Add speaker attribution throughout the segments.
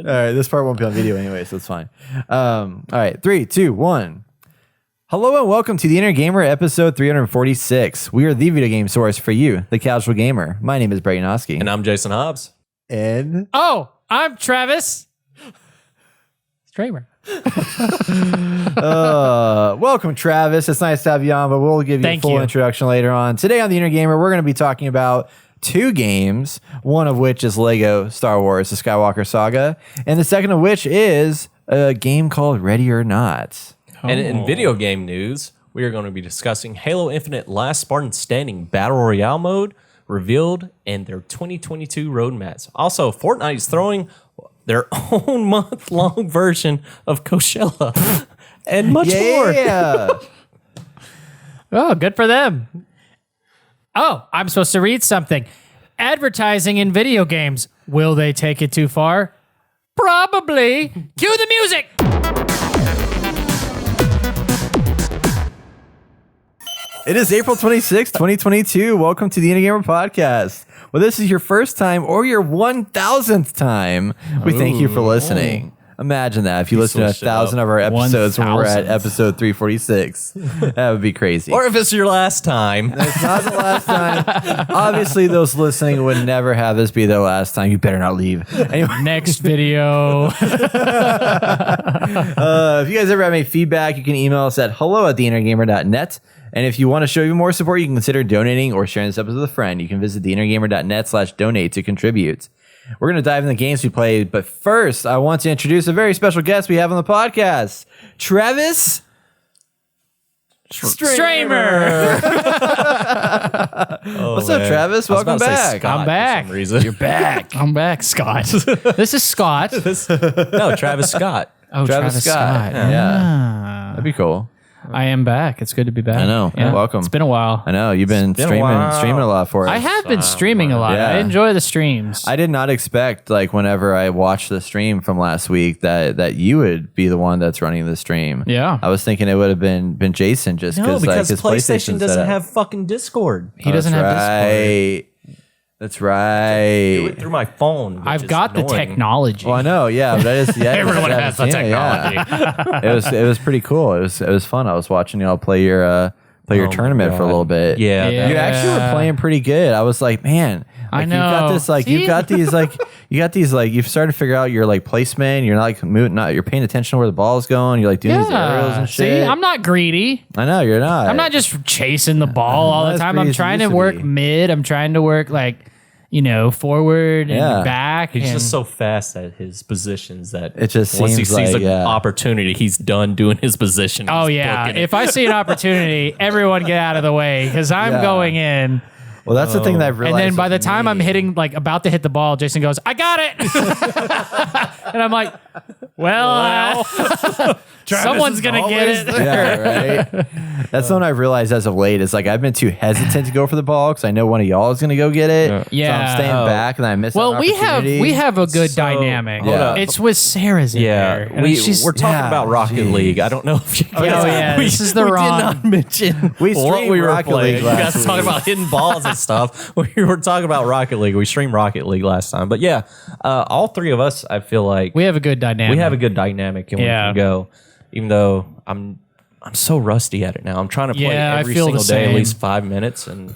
Speaker 1: God.
Speaker 2: All right, this part won't be on video anyway, so it's fine. All right, 3, 2, 1. Hello and welcome to The Inner Gamer, episode 346. We are the video game source for you, the casual gamer. My name is Brayden Oski.
Speaker 1: And I'm Jason Hobbs.
Speaker 2: And
Speaker 3: I'm Travis Stramer.
Speaker 2: welcome, Travis. It's nice to have you on, but we'll give you a full introduction later on. Today on The Inner Gamer, we're going to be talking about 2 games, one of which is Lego Star Wars, the Skywalker Saga, and the second of which is a game called Ready or Not.
Speaker 1: And in video game news, we are going to be discussing Halo Infinite Last Spartan Standing Battle Royale mode revealed and their 2022 roadmaps. Also, Fortnite is throwing their own month-long version of Coachella and much more.
Speaker 2: Yeah.
Speaker 3: Oh, good for them. Oh, I'm supposed to read something. Advertising in video games. Will they take it too far? Probably. Cue the music.
Speaker 2: It is April 26th, 2022. Welcome to the Inner Gamer Podcast. Whether this is your first time or your 1,000th time, we thank you for listening. Imagine that if you listen to 1,000 of our episodes when we're at episode 346. That would be crazy.
Speaker 1: Or if it's your last time.
Speaker 2: It's not the last time. Obviously, those listening would never have this be their last time. You better not leave. Anyway.
Speaker 3: Next video.
Speaker 2: If you guys ever have any feedback, you can email us at hello@theinnergamer.net. And if you want to show even more support, you can consider donating or sharing this episode with a friend. You can visit theinnergamer.net/donate to contribute. We're going to dive into the games we played, but first, I want to introduce a very special guest we have on the podcast, Travis Stramer. What's up, Travis? Welcome back.
Speaker 3: I'm back.
Speaker 1: For some reason.
Speaker 2: You're back.
Speaker 3: I'm back, Scott. This is Scott.
Speaker 1: No, Travis Scott.
Speaker 3: Oh, Travis Scott.
Speaker 2: Yeah. That'd be cool.
Speaker 3: I am back. It's good to be back.
Speaker 2: I know.
Speaker 3: Yeah.
Speaker 2: Welcome.
Speaker 3: It's been a while.
Speaker 2: I know. You've been streaming a lot for us.
Speaker 3: I have been streaming a lot.
Speaker 2: Yeah.
Speaker 3: I enjoy the streams.
Speaker 2: I did not expect, like, whenever I watched the stream from last week, that you would be the one that's running the stream.
Speaker 3: Yeah.
Speaker 2: I was thinking it would have been Jason just
Speaker 1: No,
Speaker 2: because
Speaker 1: because
Speaker 2: his
Speaker 1: PlayStation doesn't
Speaker 2: setup.
Speaker 1: have fucking Discord.
Speaker 3: He doesn't have Discord.
Speaker 2: That's right.
Speaker 1: Do it through my phone.
Speaker 3: I've got the technology.
Speaker 2: Well, I know, yeah, but I just
Speaker 3: Everyone has the technology.
Speaker 2: Yeah. It was pretty cool. It was fun. I was watching y'all play your tournament for a little bit.
Speaker 1: Yeah.
Speaker 2: You actually were playing pretty good. I was like, man,
Speaker 3: I know.
Speaker 2: You've got these you've started to figure out your like placement. You're not like moving, you're paying attention to where the ball's going. You're like doing these aerials and shit.
Speaker 3: See, I'm not greedy.
Speaker 2: I know you're not.
Speaker 3: I'm not just chasing the ball all the
Speaker 2: That's
Speaker 3: time.
Speaker 2: pretty
Speaker 3: I'm trying to
Speaker 2: used to
Speaker 3: work
Speaker 2: be.
Speaker 3: mid. I'm trying to work forward and back.
Speaker 1: He's
Speaker 3: and
Speaker 1: just so fast at his positions that
Speaker 2: It just
Speaker 1: once he
Speaker 2: seems
Speaker 1: sees
Speaker 2: like,
Speaker 1: an opportunity, he's done doing his position.
Speaker 3: Oh
Speaker 1: He's
Speaker 3: yeah!
Speaker 1: booking it.
Speaker 3: If I see an opportunity, everyone get out of the way because I'm going in.
Speaker 2: Well, that's the thing that I've
Speaker 3: And
Speaker 2: realized.
Speaker 3: then by the
Speaker 2: with
Speaker 3: time
Speaker 2: me.
Speaker 3: I'm hitting, about to hit the ball, Jason goes, "I got it," and I'm like, "Well, someone's gonna get it."
Speaker 2: Yeah, right. That's something I've realized as of late. Is like I've been too hesitant to go for the ball because I know one of y'all is going to go get it.
Speaker 3: Yeah.
Speaker 2: So I'm staying back and I miss.
Speaker 3: Well,
Speaker 2: an
Speaker 3: we
Speaker 2: opportunity.
Speaker 3: have a good
Speaker 1: So,
Speaker 3: dynamic.
Speaker 1: hold up.
Speaker 3: It's with Sarah's in there.
Speaker 1: Yeah,
Speaker 3: And she's-
Speaker 1: we're talking
Speaker 2: yeah,
Speaker 1: about Rocket
Speaker 2: geez.
Speaker 1: League. I don't know if you guys.
Speaker 3: Oh, yeah,
Speaker 1: we,
Speaker 3: this is the
Speaker 1: we
Speaker 3: wrong-
Speaker 1: did not mention
Speaker 2: We
Speaker 1: what
Speaker 2: streamed
Speaker 1: we were
Speaker 2: Rocket
Speaker 1: playing.
Speaker 2: League
Speaker 1: You guys
Speaker 2: last
Speaker 1: talking
Speaker 2: week.
Speaker 1: about hitting balls and stuff. We were talking about Rocket League. We streamed Rocket League last time, but yeah, all three of us, I feel like
Speaker 3: we have a good dynamic.
Speaker 1: we have a good dynamic and we can go. Even though I'm so rusty at it now. I'm trying to play
Speaker 3: Yeah, I
Speaker 1: every
Speaker 3: feel
Speaker 1: single
Speaker 3: the
Speaker 1: day, at
Speaker 3: same.
Speaker 1: least 5 minutes, and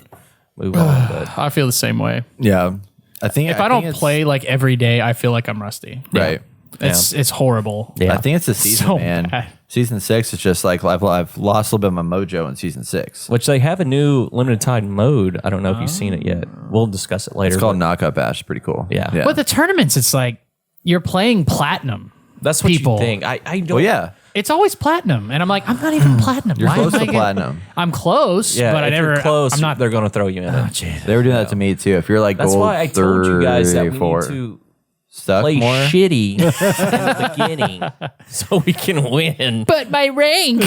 Speaker 1: move on. But
Speaker 3: I feel the same way.
Speaker 2: Yeah, I think
Speaker 3: If I don't play every day, I feel like I'm rusty.
Speaker 2: right.
Speaker 3: It's horrible.
Speaker 1: Yeah.
Speaker 2: I think it's the season,
Speaker 3: So
Speaker 2: man.
Speaker 3: bad.
Speaker 2: Season 6 is just like I've lost a little bit of my mojo in season 6.
Speaker 1: which they have a new limited time mode. I don't know if you've seen it yet. We'll discuss it later.
Speaker 2: It's called
Speaker 1: but
Speaker 2: Knockout Bash. Pretty cool.
Speaker 1: Yeah.
Speaker 3: But the tournaments, it's like you're playing platinum.
Speaker 1: that's what
Speaker 3: people.
Speaker 1: you think. I don't.
Speaker 2: Well, yeah.
Speaker 3: It's always platinum, and I'm like, I'm not even platinum.
Speaker 2: You're
Speaker 3: Why
Speaker 2: close
Speaker 3: am
Speaker 2: to
Speaker 3: I getting-
Speaker 2: platinum.
Speaker 3: I'm close,
Speaker 1: Yeah,
Speaker 3: but I
Speaker 1: if
Speaker 3: never.
Speaker 1: you're close.
Speaker 3: I'm not.
Speaker 1: They're going to throw you in it.
Speaker 2: They were doing that to me too. If you're like
Speaker 1: That's
Speaker 2: gold
Speaker 1: why I told you guys that we need
Speaker 2: 34
Speaker 1: to
Speaker 2: stuck
Speaker 1: play
Speaker 2: more.
Speaker 1: shitty in the beginning so we can win.
Speaker 3: But my rank.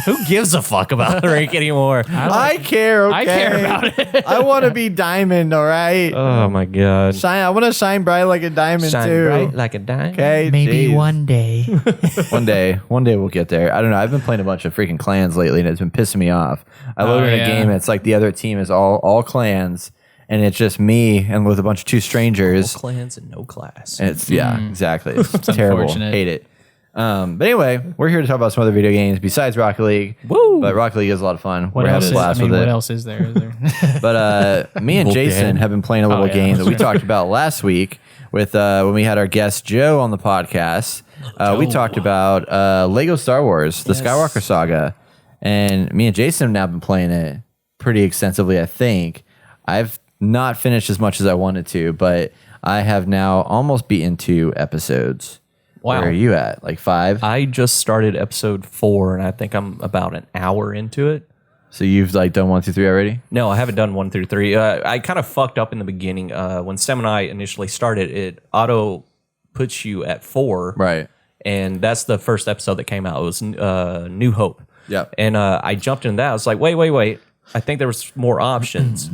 Speaker 1: Who gives a fuck about the rank anymore?
Speaker 2: I care. Okay?
Speaker 3: I care about it.
Speaker 2: I want to be diamond. All right.
Speaker 1: Oh my god!
Speaker 2: Shine. I want to shine bright like a diamond
Speaker 1: Shine
Speaker 2: too.
Speaker 1: bright like a dime.
Speaker 2: Okay.
Speaker 3: Maybe
Speaker 2: jeez.
Speaker 3: one day.
Speaker 2: One day we'll get there. I don't know. I've been playing a bunch of freaking clans lately, and it's been pissing me off. I loaded in a game, and it's like the other team is all clans, and it's just me and with a bunch of two strangers.
Speaker 1: No clans and no class.
Speaker 2: And it's exactly. It's terrible.
Speaker 3: unfortunate.
Speaker 2: Hate it. But anyway, we're here to talk about some other video games besides Rocket League.
Speaker 1: Woo!
Speaker 2: But Rocket League is a lot of fun.
Speaker 3: What
Speaker 2: We're
Speaker 3: else?
Speaker 2: having a blast with
Speaker 3: What
Speaker 2: it.
Speaker 3: else is there? Is there?
Speaker 2: But me and Jason have been playing a little
Speaker 3: yeah.
Speaker 2: game that we talked about last week with when we had our guest Joe on the podcast. We talked about Lego Star Wars, the Skywalker Saga, and me and Jason have now been playing it pretty extensively. I think I've not finished as much as I wanted to, but I have now almost beaten 2 episodes.
Speaker 1: Wow.
Speaker 2: Where are you at? Like 5?
Speaker 1: I just started episode 4, and I think I'm about an hour into it.
Speaker 2: So you've like done 1 through 3 already?
Speaker 1: No, I haven't done 1 through 3. I kind of fucked up in the beginning. When Sam and I initially started, it auto puts you at 4.
Speaker 2: Right.
Speaker 1: And that's the first episode that came out. It was New Hope.
Speaker 2: Yep.
Speaker 1: And I jumped into that. I was like, wait. I think there was more options.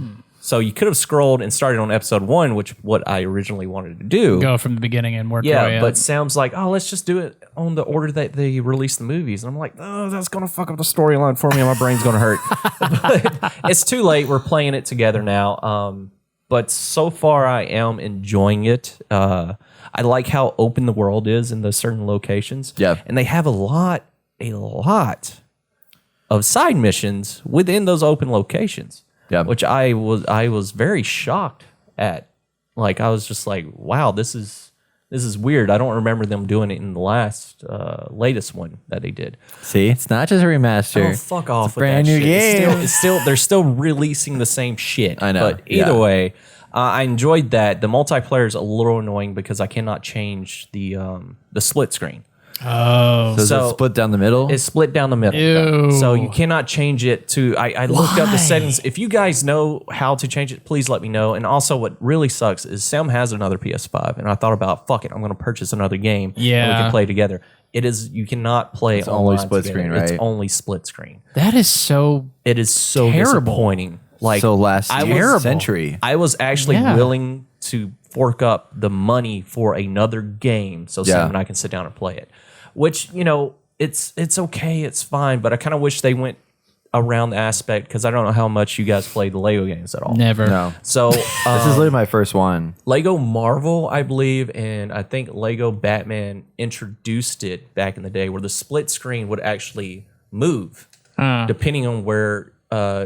Speaker 1: So you could have scrolled and started on episode 1, which what I originally wanted to do.
Speaker 3: Go from the beginning and work your way
Speaker 1: Yeah,
Speaker 3: up.
Speaker 1: but Sam's like, oh, let's just do it on the order that they release the movies. And I'm like, oh, that's going to fuck up the storyline for me and my brain's going to hurt. But it's too late. We're playing it together now. But so far, I am enjoying it. I like how open the world is in those certain locations.
Speaker 2: Yeah.
Speaker 1: And they have a lot of side missions within those open locations.
Speaker 2: Yeah.
Speaker 1: Which I was very shocked at. Like I was just like, wow, this is weird. I don't remember them doing it in the last latest one that they did.
Speaker 2: See, it's not just a remaster.
Speaker 1: Oh, fuck off!
Speaker 2: It's a brand
Speaker 1: with that
Speaker 2: new
Speaker 1: shit.
Speaker 2: game.
Speaker 1: It's still they're still releasing the same shit.
Speaker 2: I know,
Speaker 1: But either
Speaker 2: yeah.
Speaker 1: way, I enjoyed that. The multiplayer is a little annoying because I cannot change the split screen.
Speaker 3: oh,
Speaker 2: So is
Speaker 1: So-
Speaker 2: it split down the middle?
Speaker 1: It's split down the middle.
Speaker 3: Ew.
Speaker 1: So you cannot change it to. I looked up the settings. If you guys know how to change it, please let me know. And also, what really sucks is Sam has another PS5, and I thought about fuck it, I'm going to purchase another game. And we
Speaker 3: Yeah.
Speaker 1: can play together. It is you cannot play.
Speaker 2: It's only
Speaker 1: online
Speaker 2: split
Speaker 1: together.
Speaker 2: screen,
Speaker 1: It's
Speaker 2: right?
Speaker 1: only split screen.
Speaker 3: that is so.
Speaker 1: It is so
Speaker 3: Terrible.
Speaker 1: disappointing. Like
Speaker 2: so last
Speaker 1: I
Speaker 2: year,
Speaker 1: was,
Speaker 2: century.
Speaker 1: I was actually
Speaker 3: Yeah.
Speaker 1: willing to fork up the money for another game so
Speaker 2: Yeah.
Speaker 1: Sam and I can sit down and play it. Which, it's okay, it's fine, but I kind of wish they went around the aspect because I don't know how much you guys play the Lego games at all.
Speaker 3: Never.
Speaker 2: No.
Speaker 1: So
Speaker 2: This is literally my first one.
Speaker 1: Lego Marvel, I believe, and I think Lego Batman introduced it back in the day where the split screen would actually move depending on where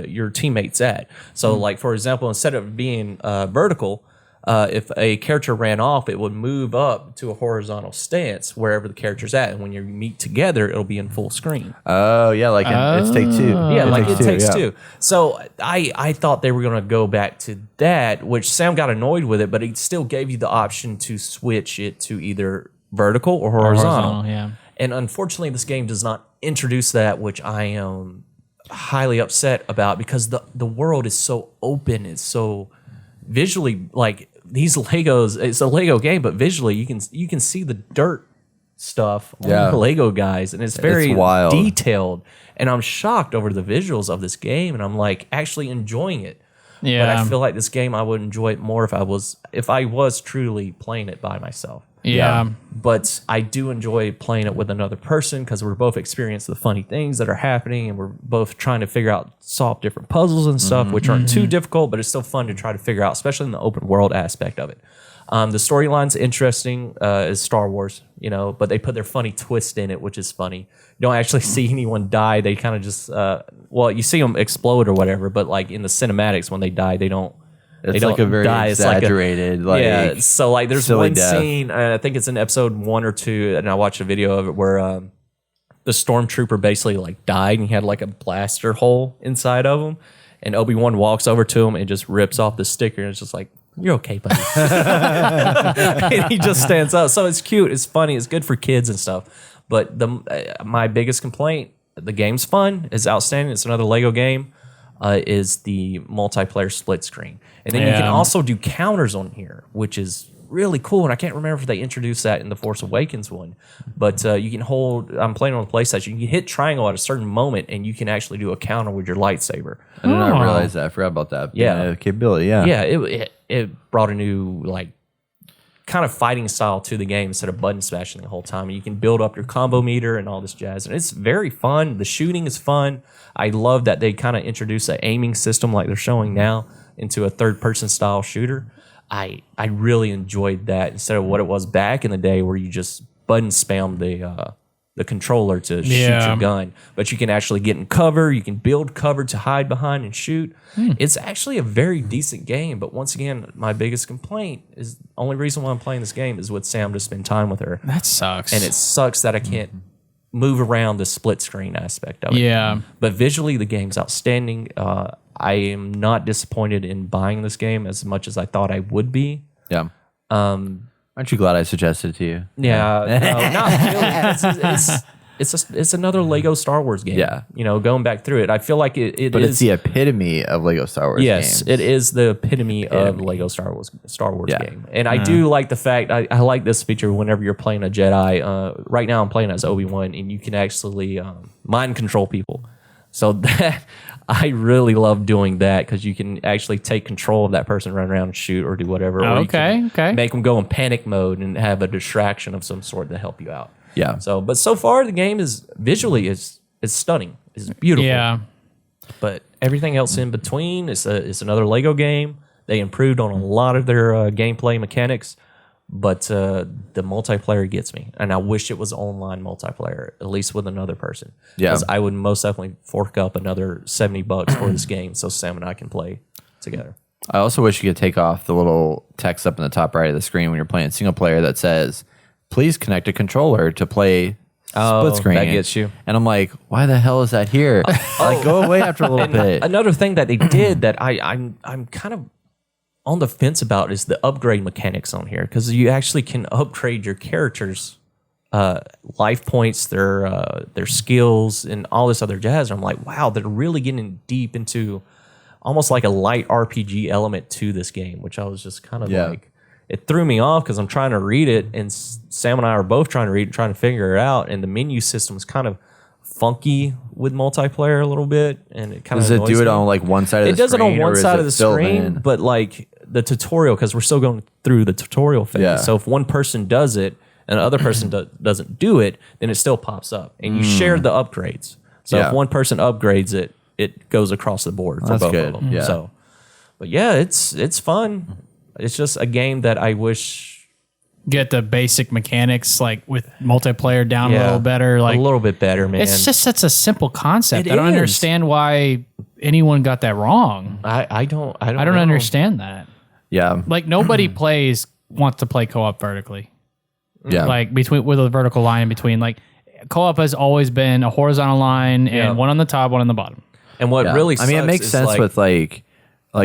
Speaker 1: your teammate's at. So, like, for example, instead of being vertical, if a character ran off, it would move up to a horizontal stance wherever the character's at. And when you meet together, it'll be in full screen.
Speaker 2: Oh, yeah, like It's Take Two.
Speaker 1: Yeah, like it takes
Speaker 2: yeah.
Speaker 1: 2. So I thought they were going to go back to that, which Sam got annoyed with it, but it still gave you the option to switch it to either vertical or horizontal.
Speaker 3: Horizontal, yeah.
Speaker 1: And unfortunately, this game does not introduce that, which I am highly upset about because the world is so open. It's so visually like these Legos. It's a Lego game, but visually you can see the dirt stuff on
Speaker 2: Yeah.
Speaker 1: the Lego guys, and it's very
Speaker 2: wild.
Speaker 1: detailed. And I'm shocked over the visuals of this game, and I'm like actually enjoying it. But
Speaker 3: Yeah.
Speaker 1: I feel like this game I would enjoy it more if I was truly playing it by myself.
Speaker 3: Yeah.
Speaker 1: But I do enjoy playing it with another person because we're both experiencing the funny things that are happening, and we're both trying to solve different puzzles and stuff, which aren't too difficult, but it's still fun to try to figure out, especially in the open world aspect of it. The storyline's interesting as Star Wars, but they put their funny twist in it, which is funny. You don't actually see anyone die. They kind of just, you see them explode or whatever, but like in the cinematics, when they die, they don't.
Speaker 2: It's like a very exaggerated,
Speaker 1: yeah. So like, there's
Speaker 2: silly
Speaker 1: one
Speaker 2: death.
Speaker 1: scene. I think it's in episode 1 or 2, and I watched a video of it where the stormtrooper basically like died, and he had like a blaster hole inside of him, and Obi-Wan walks over to him and just rips off the sticker, and it's just like, "You're okay, buddy." And he just stands up. So it's cute. It's funny. It's good for kids and stuff. But my biggest complaint: the game's fun. It's outstanding. It's another Lego game. Is the multiplayer split screen. And then you can
Speaker 3: Yeah.
Speaker 1: also do counters on here, which is really cool. And I can't remember if they introduced that in the Force Awakens one. But you can I'm playing on the PlayStation. You can hit triangle at a certain moment, and you can actually do a counter with your lightsaber.
Speaker 2: I did not
Speaker 3: Oh.
Speaker 2: realize that. I forgot about that.
Speaker 1: Yeah.
Speaker 2: Capability, yeah.
Speaker 1: Yeah, it brought a new kind of fighting style to the game instead of button smashing the whole time. And you can build up your combo meter and all this jazz. And it's very fun. The shooting is fun. I love that they kind of introduce an aiming system like they're showing now. into a third-person style shooter. I really enjoyed that instead of what it was back in the day where you just button spam the controller to shoot your gun. But you can actually get in cover. You can build cover to hide behind and shoot. It's actually a very decent game. But once again, my biggest complaint is the only reason why I'm playing this game is with Sam to spend time with her.
Speaker 3: That sucks.
Speaker 1: And it sucks that I can't move around the split screen aspect of it.
Speaker 3: Yeah.
Speaker 1: But visually, the game's outstanding. I am not disappointed in buying this game as much as I thought I would be.
Speaker 2: Yeah. Aren't you glad I suggested it to you?
Speaker 1: Yeah, no, not really. It's another Lego Star Wars game.
Speaker 2: Yeah.
Speaker 1: You know, going back through it, I feel like it
Speaker 2: But
Speaker 1: is.
Speaker 2: it's the epitome of Lego Star Wars
Speaker 1: Yes,
Speaker 2: games.
Speaker 1: it is the epitome of Lego Star Wars
Speaker 2: Yeah.
Speaker 1: game. And I do like the fact, I like this feature whenever you're playing a Jedi. Right now I'm playing as Obi-Wan, and you can actually mind control people. So that I really love doing that because you can actually take control of that person, run around and shoot or do whatever. Or you can make them go in panic mode and have a distraction of some sort to help you out.
Speaker 2: Yeah.
Speaker 1: So, but so far the game is visually is stunning. It's beautiful.
Speaker 3: Yeah.
Speaker 1: But everything else in between is another Lego game. They improved on a lot of their gameplay mechanics, but the multiplayer gets me, and I wish it was online multiplayer, at least with another person.
Speaker 2: Yeah.
Speaker 1: Because I would most definitely fork up another $70 for this game so Sam and I can play together.
Speaker 2: I also wish you could take off the little text up in the top right of the screen when you're playing single player that says, "Please connect a controller to play split screen."
Speaker 1: That gets you.
Speaker 2: And I'm like, why the hell is that here? Like, go away after a little bit.
Speaker 1: Another thing that they did that I'm kind of on the fence about is the upgrade mechanics on here, because you actually can upgrade your characters' life points, their skills, and all this other jazz. And I'm like, wow, they're really getting deep into almost like a light RPG element to this game, which I was just kind of like, it threw me off because I'm trying to read it, and Sam and I are both trying to read it, trying to figure it out, and the menu system is kind of funky with multiplayer a little bit, and it kind of
Speaker 2: Does it do it on like one side of the screen?
Speaker 1: It does it on
Speaker 2: or
Speaker 1: one
Speaker 2: is
Speaker 1: side
Speaker 2: it
Speaker 1: of the
Speaker 2: filled
Speaker 1: screen,
Speaker 2: in?
Speaker 1: but like the tutorial, because we're still going through the tutorial phase.
Speaker 2: Yeah.
Speaker 1: So if one person does it and the other person doesn't do it, then it still pops up, and you share the upgrades. So
Speaker 2: Yeah.
Speaker 1: if one person upgrades it, it goes across the board for
Speaker 2: That's
Speaker 1: both
Speaker 2: good.
Speaker 1: of them.
Speaker 2: Yeah.
Speaker 1: So, but yeah, it's fun. It's just a game that I wish.
Speaker 3: Get the basic mechanics like with multiplayer down a little better. Like
Speaker 1: a little bit better, man.
Speaker 3: it's just such a simple concept.
Speaker 1: It
Speaker 3: I don't
Speaker 1: is.
Speaker 3: understand why anyone got that wrong.
Speaker 1: I don't
Speaker 3: I don't
Speaker 1: know.
Speaker 3: understand that.
Speaker 2: Yeah.
Speaker 3: Like nobody wants to play co-op vertically.
Speaker 2: Yeah.
Speaker 3: Like with a vertical line in between. Like co-op has always been a horizontal line
Speaker 1: Yeah.
Speaker 3: and one on the top, one on the bottom.
Speaker 1: And what
Speaker 2: Yeah.
Speaker 1: really
Speaker 2: I mean, it
Speaker 1: sucks
Speaker 2: makes
Speaker 1: is,
Speaker 2: sense
Speaker 1: like,
Speaker 2: with like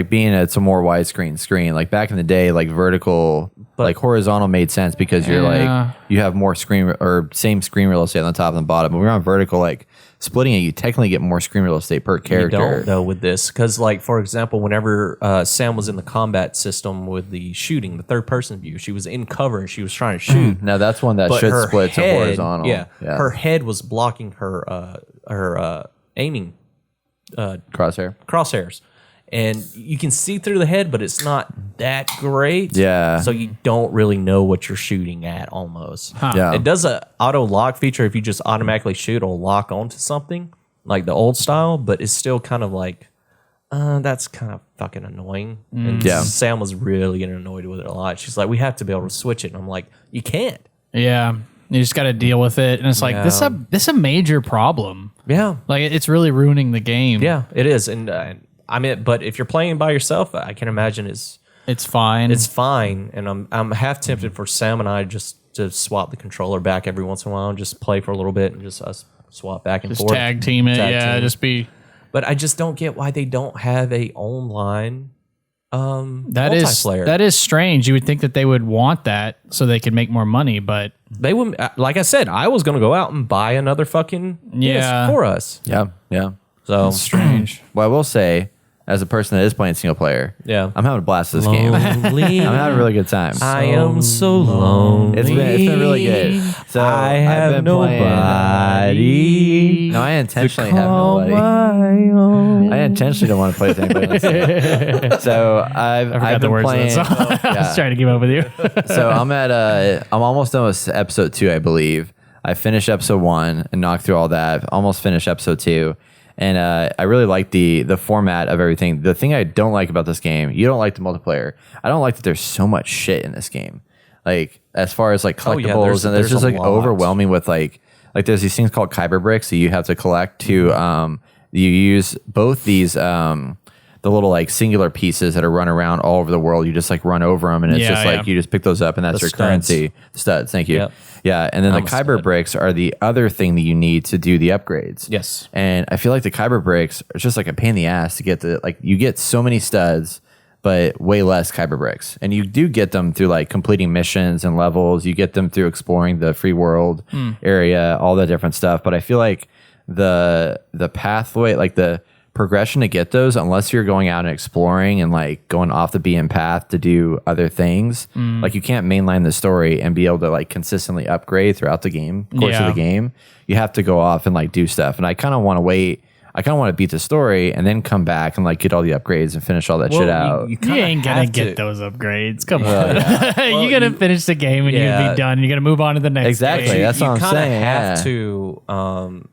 Speaker 2: being it's a more widescreen screen. Like back in the day, like vertical, like horizontal made sense because you're
Speaker 3: Yeah.
Speaker 2: like you have more screen or same screen real estate on the top and the bottom. But we're on vertical, like splitting it, you technically get more screen real estate per
Speaker 1: You
Speaker 2: character.
Speaker 1: don't though with this, because like for example, whenever Sam was in the combat system with the shooting, the third person view, she was in cover and she was trying to shoot.
Speaker 2: Now that's one that
Speaker 1: But
Speaker 2: should
Speaker 1: her
Speaker 2: split to
Speaker 1: head,
Speaker 2: horizontal.
Speaker 1: Yeah, her head was blocking her aiming crosshairs, and you can see through the head, but it's not that great.
Speaker 2: Yeah.
Speaker 1: so you don't really know what you're shooting at almost.
Speaker 2: Yeah.
Speaker 1: It does a auto lock feature. If you just automatically shoot, it'll lock onto something like the old style, but it's still kind of like that's kind of fucking annoying. And
Speaker 2: Yeah.
Speaker 1: Sam was really getting annoyed with it a lot. She's like, we have to be able to switch it, and I'm like, you can't.
Speaker 3: Yeah. You just got to deal with it. And it's like, this is a major problem.
Speaker 1: Yeah.
Speaker 3: Like it's really ruining the game.
Speaker 1: Yeah, it is, and I mean, but if you're playing by yourself, I can imagine it's
Speaker 3: fine.
Speaker 1: it's fine. And I'm half tempted for Sam and I just to swap the controller back every once in a while and just play for a little bit and just us swap back and
Speaker 3: just
Speaker 1: forth.
Speaker 3: tag team it.
Speaker 1: Tag team.
Speaker 3: Just be.
Speaker 1: But I just don't get why they don't have a online
Speaker 3: That
Speaker 1: multiplayer.
Speaker 3: is strange. You would think that they would want that so they could make more money, but
Speaker 1: They would, like I said, I was going to go out and buy another fucking
Speaker 3: Yeah.
Speaker 1: disc for us.
Speaker 2: Yeah. Yeah.
Speaker 1: So
Speaker 3: strange.
Speaker 2: Well, I will say, as a person that is playing single player,
Speaker 1: Yeah.
Speaker 2: I'm having a blast with this game. I'm
Speaker 1: Lonely.
Speaker 2: having a really good time.
Speaker 1: I am so lonely.
Speaker 2: It's been really good. So
Speaker 1: I
Speaker 2: I've
Speaker 1: have
Speaker 2: been
Speaker 1: nobody.
Speaker 2: No, I intentionally have nobody. I intentionally don't want to play with anybody else. So I've
Speaker 3: forgot the
Speaker 2: been
Speaker 3: words
Speaker 2: playing.
Speaker 3: of that song. I was trying to keep up with you.
Speaker 2: So I'm almost done with episode 2, I believe. I finished episode 1 and knocked through all that. Almost finished episode 2, And I really like the format of everything. The thing I don't like about this game, you don't like the multiplayer. I don't like that there's so much shit in this game. Like as far as like collectibles, and it's just like overwhelming with like there's these things called Kyber bricks that you have to collect to you use both these the little like singular pieces that are run around all over the world. You just like run over them, and it's just like you just pick those up, and that's your currency. Studs, thank you. Yep. Yeah, and then the Kyber bricks are the other thing that you need to do the upgrades.
Speaker 1: Yes,
Speaker 2: and I feel like the Kyber bricks are just like a pain in the ass to get the like. You get so many studs, but way less Kyber bricks, and you do get them through like completing missions and levels. You get them through exploring the free world area, all that different stuff. But I feel like the pathway, like the progression to get those, unless you're going out and exploring and like going off the beaten path to do other things, like you can't mainline the story and be able to like consistently upgrade throughout the game course of the game. You have to go off and like do stuff, and I kind of want to wait. I kind of want to beat the story and then come back and like get all the upgrades and finish all that shit out.
Speaker 3: You ain't gonna get those upgrades. Come on, you're gonna finish the game and you're gonna be done. You're gonna move on to the next.
Speaker 2: Exactly,
Speaker 3: game.
Speaker 2: that's what I'm saying.
Speaker 1: You have to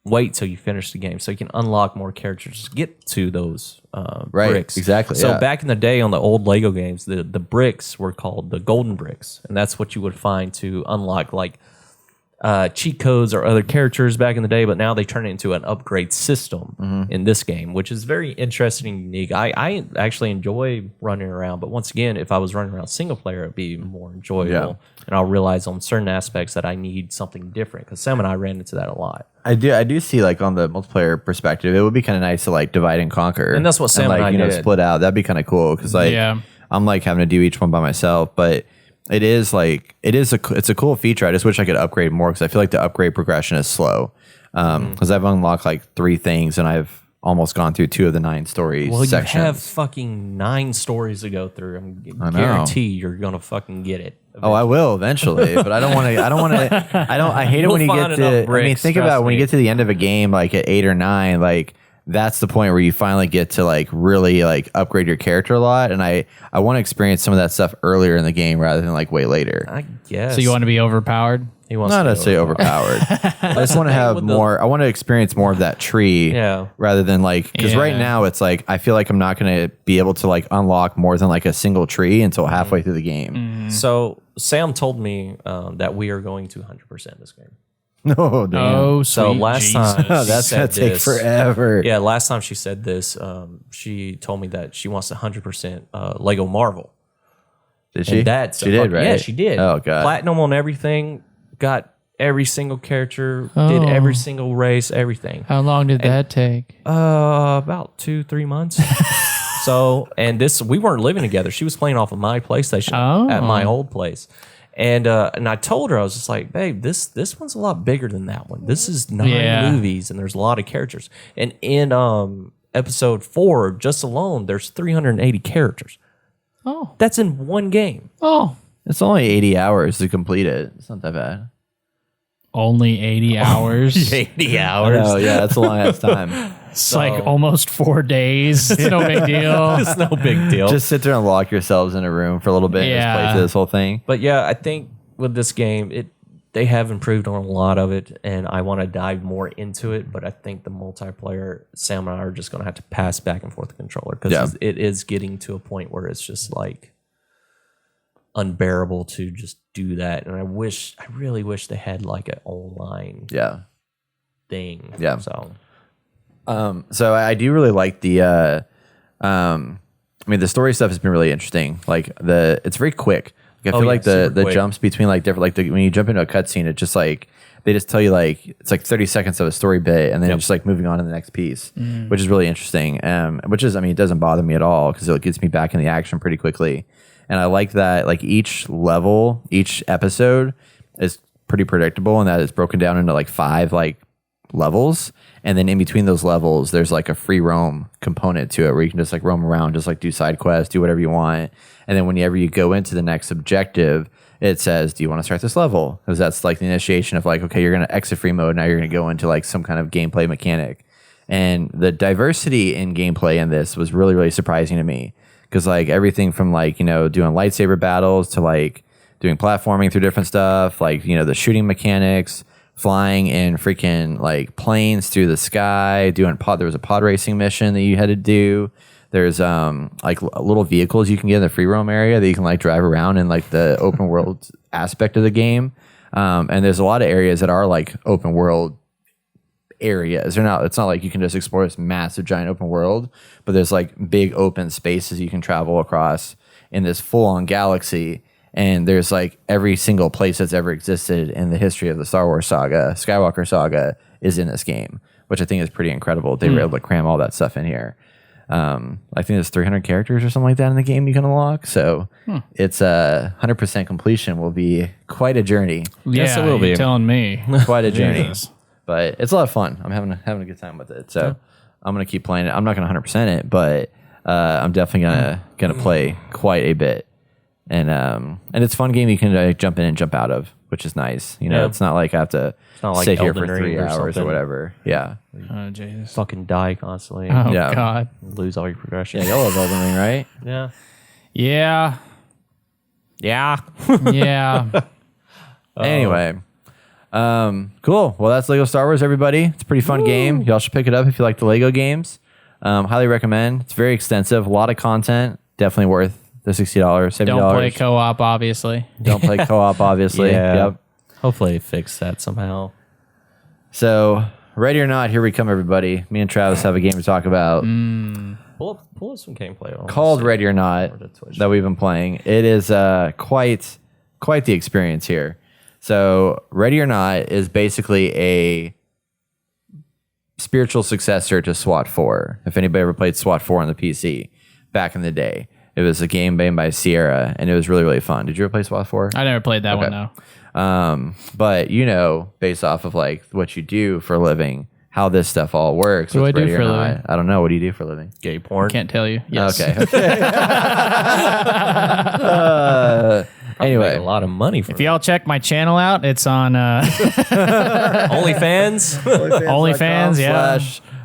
Speaker 1: wait till you finish the game so you can unlock more characters to get to those bricks.
Speaker 2: Exactly.
Speaker 1: So back in the day on the old Lego games, the bricks were called the golden bricks, and that's what you would find to unlock like cheat codes or other characters back in the day. But now they turn it into an upgrade system in this game, which is very interesting and unique. I actually enjoy running around, but once again, if I was running around single player, it'd be more enjoyable. And I'll realize on certain aspects that I need something different, because Sam and I ran into that a lot.
Speaker 2: I do see like on the multiplayer perspective, it would be kind of nice to like divide and conquer,
Speaker 1: and that's what Sam and I did.
Speaker 2: Split out. That'd be kind of cool, because like I'm like having to do each one by myself, but it's a cool feature. I just wish I could upgrade more, because I feel like the upgrade progression is slow. Because I've unlocked like 3 things, and I've almost gone through 2 of the 9 stories.
Speaker 1: Well,
Speaker 2: sections.
Speaker 1: You have fucking 9 stories to go through. I guarantee you're gonna fucking get it.
Speaker 2: Oh, I will eventually, but I don't want to. I hate it when you get to. I mean, think about when you get to the end of a game, like at 8 or 9, like that's the point where you finally get to like really like upgrade your character a lot. And I want to experience some of that stuff earlier in the game rather than like way later.
Speaker 1: I guess.
Speaker 3: So you want to be overpowered?
Speaker 1: He wants
Speaker 2: not to say overpowered. I just want to have more. I want to experience more of that tree, rather than like, because right now it's like I feel like I'm not going to be able to like unlock more than like a single tree until halfway through the game.
Speaker 1: So Sam told me that we are going to 100% this game.
Speaker 2: No, damn.
Speaker 3: Oh,
Speaker 1: so last time
Speaker 2: that's gonna take forever.
Speaker 1: Yeah, last time she said this, she told me that she wants 100% Lego Marvel.
Speaker 2: Did she?
Speaker 1: And
Speaker 2: she did, right?
Speaker 1: Yeah, she did.
Speaker 2: Oh god,
Speaker 1: platinum on everything. Got every single character. Did every single race. Everything.
Speaker 3: How long did that take?
Speaker 1: About 2-3 months. So, and we weren't living together. She was playing off of my PlayStation at my old place. And I told her, I was just like, babe, this one's a lot bigger than that one. This is 9 movies, and there's a lot of characters. And in episode 4, just alone, there's 380 characters.
Speaker 3: Oh.
Speaker 1: That's in one game.
Speaker 3: Oh.
Speaker 2: It's only 80 hours to complete it. It's not that bad.
Speaker 3: Only 80 hours?
Speaker 1: 80 hours?
Speaker 2: Oh, yeah, that's a long ass time.
Speaker 3: It's like almost 4 days. It's no big deal.
Speaker 1: It's no big deal.
Speaker 2: Just sit there and lock yourselves in a room for a little bit and just play through this whole thing.
Speaker 1: But yeah, I think with this game, they have improved on a lot of it, and I want to dive more into it. But I think the multiplayer, Sam and I are just going to have to pass back and forth the controller, because it is getting to a point where it's just like unbearable to just do that. And I really wish they had like an online thing.
Speaker 2: Yeah.
Speaker 1: So
Speaker 2: I do really like the I mean, the story stuff has been really interesting. Like it's very quick. Like, I feel like the jumps between like different, like when you jump into a cutscene, it just like they just tell you like it's like 30 seconds of a story bit, and then it's just like moving on to the next piece, which is really interesting. Which is, I mean, it doesn't bother me at all, because it gets me back in the action pretty quickly. And I like that like each level, each episode is pretty predictable, and that it's broken down into like 5 like levels. And then in between those levels, there's like a free roam component to it, where you can just like roam around, just like do side quests, do whatever you want. And then whenever you go into the next objective, it says, do you want to start this level? Because that's like the initiation of like, okay, you're going to exit free mode. Now you're going to go into like some kind of gameplay mechanic. And the diversity in gameplay in this was really, really surprising to me. Because like everything from like, you know, doing lightsaber battles to like doing platforming through different stuff, like, you know, the shooting mechanics, flying in freaking like planes through the sky, there was a pod racing mission that you had to do. There's like little vehicles you can get in the free roam area that you can like drive around in like the open world aspect of the game. And there's a lot of areas that are like open world areas. It's not like you can just explore this massive giant open world, but there's like big open spaces you can travel across in this full on galaxy. And there's like every single place that's ever existed in the history of the Star Wars saga, Skywalker Saga, is in this game, which I think is pretty incredible. They were able to cram all that stuff in here. I think there's 300 characters or something like that in the game you can unlock. So it's 100% completion will be quite a journey.
Speaker 3: Yes, it will be. You're telling me.
Speaker 2: Quite a journey. But it's a lot of fun. I'm having a good time with it. So I'm going to keep playing it. I'm not going to 100% it, but I'm definitely going to play quite a bit. And it's a fun game you can jump in and jump out of, which is nice. You know, it's not like I have to sit here for 3 hours or whatever. Yeah.
Speaker 3: Oh, Jesus.
Speaker 1: Fucking die constantly.
Speaker 3: Oh, God.
Speaker 1: Lose all your progression.
Speaker 2: Yeah, y'all love Elden Ring, right?
Speaker 1: Yeah.
Speaker 3: Yeah.
Speaker 1: Yeah.
Speaker 3: Yeah.
Speaker 2: Anyway. Cool. Well, that's Lego Star Wars, everybody. It's a pretty fun game. Y'all should pick it up if you like the Lego games. Highly recommend. It's very extensive. A lot of content. Definitely worth the $60, $70.
Speaker 3: Don't play co-op, obviously.
Speaker 2: Don't play co-op, obviously.
Speaker 1: Yeah.
Speaker 2: Yep.
Speaker 1: Hopefully fix that somehow.
Speaker 2: So, ready or not, here we come, everybody. Me and Travis have a game to talk about
Speaker 1: Pull up some gameplay.
Speaker 2: called Ready or Not that we've been playing. It is quite the experience here. So, Ready or Not is basically a spiritual successor to SWAT 4. If anybody ever played SWAT 4 on the PC back in the day, it was a game made by Sierra, and it was really, really fun. Did you ever play SWAT 4?
Speaker 3: I never played that one, though.
Speaker 2: But you know, based off of like what you do for a living, how this stuff all works.
Speaker 3: What do I do
Speaker 2: Ready
Speaker 3: for
Speaker 2: or
Speaker 3: a
Speaker 2: Not.
Speaker 3: living?
Speaker 2: I don't know. What do you do for a living?
Speaker 1: Gay porn.
Speaker 3: Can't tell you. Yes.
Speaker 2: Okay. Anyway,
Speaker 1: Make a lot of money for
Speaker 3: If y'all check my channel out, it's on
Speaker 1: OnlyFans.
Speaker 3: OnlyFans, yeah.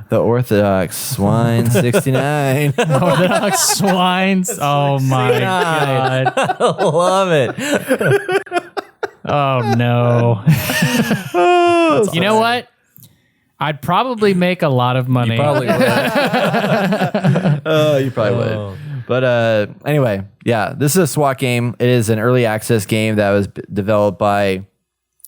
Speaker 2: The Orthodox Swine 69.
Speaker 3: Orthodox swines. Oh my God.
Speaker 1: Love it.
Speaker 3: Oh no. You know what? I'd probably make a lot of money.
Speaker 1: Probably would.
Speaker 2: You probably would. But anyway, yeah, this is a SWAT game. It is an early access game that was developed by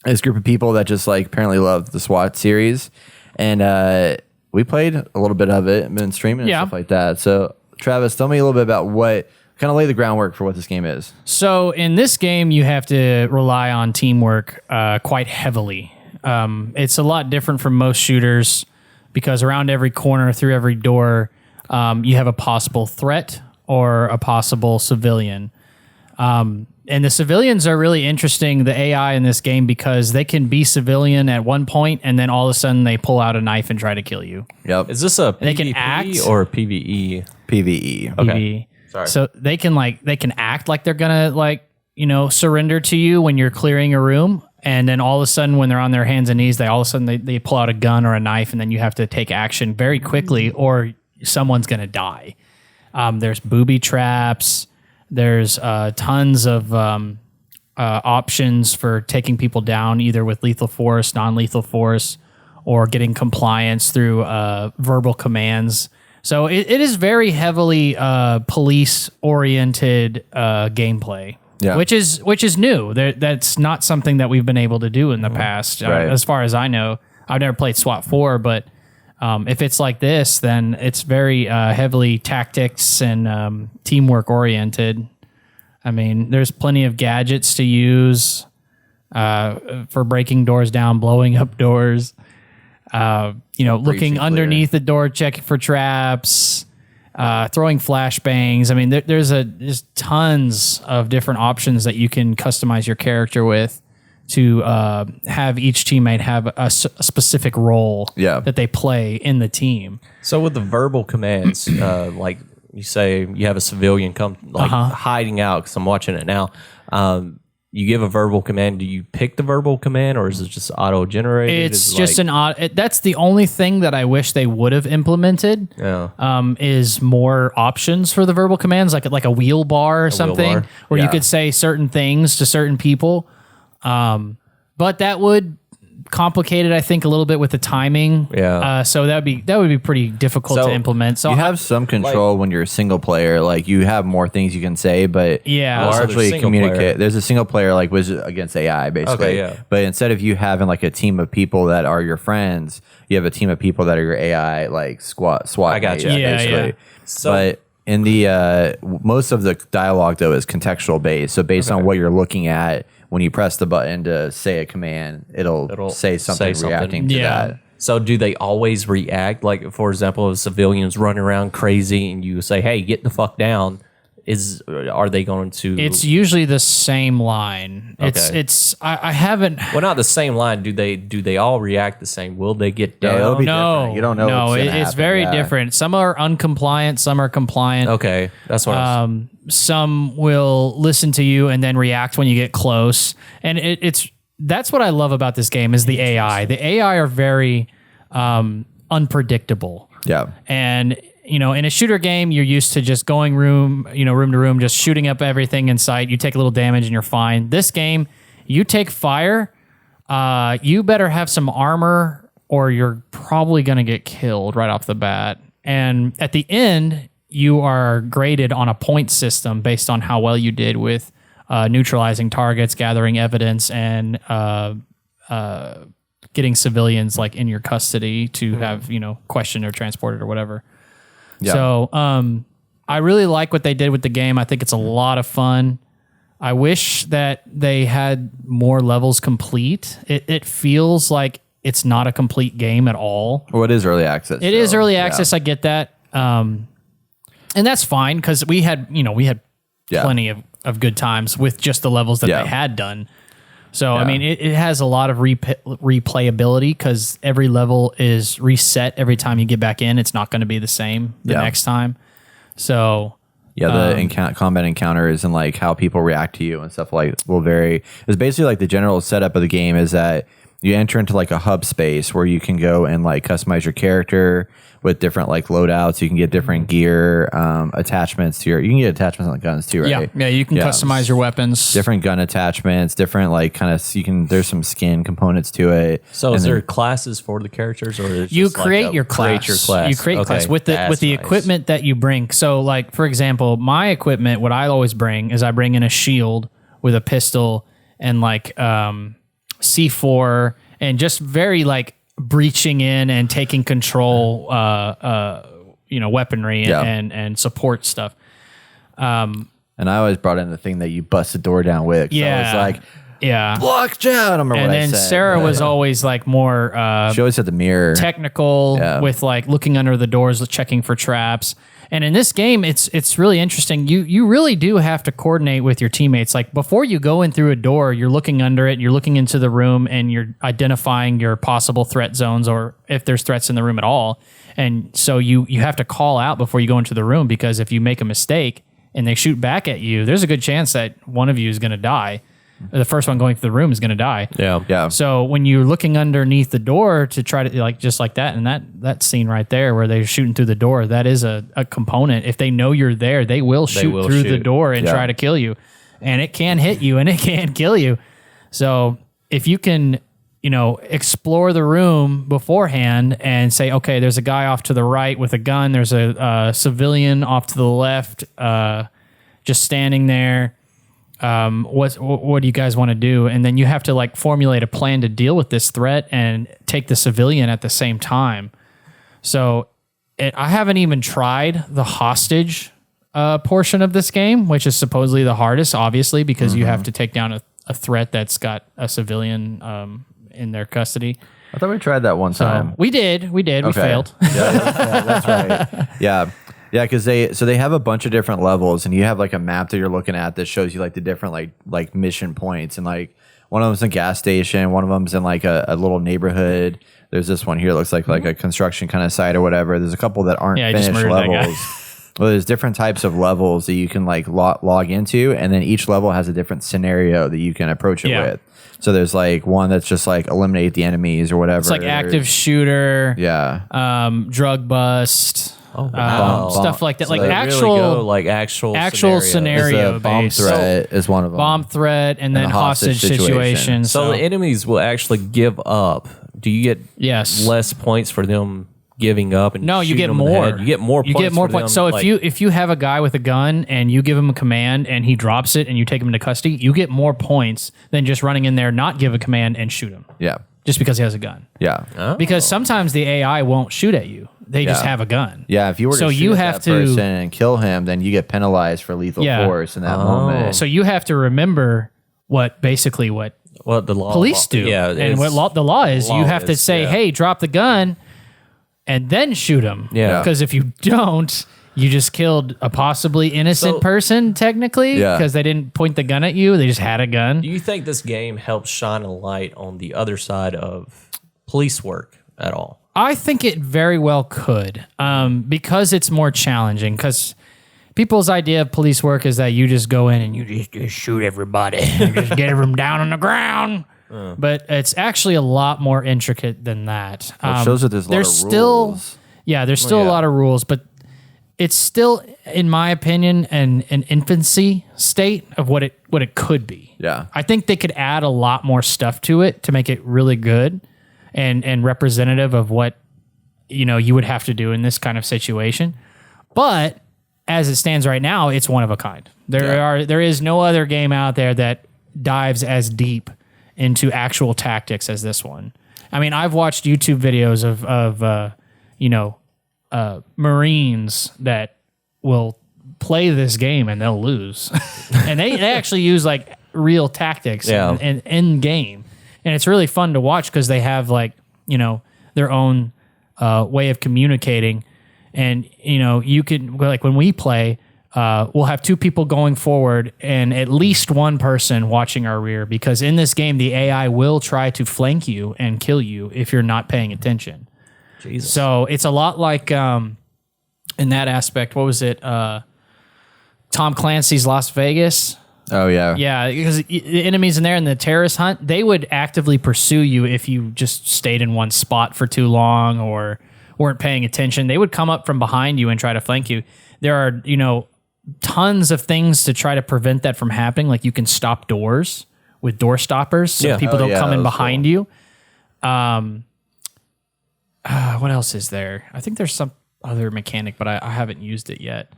Speaker 2: this group of people that just like apparently love the SWAT series. And we played a little bit of it and been streaming and stuff like that. So Travis, tell me a little bit about what kind of lay the groundwork for what this game is.
Speaker 3: So in this game, you have to rely on teamwork quite heavily. It's a lot different from most shooters because around every corner, through every door, you have a possible threat or a possible civilian. And the civilians are really interesting, the AI in this game, because they can be civilian at one point and then all of a sudden they pull out a knife and try to kill you.
Speaker 2: Yep.
Speaker 1: Is this a
Speaker 3: They can
Speaker 1: PvP
Speaker 3: act.
Speaker 1: or a PvE?
Speaker 2: PvE.
Speaker 3: PvE.
Speaker 1: Sorry.
Speaker 3: So they can act like they're gonna surrender to you when you're clearing a room, and then all of a sudden when they're on their hands and knees, they pull out a gun or a knife, and then you have to take action very quickly or someone's gonna die. There's booby traps. There's tons of options for taking people down, either with lethal force, non-lethal force, or getting compliance through verbal commands. So it is very heavily police-oriented gameplay, which is new. That's not something that we've been able to do in the past. As far as I know, I've never played SWAT 4, but if it's like this, then it's very heavily tactics and teamwork oriented. I mean, there's plenty of gadgets to use for breaking doors down, blowing up doors. Looking underneath the door, checking for traps, throwing flashbangs. I mean, there's tons of different options that you can customize your character with to have each teammate have a specific role that they play in the team.
Speaker 1: So with the verbal commands, like you say, you have a civilian come hiding out, because I'm watching it now. You give a verbal command. Do you pick the verbal command, or is it just auto-generated?
Speaker 3: It's just that's the only thing that I wish they would have implemented.
Speaker 1: Yeah.
Speaker 3: Is more options for the verbal commands, like a wheel bar or something, where you could say certain things to certain people. But that would complicated, I think, a little bit with the timing.
Speaker 1: Yeah.
Speaker 3: So that would be pretty difficult
Speaker 1: So
Speaker 3: to implement. So
Speaker 2: You have some control when you're a single player. Like you have more things you can say, but
Speaker 3: Yeah.
Speaker 1: Oh, so there's
Speaker 2: largely
Speaker 1: single
Speaker 2: communicate.
Speaker 1: player.
Speaker 2: There's a single player like which is against AI basically.
Speaker 1: Okay, yeah.
Speaker 2: But instead of you having like a team of people that are your friends, you have a team of people that are your AI like SWAT.
Speaker 1: I got you.
Speaker 2: mates,
Speaker 3: Yeah,
Speaker 2: basically.
Speaker 3: yeah.
Speaker 1: So-
Speaker 2: but in the most of the dialogue though is contextual based. So based on what you're looking at, when you press the button to say a command, it'll say something reacting to
Speaker 3: Yeah.
Speaker 2: that.
Speaker 1: So do they always react? Like, for example, if civilians running around crazy and you say, hey, get the fuck down, are they going to...
Speaker 3: it's usually the same line.
Speaker 1: Okay.
Speaker 3: I haven't.
Speaker 1: well, not the same line. Do they all react the same? Will they get down?
Speaker 2: it'll be
Speaker 3: No,
Speaker 2: different. You don't know
Speaker 3: No,
Speaker 2: what's gonna
Speaker 3: it's
Speaker 2: happen.
Speaker 3: very
Speaker 2: Yeah.
Speaker 3: different. Some are uncompliant. Some are compliant.
Speaker 1: Okay, that's what I was...
Speaker 3: Some will listen to you and then react when you get close. And that's what I love about this game is the AI. The AI are very unpredictable.
Speaker 2: Yeah.
Speaker 3: And in a shooter game, you're used to just going room to room, just shooting up everything in sight. You take a little damage and you're fine. This game, you take fire, you better have some armor or you're probably going to get killed right off the bat. And at the end, you are graded on a point system based on how well you did with neutralizing targets, gathering evidence, and getting civilians like in your custody to have questioned or transported or whatever.
Speaker 2: Yeah.
Speaker 3: So I really like what they did with the game. I think it's a lot of fun. I wish that they had more levels complete. It feels like it's not a complete game at all.
Speaker 2: Well, it is early access.
Speaker 3: It is early access. I get that. And that's fine because we had plenty of good times with just the levels that they had done. So, I mean, it has a lot of replayability because every level is reset every time you get back in. It's not going to be the same the next time. So,
Speaker 2: yeah, the combat encounters and like how people react to you and stuff will vary. It's basically like the general setup of the game is that you enter into like a hub space where you can go and like customize your character with different like loadouts. You can get different gear, attachments to you can get attachments on the guns too, right?
Speaker 3: Yeah, you can customize your weapons.
Speaker 2: Different gun attachments, different like kind of there's some skin components to it.
Speaker 1: So is there classes for the characters, or is
Speaker 3: You
Speaker 1: just
Speaker 3: create
Speaker 1: like
Speaker 3: your class.
Speaker 1: Create your class.
Speaker 3: You create
Speaker 1: Okay,
Speaker 3: class with the
Speaker 1: that's nice.
Speaker 3: equipment that you bring. So, like for example, my equipment, what I always bring is I bring in a shield with a pistol and like C4 and just very like breaching in and taking control, weaponry and support stuff.
Speaker 2: And I always brought in the thing that you bust the door down with. So
Speaker 3: Yeah.
Speaker 2: it's like
Speaker 3: Yeah.
Speaker 2: block down. I don't remember
Speaker 3: And
Speaker 2: what I
Speaker 3: then
Speaker 2: said.
Speaker 3: Sarah was always like more
Speaker 2: She always had the mirror.
Speaker 3: technical
Speaker 2: Yeah.
Speaker 3: with like looking under the doors, checking for traps. And in this game, it's really interesting. You really do have to coordinate with your teammates. Like before you go in through a door, you're looking under it, you're looking into the room, and you're identifying your possible threat zones or if there's threats in the room at all. And so you have to call out before you go into the room because if you make a mistake and they shoot back at you, there's a good chance that one of you is going to die. The first one going through the room is going to die.
Speaker 1: Yeah.
Speaker 2: Yeah.
Speaker 3: So when you're looking underneath the door to try to like just like that, and that scene right there where they're shooting through the door, that is a component. If they know you're there, they will shoot through the door and try to kill you, and it can hit you and it can kill you. So if you can, explore the room beforehand and say, okay, there's a guy off to the right with a gun. There's a civilian off to the left, just standing there. What do you guys want to do? And then you have to like formulate a plan to deal with this threat and take the civilian at the same time. So I haven't even tried the hostage portion of this game, which is supposedly the hardest, obviously, because you have to take down a threat that's got a civilian in their custody.
Speaker 2: I thought we tried that one time.
Speaker 3: We did. We failed.
Speaker 2: Yeah, that's right. Yeah. Yeah, because they have a bunch of different levels, and you have like a map that you're looking at that shows you like the different like mission points, and like one of them's a gas station, one of them's in like a little neighborhood. There's this one here, looks like a construction kind of site or whatever. There's a couple that aren't
Speaker 3: Yeah, I just
Speaker 2: finished
Speaker 3: murdered that guy.
Speaker 2: levels. Well, there's different types of levels that you can like log into, and then each level has a different scenario that you can approach it with. So there's like one that's just like eliminate the enemies or whatever.
Speaker 3: It's like active shooter.
Speaker 2: Yeah.
Speaker 3: Drug bust.
Speaker 1: wow.
Speaker 3: Stuff like that,
Speaker 1: So
Speaker 3: like
Speaker 1: they
Speaker 3: actual
Speaker 1: really go, like actual
Speaker 2: There's
Speaker 3: scenario
Speaker 2: a bomb
Speaker 3: based.
Speaker 2: threat is one of them.
Speaker 3: Bomb threat and then
Speaker 2: a
Speaker 3: hostage
Speaker 2: hostage situation.
Speaker 3: situation.
Speaker 1: So the enemies will actually give up. Do you get
Speaker 3: Yes.
Speaker 1: less points for them giving up? And
Speaker 3: No, you
Speaker 1: shooting
Speaker 3: get
Speaker 1: them in the
Speaker 3: more.
Speaker 1: head? You get more.
Speaker 3: You
Speaker 1: points
Speaker 3: get more
Speaker 1: for
Speaker 3: points.
Speaker 1: them,
Speaker 3: So
Speaker 1: like-
Speaker 3: if you have a guy with a gun and you give him a command and he drops it and you take him into custody, you get more points than just running in there, not give a command and shoot him
Speaker 2: Yeah.
Speaker 3: just because he has a gun.
Speaker 2: Yeah.
Speaker 3: Because sometimes the AI won't shoot at you; they just
Speaker 2: Yeah.
Speaker 3: have a gun.
Speaker 2: Yeah. If you were to
Speaker 3: So
Speaker 2: shoot
Speaker 3: you
Speaker 2: at
Speaker 3: have
Speaker 2: that
Speaker 3: to-
Speaker 2: person and kill him, then you get penalized for lethal
Speaker 3: Yeah.
Speaker 2: force in that moment.
Speaker 3: So you have to remember what
Speaker 1: what the law
Speaker 3: police do.
Speaker 1: Yeah,
Speaker 3: and
Speaker 1: it's-
Speaker 3: what the law is.
Speaker 1: law
Speaker 3: You have to
Speaker 1: is,
Speaker 3: say,
Speaker 1: yeah.
Speaker 3: "Hey, drop the gun," and then shoot him.
Speaker 1: Yeah.
Speaker 3: Because if you don't, you just killed a possibly innocent
Speaker 1: So-
Speaker 3: person, technically,
Speaker 2: Yeah.
Speaker 3: because they didn't point the gun at you. They just had a gun.
Speaker 1: Do you think this game helps shine a light on the other side of police work at all?
Speaker 3: I think it very well could, because it's more challenging. Because people's idea of police work is that you just go in and you just shoot everybody, and just get them down on the ground. But it's actually a lot more intricate than that.
Speaker 2: It shows that there's a lot of
Speaker 3: still,
Speaker 2: rules.
Speaker 3: yeah, there's still a lot of rules, but it's still, in my opinion, an infancy state of what it could be.
Speaker 2: Yeah.
Speaker 3: I think they could add a lot more stuff to it to make it really good and representative of what you would have to do in this kind of situation. But as it stands right now, it's one of a kind. There is no other game out there that dives as deep into actual tactics as this one. I mean, I've watched YouTube videos of Marines that will play this game and they'll lose, and they actually use like real tactics in game, and it's really fun to watch because they have their own way of communicating, and you can, like, when we play. We'll have two people going forward and at least one person watching our rear, because in this game, the AI will try to flank you and kill you if you're not paying attention.
Speaker 1: Jesus.
Speaker 3: So it's a lot like, in that aspect, what was it? Tom Clancy's Las Vegas.
Speaker 2: Oh, yeah.
Speaker 3: Yeah, because the enemies in there in the terrorist hunt, they would actively pursue you if you just stayed in one spot for too long or weren't paying attention. They would come up from behind you and try to flank you. There are, tons of things to try to prevent that from happening. Like you can stop doors with door stoppers so people don't come in behind you. What else is there? I think there's some other mechanic, but I haven't used it yet.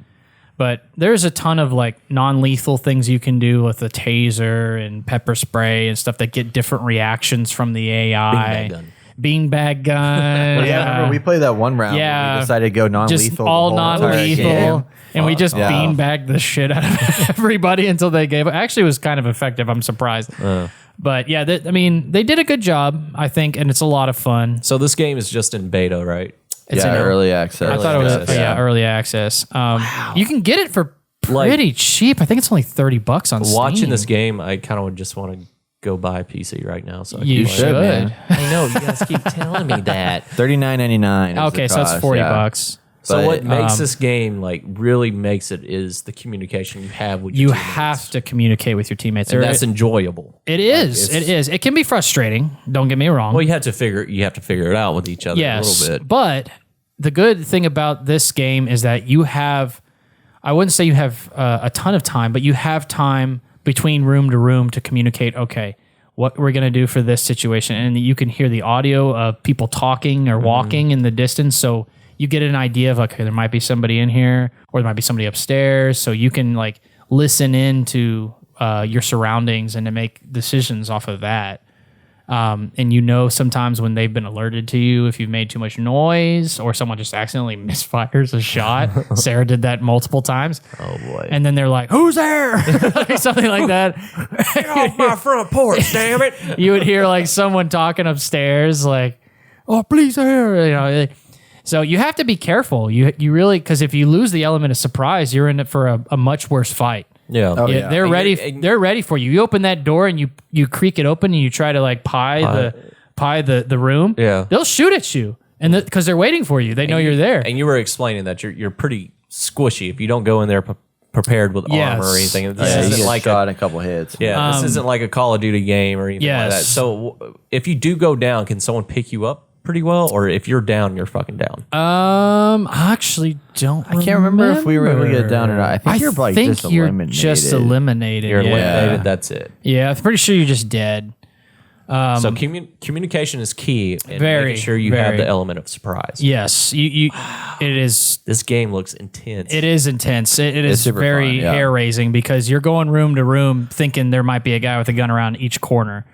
Speaker 3: But there's a ton of like non-lethal things you can do with the taser and pepper spray and stuff that get different reactions from the AI. Beanbag gun.
Speaker 2: Yeah, remember we played that one round where we decided to go non-lethal.
Speaker 3: Just all
Speaker 2: the whole entire
Speaker 3: non-lethal.
Speaker 2: game.
Speaker 3: And we just beanbagged the shit out of everybody until they gave up. Actually, it was kind of effective. I'm surprised. But yeah, they did a good job, I think, and it's a lot of fun.
Speaker 1: So this game is just in beta, right?
Speaker 3: It's
Speaker 2: Yeah,
Speaker 3: in
Speaker 2: early access.
Speaker 3: I thought it was early access. You can get it for pretty cheap. I think it's only $30 on Steam.
Speaker 1: Watching this game, I kind of just want to go buy a PC right now. So I
Speaker 3: You
Speaker 1: can play it.
Speaker 3: should.
Speaker 2: man.
Speaker 1: I know you guys keep telling me that.
Speaker 2: $39.99.
Speaker 3: Okay, so it's $40.
Speaker 1: So
Speaker 2: But,
Speaker 1: what makes this game really makes it is the communication you have with your
Speaker 3: You
Speaker 1: teammates.
Speaker 3: have to communicate with your teammates.
Speaker 1: And that's enjoyable.
Speaker 3: It is. It is. It can be frustrating. Don't get me wrong.
Speaker 1: Well, you have to figure it out with each other a little bit.
Speaker 3: But the good thing about this game is that you have, I wouldn't say you have a ton of time, but you have time between room to room to communicate, okay, what we're going to do for this situation. And you can hear the audio of people talking or walking in the distance. So you get an idea of, okay, there might be somebody in here or there might be somebody upstairs. So you can like listen into your surroundings and to make decisions off of that. And sometimes when they've been alerted to you, if you've made too much noise or someone just accidentally misfires a shot. Sarah did that multiple times.
Speaker 1: Oh boy.
Speaker 3: And then they're like, who's there? Like something like that.
Speaker 1: Get off my front porch, damn it.
Speaker 3: You would hear like someone talking upstairs, like, oh, please here. So you have to be careful. You really, because if you lose the element of surprise, you're in it for a much worse fight.
Speaker 1: Yeah.
Speaker 2: Oh,
Speaker 3: Yeah,
Speaker 2: yeah.
Speaker 3: they're
Speaker 1: And
Speaker 3: ready.
Speaker 1: you're-
Speaker 3: They're ready for you. You open that door and you creak it open and you try to like pie the room.
Speaker 1: Yeah.
Speaker 3: They'll shoot at you, and because they're waiting for you, they know you're there.
Speaker 1: And you were explaining that you're pretty squishy if you don't go in there prepared with armor or anything. This
Speaker 2: Yeah, you
Speaker 1: isn't
Speaker 2: get
Speaker 1: like
Speaker 2: shot in a couple hits.
Speaker 1: this isn't like a Call of Duty game or anything like that.
Speaker 3: Yes.
Speaker 1: So if you do go down, can someone pick you up pretty well, or if you're down, you're fucking down.
Speaker 3: I actually don't.
Speaker 2: I can't remember if we were able to get down or not. I think you're like just eliminated.
Speaker 3: Just eliminated.
Speaker 1: You're
Speaker 3: yeah.
Speaker 1: eliminated. That's it.
Speaker 3: Yeah, I'm pretty sure you're just dead.
Speaker 1: So communication is key, and
Speaker 3: Very,
Speaker 1: making sure you have
Speaker 3: very.
Speaker 1: the element of surprise.
Speaker 3: Yes, you. It is.
Speaker 1: This game looks intense.
Speaker 3: It is intense. It is
Speaker 2: super
Speaker 3: very
Speaker 2: fun, yeah.
Speaker 3: hair raising because you're going room to room thinking there might be a guy with a gun around each corner.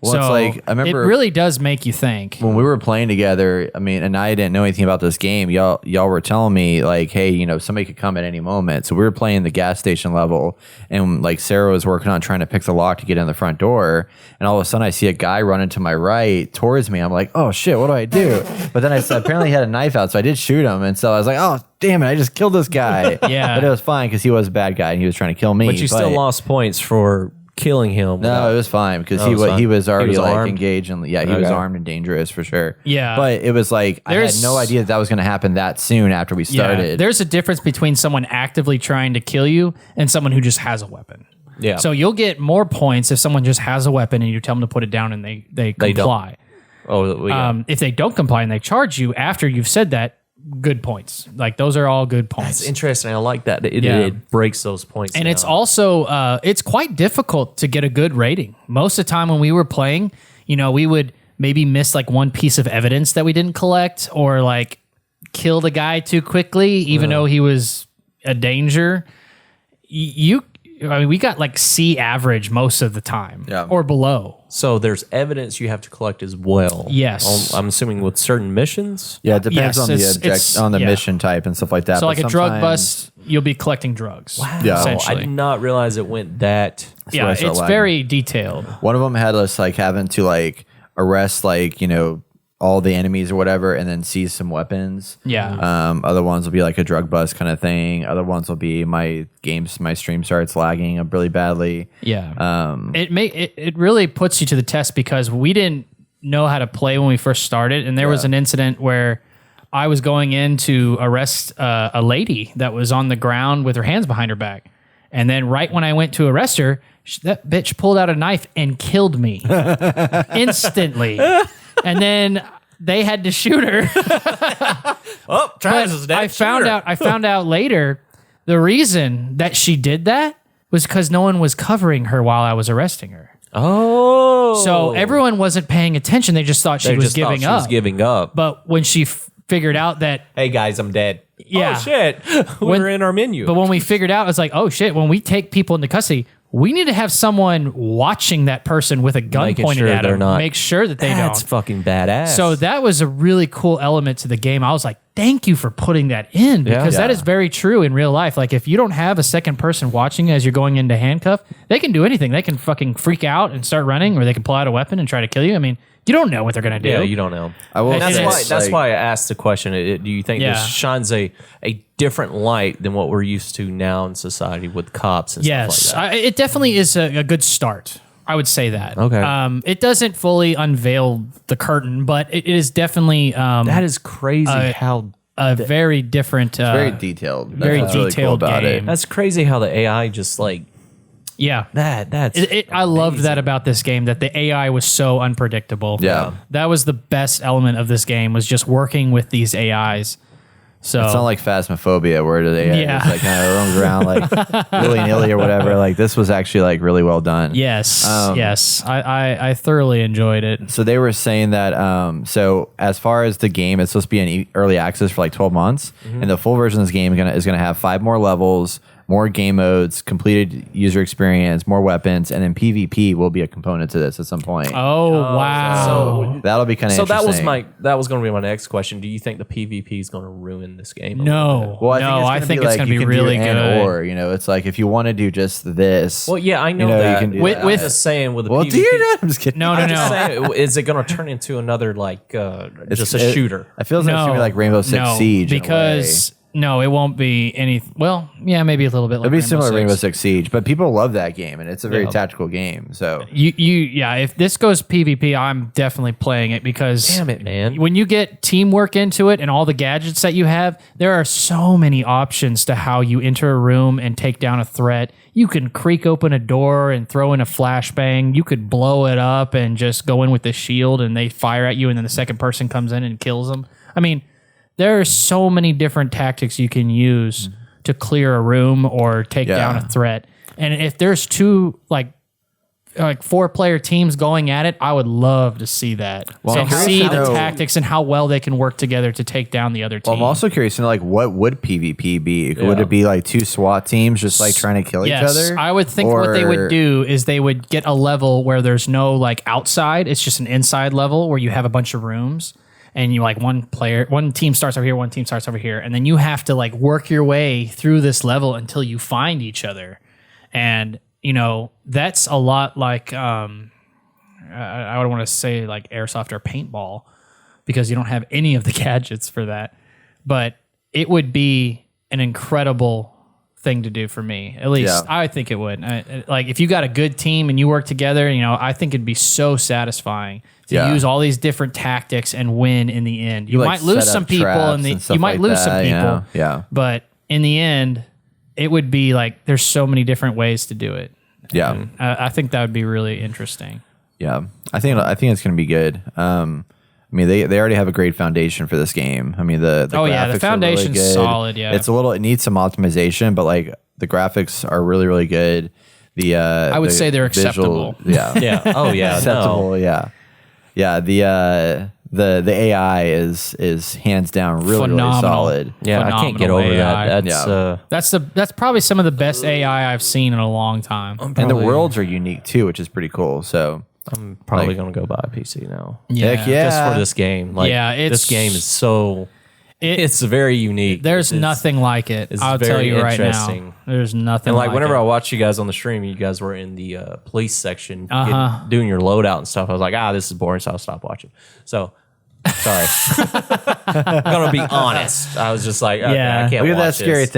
Speaker 2: Well,
Speaker 3: so
Speaker 2: it's like, I remember
Speaker 3: it really does make you think.
Speaker 2: when we were playing together, I mean, and I didn't know anything about this game. Y'all were telling me like, hey, you know, somebody could come at any moment. So we were playing the gas station level, and like Sarah was working on trying to pick the lock to get in the front door, and all of a sudden I see a guy running to my right towards me. I'm like, oh shit, what do I do? But then I apparently he had a knife out, so I did shoot him, and so I was like, oh damn it, I just killed this guy.
Speaker 3: Yeah.
Speaker 2: But it was fine because he was a bad guy and he was trying to kill me.
Speaker 1: But you still lost points for killing him.
Speaker 2: No, it was fine because
Speaker 1: Oh, it was fine.
Speaker 2: he was already
Speaker 1: He was
Speaker 2: like
Speaker 1: armed?
Speaker 2: engaged and he was
Speaker 1: Okay.
Speaker 2: armed and dangerous for sure.
Speaker 3: Yeah.
Speaker 2: But it was like I had
Speaker 3: There's-
Speaker 2: no idea that was going to happen that soon after we started.
Speaker 3: Yeah, there's a difference between someone actively trying to kill you and someone who just has a weapon.
Speaker 1: Yeah.
Speaker 3: So you'll get more points if someone just has a weapon and you tell them to put it down and they
Speaker 1: They don't.
Speaker 3: comply.
Speaker 1: Oh, yeah.
Speaker 3: If they don't comply and they charge you after you've said that, good points. Like those are all good points.
Speaker 1: It's interesting. I like that. It,
Speaker 3: Yeah.
Speaker 1: it breaks those points.
Speaker 3: And
Speaker 1: down.
Speaker 3: it's also it's quite difficult to get a good rating. Most of the time when we were playing, you know, we would maybe miss like one piece of evidence that we didn't collect or like kill the guy too quickly, even though he was a danger. I mean, we got like C average most of the time or below.
Speaker 1: So there's evidence you have to collect as well.
Speaker 3: Yes.
Speaker 1: I'm assuming with certain missions.
Speaker 2: Yeah, it depends
Speaker 3: Yes,
Speaker 2: on
Speaker 3: it's-
Speaker 2: the
Speaker 3: yeah.
Speaker 2: mission type and stuff like that.
Speaker 3: So
Speaker 2: But
Speaker 3: like a drug
Speaker 2: sometimes-
Speaker 3: bust, you'll be collecting drugs.
Speaker 2: Yeah.
Speaker 1: I
Speaker 3: Essentially.
Speaker 1: did not realize it went that.
Speaker 3: Yeah,
Speaker 2: where I
Speaker 3: it's
Speaker 2: start lagging.
Speaker 3: very detailed.
Speaker 2: One of them had us like having to like arrest like, you know, all the enemies or whatever and then seize some weapons.
Speaker 3: Yeah.
Speaker 2: Other ones will be like a drug bust kind of thing. Other ones will be my stream starts lagging really badly.
Speaker 3: Yeah. It really puts you to the test because we didn't know how to play when we first started, and there was an incident where I was going in to arrest a lady that was on the ground with her hands behind her back, and then right when I went to arrest her, that bitch pulled out a knife and killed me instantly, and then they had to shoot her.
Speaker 1: Oh, Travis is dead.
Speaker 3: I found out later the reason that she did that was because no one was covering her while I was arresting her.
Speaker 1: Oh.
Speaker 3: So everyone wasn't paying attention. They just thought she
Speaker 1: They
Speaker 3: was
Speaker 1: just thought
Speaker 3: giving
Speaker 1: she
Speaker 3: up.
Speaker 1: was giving up.
Speaker 3: But when she figured out that,
Speaker 1: Hey guys, I'm dead.
Speaker 3: Yeah.
Speaker 1: Oh shit. We're in our menu.
Speaker 3: but when we figured out, it's like, oh shit, when we take people into custody, we need to have someone watching that person with a gun
Speaker 1: Making
Speaker 3: pointed
Speaker 1: sure
Speaker 3: at
Speaker 1: they're
Speaker 3: them.
Speaker 1: not-
Speaker 3: Make sure that they
Speaker 1: That's
Speaker 3: don't.
Speaker 1: fucking badass.
Speaker 3: So that was a really cool element to the game. I was like, thank you for putting that in because that
Speaker 2: Yeah.
Speaker 3: is very true in real life. Like if you don't have a second person watching as you're going into handcuff, they can do anything. They can fucking freak out and start running, or they can pull out a weapon and try to kill you. I mean, you don't know what they're gonna do.
Speaker 1: yeah, you don't know.
Speaker 2: I will
Speaker 3: And
Speaker 1: That's
Speaker 2: say,
Speaker 1: why.
Speaker 3: it's
Speaker 1: That's
Speaker 2: like-
Speaker 1: why I asked the question. Do you think
Speaker 3: Yeah.
Speaker 1: this shines a different light than what we're used to now in society with cops and
Speaker 3: Yes,
Speaker 1: stuff like that?
Speaker 3: it definitely is a good start. I would say that.
Speaker 1: Okay.
Speaker 3: It doesn't fully unveil the curtain, but it is definitely
Speaker 1: That is crazy. how
Speaker 3: a very different,
Speaker 2: very detailed. That's
Speaker 3: very
Speaker 2: what's really cool
Speaker 3: detailed
Speaker 2: about
Speaker 3: game.
Speaker 1: that's crazy how the AI just like
Speaker 3: yeah.
Speaker 1: that's
Speaker 3: I loved that about this game, that the AI was so unpredictable.
Speaker 2: Yeah.
Speaker 3: That was the best element of this game, was just working with these AIs. So
Speaker 2: It's not like Phasmophobia where the AI
Speaker 3: Yeah.
Speaker 2: just like kind of roams around like willy-nilly or whatever. Like this was actually like really well done.
Speaker 3: yes, yes. I thoroughly enjoyed it.
Speaker 2: So they were saying that so as far as the game, it's supposed to be in early access for like 12 months, and the full version of this game is gonna have 5 more levels, more game modes, completed user experience, more weapons, and then PvP will be a component to this at some point.
Speaker 3: Oh, wow.
Speaker 1: so
Speaker 2: That'll be kind of
Speaker 1: so
Speaker 2: interesting.
Speaker 1: that was going to be my next question. Do you think the PvP is going to ruin this game? a little
Speaker 3: No.
Speaker 2: Well,
Speaker 3: I think it's
Speaker 2: like
Speaker 3: going to
Speaker 2: you
Speaker 3: be
Speaker 2: can do
Speaker 3: really
Speaker 2: and
Speaker 3: good.
Speaker 2: or, you know, it's like if you want to do just this.
Speaker 1: bit? Well, yeah, I know,
Speaker 2: You know, you
Speaker 1: that.
Speaker 2: can do
Speaker 1: with,
Speaker 2: that.
Speaker 1: with just saying with the
Speaker 2: well,
Speaker 1: PvP.
Speaker 2: do you know? I'm just kidding.
Speaker 3: No,
Speaker 1: I'm
Speaker 3: no,
Speaker 1: just
Speaker 3: no.
Speaker 1: saying, is it going to turn into another like just a shooter?
Speaker 2: I feel like it's gonna be like Rainbow Six Siege in a way.
Speaker 3: because No, it won't be any. Well, yeah, maybe a little bit. Like
Speaker 2: It'll be similar to Rainbow
Speaker 3: Six.
Speaker 2: Six Siege, but people love that game, and it's a very
Speaker 1: Yeah.
Speaker 2: tactical game. So
Speaker 3: Yeah. If this goes PvP, I'm definitely playing it because
Speaker 1: Damn it, man.
Speaker 3: when you get teamwork into it and all the gadgets that you have, there are so many options to how you enter a room and take down a threat. You can creak open a door and throw in a flashbang. You could blow it up and just go in with the shield and they fire at you, and then the second person comes in and kills them. I mean, there are so many different tactics you can use to clear a room or take down a threat. And if there's two like 4-player teams going at it, I would love to see that.
Speaker 2: Well, I'm
Speaker 3: and
Speaker 2: curious
Speaker 3: see
Speaker 2: to
Speaker 3: the
Speaker 2: know-
Speaker 3: tactics and how well they can work together to take down the other team.
Speaker 2: Well, I'm also curious to know, like, what would PvP be? Would it be like 2 SWAT teams just like trying to kill each other?
Speaker 3: I would think what they would do is they would get a level where there's no like outside. It's just an inside level where you have a bunch of rooms and you like one team starts over here, one team starts over here. And then you have to like work your way through this level until you find each other. And, you know, that's a lot like, I would want to say like airsoft or paintball because you don't have any of the gadgets for that. But it would be an incredible thing to do for me. At least I think it would. Like if you got a good team and you work together, you know, I think it'd be so satisfying to use all these different tactics and win in the end. You
Speaker 2: like,
Speaker 3: might lose
Speaker 2: set up
Speaker 3: some people
Speaker 2: traps and stuff
Speaker 3: you might
Speaker 2: like
Speaker 3: lose some
Speaker 2: that,
Speaker 3: people.
Speaker 2: you know? Yeah.
Speaker 3: But in the end, it would be like there's so many different ways to do it.
Speaker 2: Yeah.
Speaker 3: And I think that would be really interesting.
Speaker 2: Yeah. I think it's going to be good. I mean, they already have a great foundation for this game. I mean, the
Speaker 3: the
Speaker 2: graphics are really
Speaker 3: foundation's
Speaker 2: good.
Speaker 3: solid. Yeah,
Speaker 2: It needs some optimization, but like the graphics are really, really good. I
Speaker 3: would say they're acceptable.
Speaker 2: Yeah.
Speaker 1: Yeah. Oh yeah.
Speaker 2: Acceptable.
Speaker 1: No.
Speaker 2: Yeah. Yeah. The AI is hands down really, really
Speaker 3: Phenomenal.
Speaker 2: solid.
Speaker 1: Yeah. I can't get
Speaker 3: Phenomenal
Speaker 1: over
Speaker 3: AI.
Speaker 1: that. That's
Speaker 2: Yeah.
Speaker 3: that's probably some of the best AI I've seen in a long time.
Speaker 2: And the worlds are unique too, which is pretty cool. So
Speaker 1: I'm probably gonna go buy a PC now.
Speaker 2: heck yeah.
Speaker 1: Just for this game. Like,
Speaker 3: Yeah,
Speaker 1: this game is so. It's very unique.
Speaker 3: There's
Speaker 1: It's-
Speaker 3: nothing like it.
Speaker 1: it's
Speaker 3: I'll tell
Speaker 1: very
Speaker 3: you right now.
Speaker 1: interesting.
Speaker 3: There's nothing
Speaker 1: And like
Speaker 3: like
Speaker 1: whenever
Speaker 3: it.
Speaker 1: I watched you guys on the stream, you guys were in the police section
Speaker 3: Uh-huh.
Speaker 1: doing your loadout and stuff. I was like, this is boring, so I'll stop watching. So, sorry. I'm gonna be honest. I was just like, okay,
Speaker 3: Yeah.
Speaker 1: I can't
Speaker 2: Look at that
Speaker 1: watch
Speaker 2: scary
Speaker 1: this.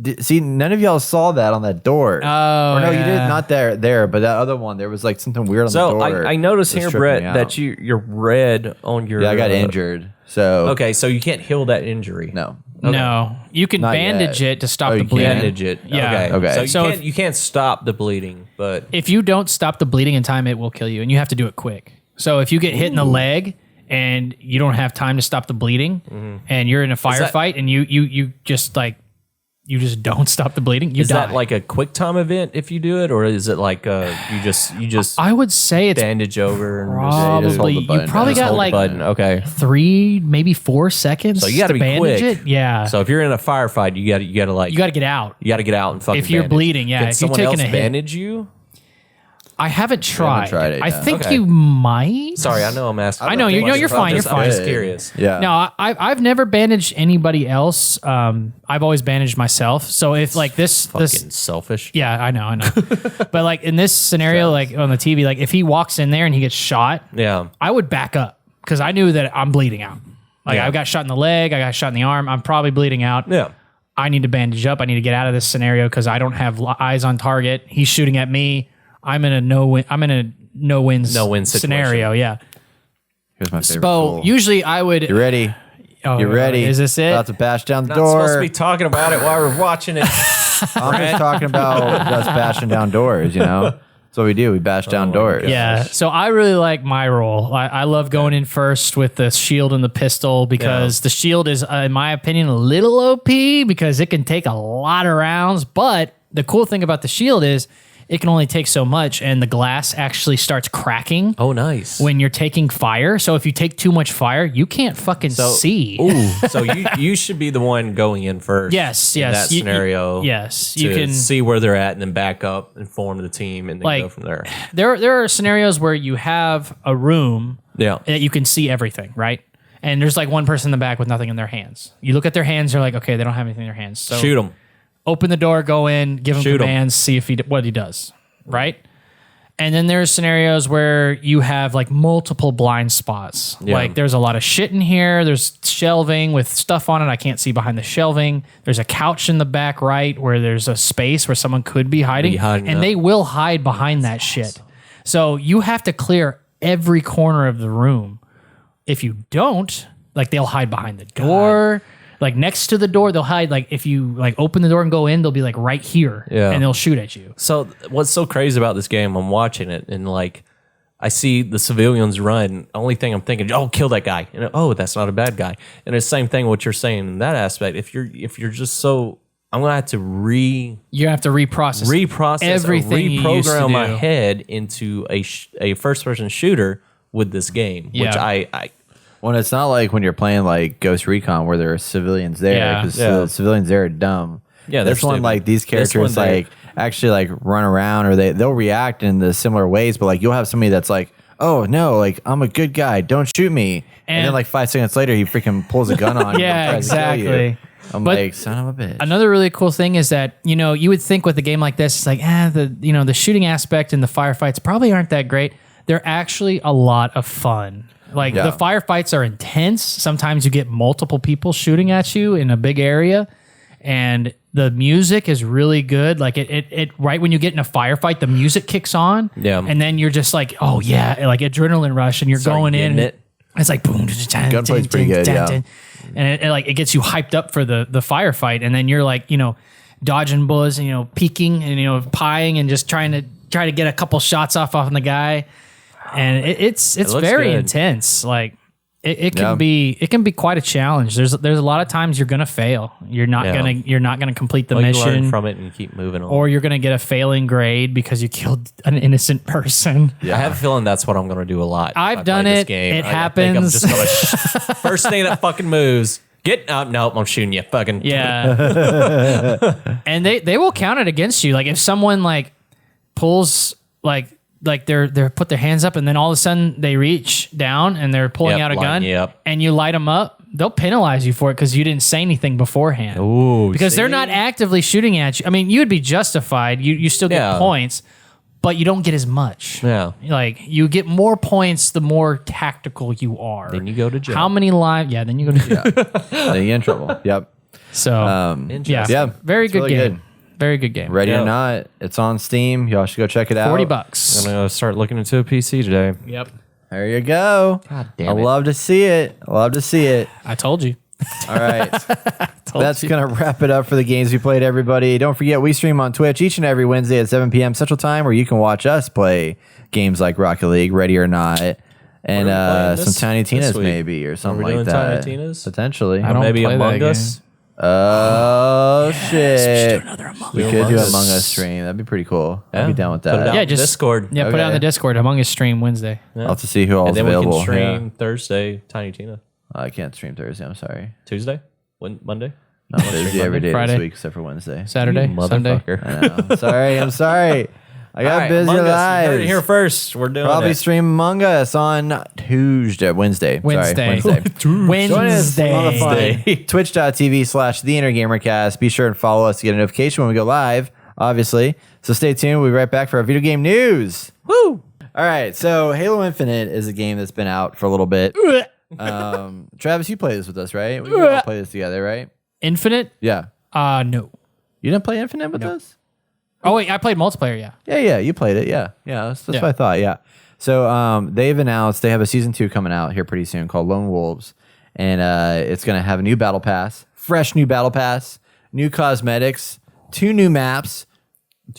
Speaker 2: thing. See? None of y'all saw that on that door.
Speaker 3: Oh,
Speaker 2: or no, you did
Speaker 3: yeah.
Speaker 2: not there, but that other one. There was like something weird on the
Speaker 1: So
Speaker 2: door.
Speaker 1: I noticed
Speaker 2: That's
Speaker 1: here,
Speaker 2: tripping
Speaker 1: Brett,
Speaker 2: me out.
Speaker 1: that you're red on your.
Speaker 2: I got injured. So
Speaker 1: Okay, so you can't heal that injury.
Speaker 2: no.
Speaker 3: No, you can
Speaker 2: Not
Speaker 3: bandage
Speaker 2: yet.
Speaker 3: it to stop
Speaker 2: Oh,
Speaker 3: the
Speaker 2: you can?
Speaker 3: bleeding.
Speaker 1: Bandage it.
Speaker 3: Yeah.
Speaker 1: Okay.
Speaker 2: Okay.
Speaker 1: So,
Speaker 3: So
Speaker 1: you can't stop the bleeding, but
Speaker 3: If you don't stop the bleeding in time, it will kill you, and you have to do it quick. So if you get hit in the leg and you don't have time to stop the bleeding, and you're in a
Speaker 1: that-
Speaker 3: firefight, and you just like you just don't stop the bleeding, you
Speaker 1: is
Speaker 3: die.
Speaker 1: that like a quick time event if you do it, or is it like you just
Speaker 3: I would say it's
Speaker 1: bandage over and
Speaker 2: just hold
Speaker 3: probably
Speaker 2: the
Speaker 3: you
Speaker 2: button.
Speaker 3: probably
Speaker 2: Just
Speaker 3: got
Speaker 1: hold
Speaker 3: like
Speaker 1: the button? Okay.
Speaker 3: 3, maybe 4 seconds.
Speaker 1: So you got to be
Speaker 3: bandage
Speaker 1: quick.
Speaker 3: it. Yeah,
Speaker 1: So if you're in a firefight, you got to like
Speaker 3: you got to get out.
Speaker 1: you got to get out and fucking.
Speaker 3: If you're
Speaker 1: bandage.
Speaker 3: bleeding, yeah,
Speaker 1: Can
Speaker 3: if you're
Speaker 1: someone
Speaker 3: taking
Speaker 1: else
Speaker 3: a hit.
Speaker 1: bandage you?
Speaker 3: I haven't tried.
Speaker 2: tried it,
Speaker 3: I
Speaker 2: yeah.
Speaker 3: think
Speaker 1: Okay.
Speaker 3: you might.
Speaker 1: Sorry, I know I'm asking.
Speaker 3: I know, you're fine, you're
Speaker 1: I'm just
Speaker 2: fine.
Speaker 1: curious.
Speaker 2: Yeah.
Speaker 3: No, I've never bandaged anybody else. I've always bandaged myself. So if like this,
Speaker 1: Fucking selfish.
Speaker 3: yeah, I know. But like in this scenario, like on the TV, like if he walks in there and he gets shot,
Speaker 1: Yeah.
Speaker 3: I would back up because I knew that I'm bleeding out. Like
Speaker 1: Yeah.
Speaker 3: I got shot in the leg, I got shot in the arm. I'm probably bleeding out.
Speaker 1: Yeah.
Speaker 3: I need to bandage up. I need to get out of this scenario because I don't have eyes on target. He's shooting at me. I'm in a no-win
Speaker 1: No-win situation.
Speaker 3: scenario. Yeah.
Speaker 2: Here's my favorite
Speaker 3: So
Speaker 2: tool.
Speaker 3: usually I would.
Speaker 2: You ready?
Speaker 3: Oh,
Speaker 2: You ready?
Speaker 3: Is this it?
Speaker 2: About to bash down the
Speaker 1: Not supposed to
Speaker 2: door.
Speaker 1: be talking about it while we're watching it.
Speaker 2: I'm just talking about us bashing down doors. You know, that's what we do. We bash down doors.
Speaker 1: God.
Speaker 3: Yeah, so I really like my role. I love going in first with the shield and the pistol because the shield is, in my opinion, a little OP because it can take a lot of rounds. But the cool thing about the shield is it can only take so much, and the glass actually starts cracking
Speaker 1: Oh, nice.
Speaker 3: when you're taking fire. So if you take too much fire, you can't fucking see.
Speaker 1: Ooh, so you should be the one going in first.
Speaker 3: Yes,
Speaker 1: in
Speaker 3: yes.
Speaker 1: that scenario.
Speaker 3: Yes,
Speaker 1: To
Speaker 3: you can
Speaker 1: see where they're at and then back up and form the team and then
Speaker 3: Like-
Speaker 1: go from there.
Speaker 3: There are scenarios where you have a room
Speaker 1: Yeah.
Speaker 3: that you can see everything, right? And there's like one person in the back with nothing in their hands. You look at their hands, you're like, okay, they don't have anything in their hands. So
Speaker 1: Shoot them.
Speaker 3: open the door, go in, give him
Speaker 1: Shoot 'em.
Speaker 3: commands, see if what he does, right? And then there's scenarios where you have like multiple blind spots.
Speaker 1: Yeah.
Speaker 3: Like there's a lot of shit in here. There's shelving with stuff on it. I can't see behind the shelving. There's a couch in the back right where there's a space where someone could be hiding. And they will hide behind that shit. So you have to clear every corner of the room. If you don't, like they'll hide behind the door. Like next to the door, they'll hide. Like if you like open the door and go in, they'll be like right here, and they'll shoot at you.
Speaker 1: So what's so crazy about this game? I'm watching it and like I see the civilians run. Only thing I'm thinking, oh, kill that guy. And oh, that's not a bad guy. And it's the same thing what you're saying in that aspect. If you're just so, I'm gonna have to
Speaker 3: you have to reprocess everything you used to
Speaker 1: reprogram my
Speaker 3: do.
Speaker 1: head into a first person shooter with this game, which I
Speaker 2: When it's not like when you're playing like Ghost Recon where there are civilians there,
Speaker 3: Yeah.
Speaker 2: because the civilians there are dumb.
Speaker 1: Yeah, they're
Speaker 2: this one
Speaker 1: stupid.
Speaker 2: like these
Speaker 1: This one,
Speaker 2: characters like actually like run around or they'll react in the similar ways, but like you'll have somebody that's like, oh no, like I'm a good guy, don't shoot me, and then like 5 seconds later he freaking pulls a gun on you.
Speaker 3: Yeah,
Speaker 2: and tries to kill you.
Speaker 3: exactly.
Speaker 2: I'm
Speaker 3: But
Speaker 2: like, son of a bitch.
Speaker 3: Another really cool thing is that, you would think with a game like this, it's like, the shooting aspect and the firefights probably aren't that great. They're actually a lot of fun. Like
Speaker 2: Yeah.
Speaker 3: the firefights are intense. Sometimes you get multiple people shooting at you in a big area, and the music is really good. Like it right when you get in a firefight, the music kicks on.
Speaker 1: Yeah.
Speaker 3: And then you're just like, oh yeah, like adrenaline rush, and you're
Speaker 1: Start
Speaker 3: going in.
Speaker 1: getting
Speaker 3: And
Speaker 1: it.
Speaker 3: it's like boom,
Speaker 2: Gunplay's pretty good, yeah.
Speaker 3: and it gets you hyped up for the firefight, and then you're like, dodging bullets and peeking and pieing and just trying to get a couple shots off on the guy, and it's
Speaker 1: looks
Speaker 3: very
Speaker 1: good.
Speaker 3: intense. Like it can
Speaker 2: Yeah.
Speaker 3: be quite a challenge. There's a lot of times you're gonna fail. You're not gonna complete the
Speaker 1: like learn
Speaker 3: mission,
Speaker 1: from it and keep moving on.
Speaker 3: or you're gonna get a failing grade because you killed an innocent person.
Speaker 1: I have a feeling that's what I'm going to do a lot. if
Speaker 3: I've
Speaker 1: I
Speaker 3: done
Speaker 1: play this
Speaker 3: it.
Speaker 1: game.
Speaker 3: It
Speaker 1: I think I'm
Speaker 3: happens.
Speaker 1: just gonna first thing that fucking moves. Get up! Nope, I'm shooting you. Fucking
Speaker 3: Yeah. And they will count it against you. Like if someone like pulls like they're put their hands up and then all of a sudden they reach down and they're pulling
Speaker 1: Yep,
Speaker 3: out a gun
Speaker 1: lighten you up.
Speaker 3: and you light them up, they'll penalize you for it because you didn't say anything beforehand.
Speaker 1: Ooh,
Speaker 3: because they're not actively shooting at you. I mean, you would be justified. You still get
Speaker 1: Yeah.
Speaker 3: points, but you don't get as much.
Speaker 1: Yeah.
Speaker 3: Like you get more points the more tactical you are.
Speaker 1: Then you go to jail.
Speaker 3: How many lives? Yeah, then you go to jail.
Speaker 2: Then you get in trouble. Yep.
Speaker 3: So yeah,
Speaker 1: Interesting.
Speaker 2: Yeah,
Speaker 3: very
Speaker 2: it's
Speaker 3: good
Speaker 2: really
Speaker 3: game.
Speaker 2: good.
Speaker 3: Very good game.
Speaker 2: Ready
Speaker 1: Yeah.
Speaker 2: or not, it's on Steam. Y'all should go check it out.
Speaker 3: $40.
Speaker 1: I'm gonna start looking into a PC today.
Speaker 3: Yep.
Speaker 2: There you go.
Speaker 1: God
Speaker 2: I
Speaker 1: damn it.
Speaker 2: love to see it. I love to see it.
Speaker 3: I told you.
Speaker 2: All right. That's going to wrap it up for the games we played, everybody. Don't forget, we stream on Twitch each and every Wednesday at 7 p.m. Central Time, where you can watch us play games like Rocket League, Ready or Not, and
Speaker 1: What are we playing
Speaker 2: some
Speaker 1: this-
Speaker 2: Tiny
Speaker 1: this
Speaker 2: Tina's
Speaker 1: week?
Speaker 2: maybe, or something
Speaker 1: we
Speaker 2: like
Speaker 1: doing Tiny
Speaker 2: that.
Speaker 1: Tina's?
Speaker 2: Potentially.
Speaker 3: don't
Speaker 1: Maybe
Speaker 3: play that
Speaker 1: Among
Speaker 3: game.
Speaker 1: Us.
Speaker 2: Oh, shit. We could do
Speaker 1: Among Us.
Speaker 2: Among Us stream. That'd be pretty cool. I'd
Speaker 1: Yeah.
Speaker 2: be down with
Speaker 1: Put it
Speaker 2: that.
Speaker 1: out
Speaker 3: Yeah,
Speaker 1: on
Speaker 3: just
Speaker 1: Discord.
Speaker 3: Yeah, put it on
Speaker 2: Okay.
Speaker 3: the Discord. Among Us stream Wednesday.
Speaker 2: I'll have to see who all's
Speaker 1: And then
Speaker 2: available.
Speaker 1: we can stream
Speaker 2: Yeah.
Speaker 1: Thursday, Tiny Tina.
Speaker 2: I can't stream Thursday. I'm sorry.
Speaker 1: Tuesday, Monday.
Speaker 2: I'm busy every day
Speaker 3: Friday.
Speaker 2: this week except for Wednesday.
Speaker 3: Saturday, Sunday.
Speaker 1: Motherfucker.
Speaker 2: I know. I'm sorry. I'm sorry. I got
Speaker 1: All right,
Speaker 2: busy
Speaker 1: Among Us, you heard it
Speaker 2: lives.
Speaker 1: here first. We're doing
Speaker 2: Probably
Speaker 1: it.
Speaker 2: stream Among Us on Wednesday.
Speaker 3: Wednesday.
Speaker 2: Sorry, Wednesday. Join us on the
Speaker 3: Wednesday.
Speaker 2: fun. Twitch.tv/TheInnerGamerCast. Be sure to follow us to get a notification when we go live, obviously. So stay tuned. We'll be right back for our video game news.
Speaker 1: Woo!
Speaker 2: All right. So Halo Infinite is a game that's been out for a little bit. Travis, you play this with us, right? We all play this together, right?
Speaker 3: Infinite?
Speaker 2: Yeah.
Speaker 3: No.
Speaker 2: You didn't play Infinite with us?
Speaker 3: Oh wait, I played multiplayer. Yeah.
Speaker 2: Yeah, you played it. Yeah, that's
Speaker 3: Yeah.
Speaker 2: what I thought. Yeah. So they've announced they have a season 2 coming out here pretty soon called Lone Wolves, and it's going to have a new battle pass, fresh new battle pass, new cosmetics, 2 new maps,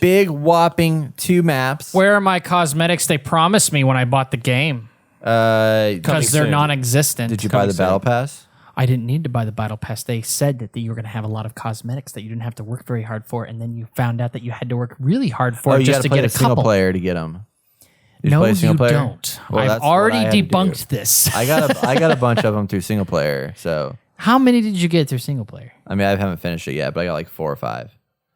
Speaker 2: big whopping 2 maps.
Speaker 3: Where are my cosmetics they promised me when I bought the game? Because they're
Speaker 1: soon.
Speaker 3: non-existent.
Speaker 2: Did you buy the battle pass?
Speaker 3: I didn't need to buy the battle pass. They said that you were going to have a lot of cosmetics that you didn't have to work very hard for, and then you found out that you had to work really hard for
Speaker 2: You
Speaker 3: just
Speaker 2: gotta
Speaker 3: to
Speaker 2: play
Speaker 3: get a
Speaker 2: the single
Speaker 3: couple.
Speaker 2: player to get them.
Speaker 3: No,
Speaker 2: play
Speaker 3: you
Speaker 2: single player?
Speaker 3: don't.
Speaker 2: Well,
Speaker 3: I've
Speaker 2: that's what
Speaker 3: already
Speaker 2: I had to do.
Speaker 3: debunked this.
Speaker 2: I got a bunch of them through single player. So
Speaker 3: How many did you get through single player?
Speaker 2: I mean, I haven't finished it yet, but I got like 4 or 5.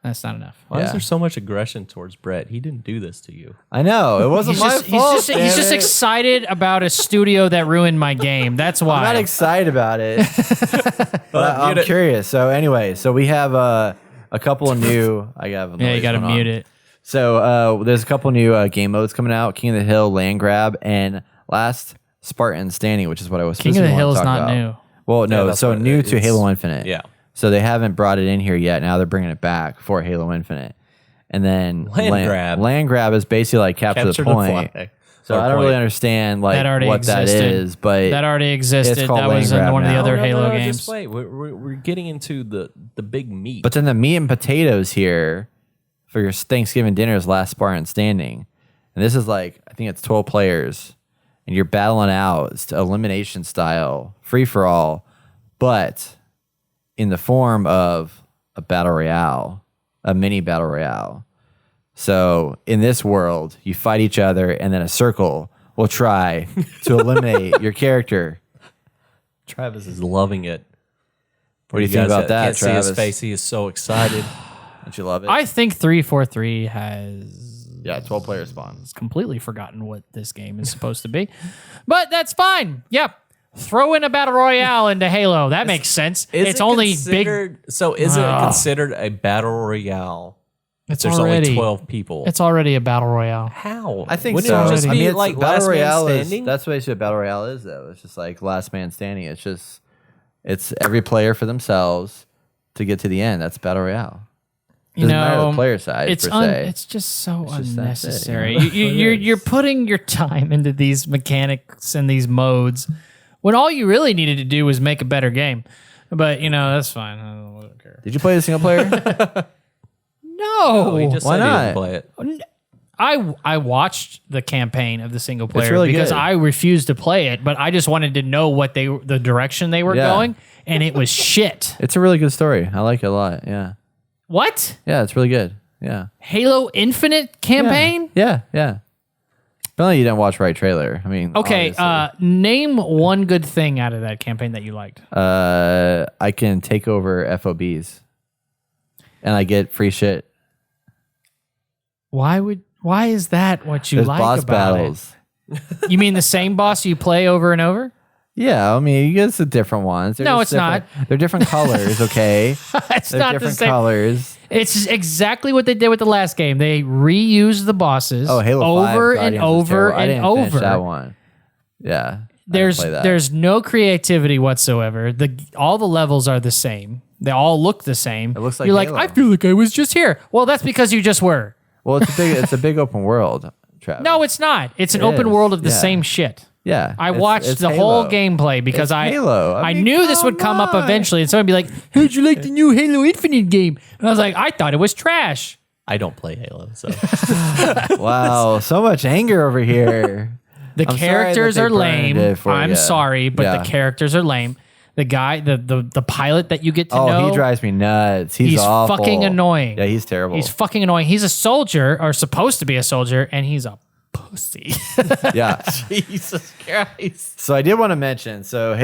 Speaker 3: That's not enough.
Speaker 1: Why
Speaker 2: Yeah.
Speaker 1: is there so much aggression towards Brett? He didn't do this to you.
Speaker 2: I know it wasn't my fault.
Speaker 3: He's just excited about a studio that ruined my game. That's why.
Speaker 2: I'm not excited about it. But I'm curious. So anyway, we have a couple of new. I got
Speaker 3: Yeah, you got to mute it.
Speaker 2: So there's a couple new game modes coming out: King of the Hill, Land Grab, and Last Spartan Standing, which is what I was.
Speaker 3: King of the Hill is not
Speaker 2: about.
Speaker 3: new.
Speaker 2: Well, no,
Speaker 1: that's
Speaker 2: so
Speaker 1: what
Speaker 2: new
Speaker 1: it
Speaker 2: to
Speaker 1: is.
Speaker 2: Halo Infinite.
Speaker 1: Yeah.
Speaker 2: So they haven't brought it in here yet. Now they're bringing it back for Halo Infinite. And then Land Grab is basically like capture the point.
Speaker 1: flag.
Speaker 2: So I don't really understand like
Speaker 3: That already
Speaker 2: what
Speaker 3: existed.
Speaker 2: that is, but
Speaker 3: That already existed.
Speaker 2: called
Speaker 3: That was
Speaker 2: Land
Speaker 3: in
Speaker 2: Grab
Speaker 3: one of the
Speaker 2: now.
Speaker 3: other
Speaker 1: No,
Speaker 3: Halo
Speaker 1: no,
Speaker 3: games.
Speaker 1: Just wait. We're getting into the big meat.
Speaker 2: But then the meat and potatoes here for your Thanksgiving dinner is Last Spartan Standing. And this is like, I think it's 12 players. And you're battling out. It's elimination style, free for all, but in the form of a battle royale, a mini battle royale. So in this world, you fight each other and then a circle will try to eliminate your character.
Speaker 1: Travis is loving it.
Speaker 2: What do you think about that,
Speaker 1: Can't see
Speaker 2: Travis?
Speaker 1: his face. He is so excited.
Speaker 2: Don't you love it?
Speaker 3: I think 343 has
Speaker 2: yeah, 12 player spawn.
Speaker 3: completely forgotten what this game is supposed to be. But that's fine. Yep. Throw in a battle royale into Halo. That makes sense.
Speaker 1: Is
Speaker 3: It's
Speaker 1: it
Speaker 3: only big.
Speaker 1: considered- So is it considered a battle royale?
Speaker 3: It's
Speaker 1: There's
Speaker 3: already
Speaker 1: only 12 people.
Speaker 3: It's already a battle royale.
Speaker 1: How?
Speaker 2: I think
Speaker 1: Wouldn't
Speaker 2: so.
Speaker 1: it just
Speaker 2: I
Speaker 1: be
Speaker 2: mean, it's,
Speaker 1: like
Speaker 2: battle
Speaker 1: last man
Speaker 2: royale
Speaker 1: standing?
Speaker 2: that's basically what battle royale is, though. It's just like last man standing. It's every player for themselves to get to the end. That's battle royale.
Speaker 3: You
Speaker 2: Doesn't matter
Speaker 3: know,
Speaker 2: the player side
Speaker 3: it's
Speaker 2: per se.
Speaker 3: it's just so
Speaker 2: just that's it,
Speaker 3: unnecessary.
Speaker 2: you know?
Speaker 3: You're putting your time into these mechanics and these modes when all you really needed to do was make a better game. But that's fine. I don't care.
Speaker 2: Did you play the single player?
Speaker 3: No,
Speaker 1: He just
Speaker 2: Why
Speaker 1: said he
Speaker 2: not?
Speaker 1: didn't play it.
Speaker 3: I watched the campaign of the single player
Speaker 2: really
Speaker 3: because
Speaker 2: good.
Speaker 3: I refused to play it, but I just wanted to know what the direction they were
Speaker 2: Yeah.
Speaker 3: going, and it was shit.
Speaker 2: It's a really good story. I like it a lot. Yeah.
Speaker 3: What?
Speaker 2: Yeah, it's really good. Yeah.
Speaker 3: Halo Infinite campaign?
Speaker 2: Yeah. Apparently you didn't watch right trailer. I mean,
Speaker 3: Okay,
Speaker 2: obviously.
Speaker 3: name one good thing out of that campaign that you liked.
Speaker 2: I can take over FOBs, and I get free shit.
Speaker 3: Why is that what you
Speaker 2: There's
Speaker 3: like
Speaker 2: boss
Speaker 3: about
Speaker 2: battles.
Speaker 3: it? You mean the same boss you play over and over?
Speaker 2: Yeah, I mean, you get the different ones. They're
Speaker 3: No,
Speaker 2: just
Speaker 3: it's not.
Speaker 2: different- They're different colors, okay?
Speaker 3: It's
Speaker 2: They're
Speaker 3: not the
Speaker 2: different
Speaker 3: same.
Speaker 2: colors.
Speaker 3: It's exactly what they did with the last game. They reuse the bosses
Speaker 2: Oh, Halo 5
Speaker 3: over and
Speaker 2: Guardians was
Speaker 3: over
Speaker 2: terrible. I
Speaker 3: and
Speaker 2: didn't finish
Speaker 3: over.
Speaker 2: that one. Yeah. I didn't
Speaker 3: There's
Speaker 2: play that.
Speaker 3: there's no creativity whatsoever. All the levels are the same. They all look the same. It
Speaker 2: looks like
Speaker 3: you're
Speaker 2: Halo.
Speaker 3: like, I feel like I was just here. Well, that's because you just were.
Speaker 2: Well, it's a big open world, Travis.
Speaker 3: No, it's not. It's an
Speaker 2: It
Speaker 3: open
Speaker 2: is.
Speaker 3: world of the
Speaker 2: Yeah.
Speaker 3: same shit.
Speaker 2: Yeah.
Speaker 3: I
Speaker 2: it's-
Speaker 3: watched
Speaker 2: it's
Speaker 3: the
Speaker 2: Halo.
Speaker 3: whole gameplay because
Speaker 2: It's Halo. I
Speaker 3: I
Speaker 2: mean,
Speaker 3: knew this would come up
Speaker 2: on.
Speaker 3: eventually, and someone would be like, "How'd you like the new Halo Infinite game?" And I was like, "I thought it was trash."
Speaker 1: I don't play Halo, so
Speaker 2: Wow, so much anger over here.
Speaker 3: The
Speaker 2: I'm sorry
Speaker 3: characters
Speaker 2: that they
Speaker 3: are
Speaker 2: burned
Speaker 3: lame.
Speaker 2: it for
Speaker 3: I'm
Speaker 2: ya.
Speaker 3: sorry, but
Speaker 2: Yeah.
Speaker 3: the characters are lame. The guy, the pilot that you get to
Speaker 2: Oh,
Speaker 3: know,
Speaker 2: he drives me nuts. He's awful.
Speaker 3: fucking annoying.
Speaker 2: Yeah, he's terrible.
Speaker 3: He's fucking annoying. He's a soldier, or supposed to be a soldier, and he's a pussy.
Speaker 2: yeah.
Speaker 1: Jesus Christ.
Speaker 2: So I did want to mention. So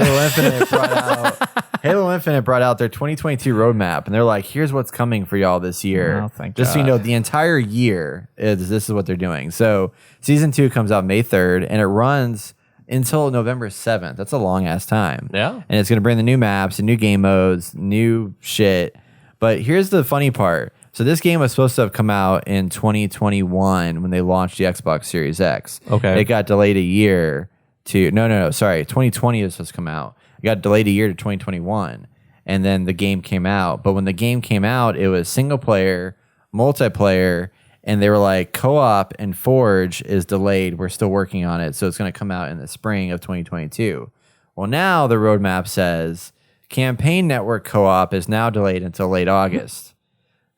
Speaker 2: Halo Infinite brought out their 2022 roadmap, and they're like, "Here's what's coming for y'all this year."
Speaker 3: Oh, thank
Speaker 2: Just so you
Speaker 3: God.
Speaker 2: know, the entire year this is what they're doing. So season 2 comes out May 3rd, and it runs until November 7th. That's a long ass time.
Speaker 1: Yeah.
Speaker 2: And it's gonna bring the new maps and new game modes, new shit. But here's the funny part. So this game was supposed to have come out in 2021 when they launched the Xbox Series X.
Speaker 1: Okay.
Speaker 2: It got delayed a year to no, sorry. 2020 was supposed to come out. It got delayed a year to 2021. And then the game came out. But when the game came out, it was single player, multiplayer, and they were like, co-op and Forge is delayed. We're still working on it. So it's going to come out in the spring of 2022. Well, now the roadmap says campaign network co-op is now delayed until late August.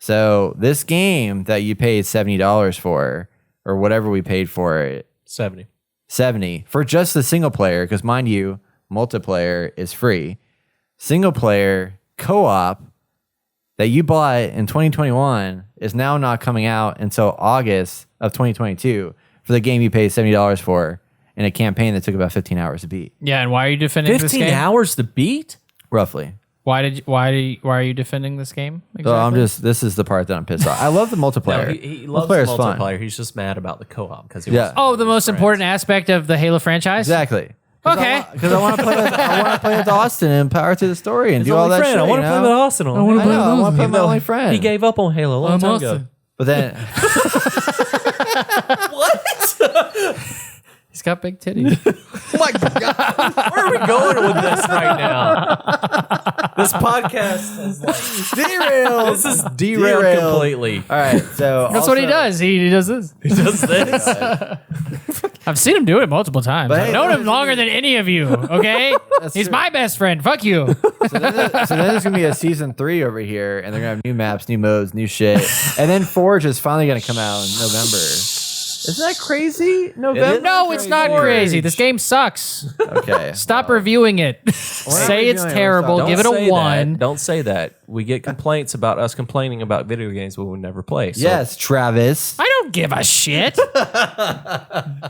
Speaker 2: So this game that you paid $70 for, or whatever we paid for it, 70 for just the single player, because mind you, multiplayer is free. Single player co-op that you bought in 2021 is now not coming out until August of 2022 for the game you paid $70 for in a campaign that took about 15 hours to beat,
Speaker 3: Yeah, and why are you defending this
Speaker 1: 15
Speaker 3: game?
Speaker 1: hours to beat?
Speaker 2: roughly.
Speaker 3: Why are you defending this game?
Speaker 2: So
Speaker 3: Exactly?
Speaker 2: this is the part that I'm pissed off. I love the multiplayer.
Speaker 1: No, he loves
Speaker 2: Multiplayer's
Speaker 1: the
Speaker 2: fun.
Speaker 1: multiplayer. He's just mad about the co-op because he
Speaker 2: Yeah.
Speaker 1: wants
Speaker 3: Oh, the most important aspect of the Halo franchise?
Speaker 2: Exactly.
Speaker 3: Okay.
Speaker 2: Because I want to play with Austin and power to the story and do all that shit.
Speaker 1: I want to play with Austin. I want
Speaker 2: I know, I want to play with my only friend.
Speaker 1: He gave up on Halo a long time ago.
Speaker 2: But then,
Speaker 3: He's got big titties.
Speaker 1: Oh my God. Where are we going with this right now? This podcast is like
Speaker 2: Derailed.
Speaker 1: this is derailed completely.
Speaker 2: All right, so
Speaker 3: That's what he does. He does this.
Speaker 1: He does this.
Speaker 3: I've seen him do it multiple times.
Speaker 2: But
Speaker 3: I've
Speaker 2: hey,
Speaker 3: known him longer than any of you. Okay, he's
Speaker 2: true.
Speaker 3: my best friend. Fuck you.
Speaker 2: So then there's gonna be a season 3 over here, and they're gonna have new maps, new modes, new shit, and then Forge is finally gonna come out in November. Isn't that crazy? November?
Speaker 3: No, it's not crazy. This game sucks.
Speaker 2: Okay.
Speaker 3: Stop reviewing it. Say it's
Speaker 2: reviewing it.
Speaker 3: terrible.
Speaker 2: Don't
Speaker 3: Give it
Speaker 1: say
Speaker 3: a 1.
Speaker 1: That. Don't say that. We get complaints about us complaining about video games we would never play. So
Speaker 2: Yes, Travis.
Speaker 3: I don't give a shit.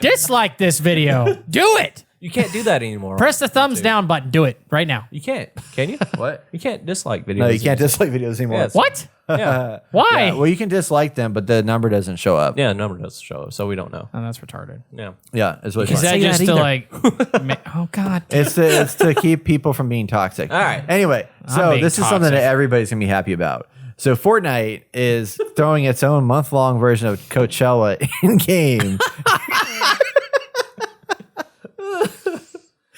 Speaker 3: Dislike this video. Do it.
Speaker 1: you can't do that anymore.
Speaker 3: Press the thumbs down button. Do it right now.
Speaker 1: You can't. Can you?
Speaker 2: What?
Speaker 1: You can't dislike videos.
Speaker 2: No, you can't dislike videos anymore.
Speaker 1: Yes.
Speaker 3: What?
Speaker 1: Yeah.
Speaker 3: Why?
Speaker 2: Yeah, well, you can dislike them, but the number doesn't show up.
Speaker 1: Yeah, number doesn't show, so we don't know.
Speaker 3: Oh, that's retarded.
Speaker 1: Yeah.
Speaker 2: Yeah, is what
Speaker 3: Is that
Speaker 1: say
Speaker 3: just
Speaker 1: that
Speaker 3: to
Speaker 1: either.
Speaker 3: like? Oh God.
Speaker 2: it's to keep people from being toxic.
Speaker 1: All right.
Speaker 2: Anyway, so
Speaker 3: being
Speaker 2: this is something
Speaker 3: toxic.
Speaker 2: that everybody's gonna be happy about. So Fortnite is throwing its own month-long version of Coachella in game.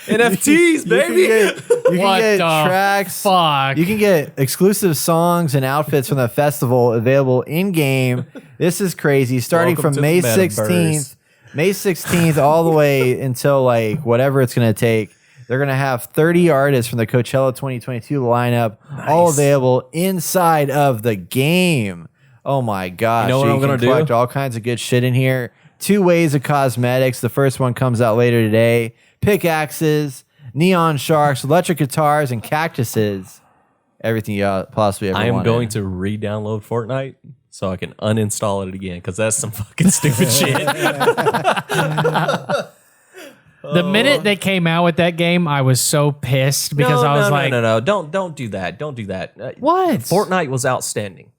Speaker 1: NFTs, baby.
Speaker 2: You can
Speaker 3: What
Speaker 2: get
Speaker 3: the
Speaker 2: tracks.
Speaker 3: fuck?
Speaker 2: You can get exclusive songs and outfits from the festival available in game. This is crazy. Starting
Speaker 1: Welcome
Speaker 2: from
Speaker 1: to
Speaker 2: May
Speaker 1: the metaverse.
Speaker 2: 16th, May 16th all the way until like whatever it's going to take. They're going to have 30 artists from the Coachella 2022 lineup, all available inside of the game. Oh my gosh.
Speaker 1: You know what I'm
Speaker 2: can
Speaker 1: gonna do?
Speaker 2: collect all kinds of good shit in here. 2 ways of cosmetics. The first one comes out later today. Pickaxes, neon sharks, electric guitars, and cactuses. Everything you possibly ever
Speaker 1: I am
Speaker 2: wanted.
Speaker 1: going to re-download Fortnite so I can uninstall it again because that's some fucking stupid shit.
Speaker 3: The minute they came out with that game, I was so pissed because I was like,
Speaker 1: no, don't do that. Don't do that.
Speaker 3: "What?"
Speaker 1: Fortnite was outstanding.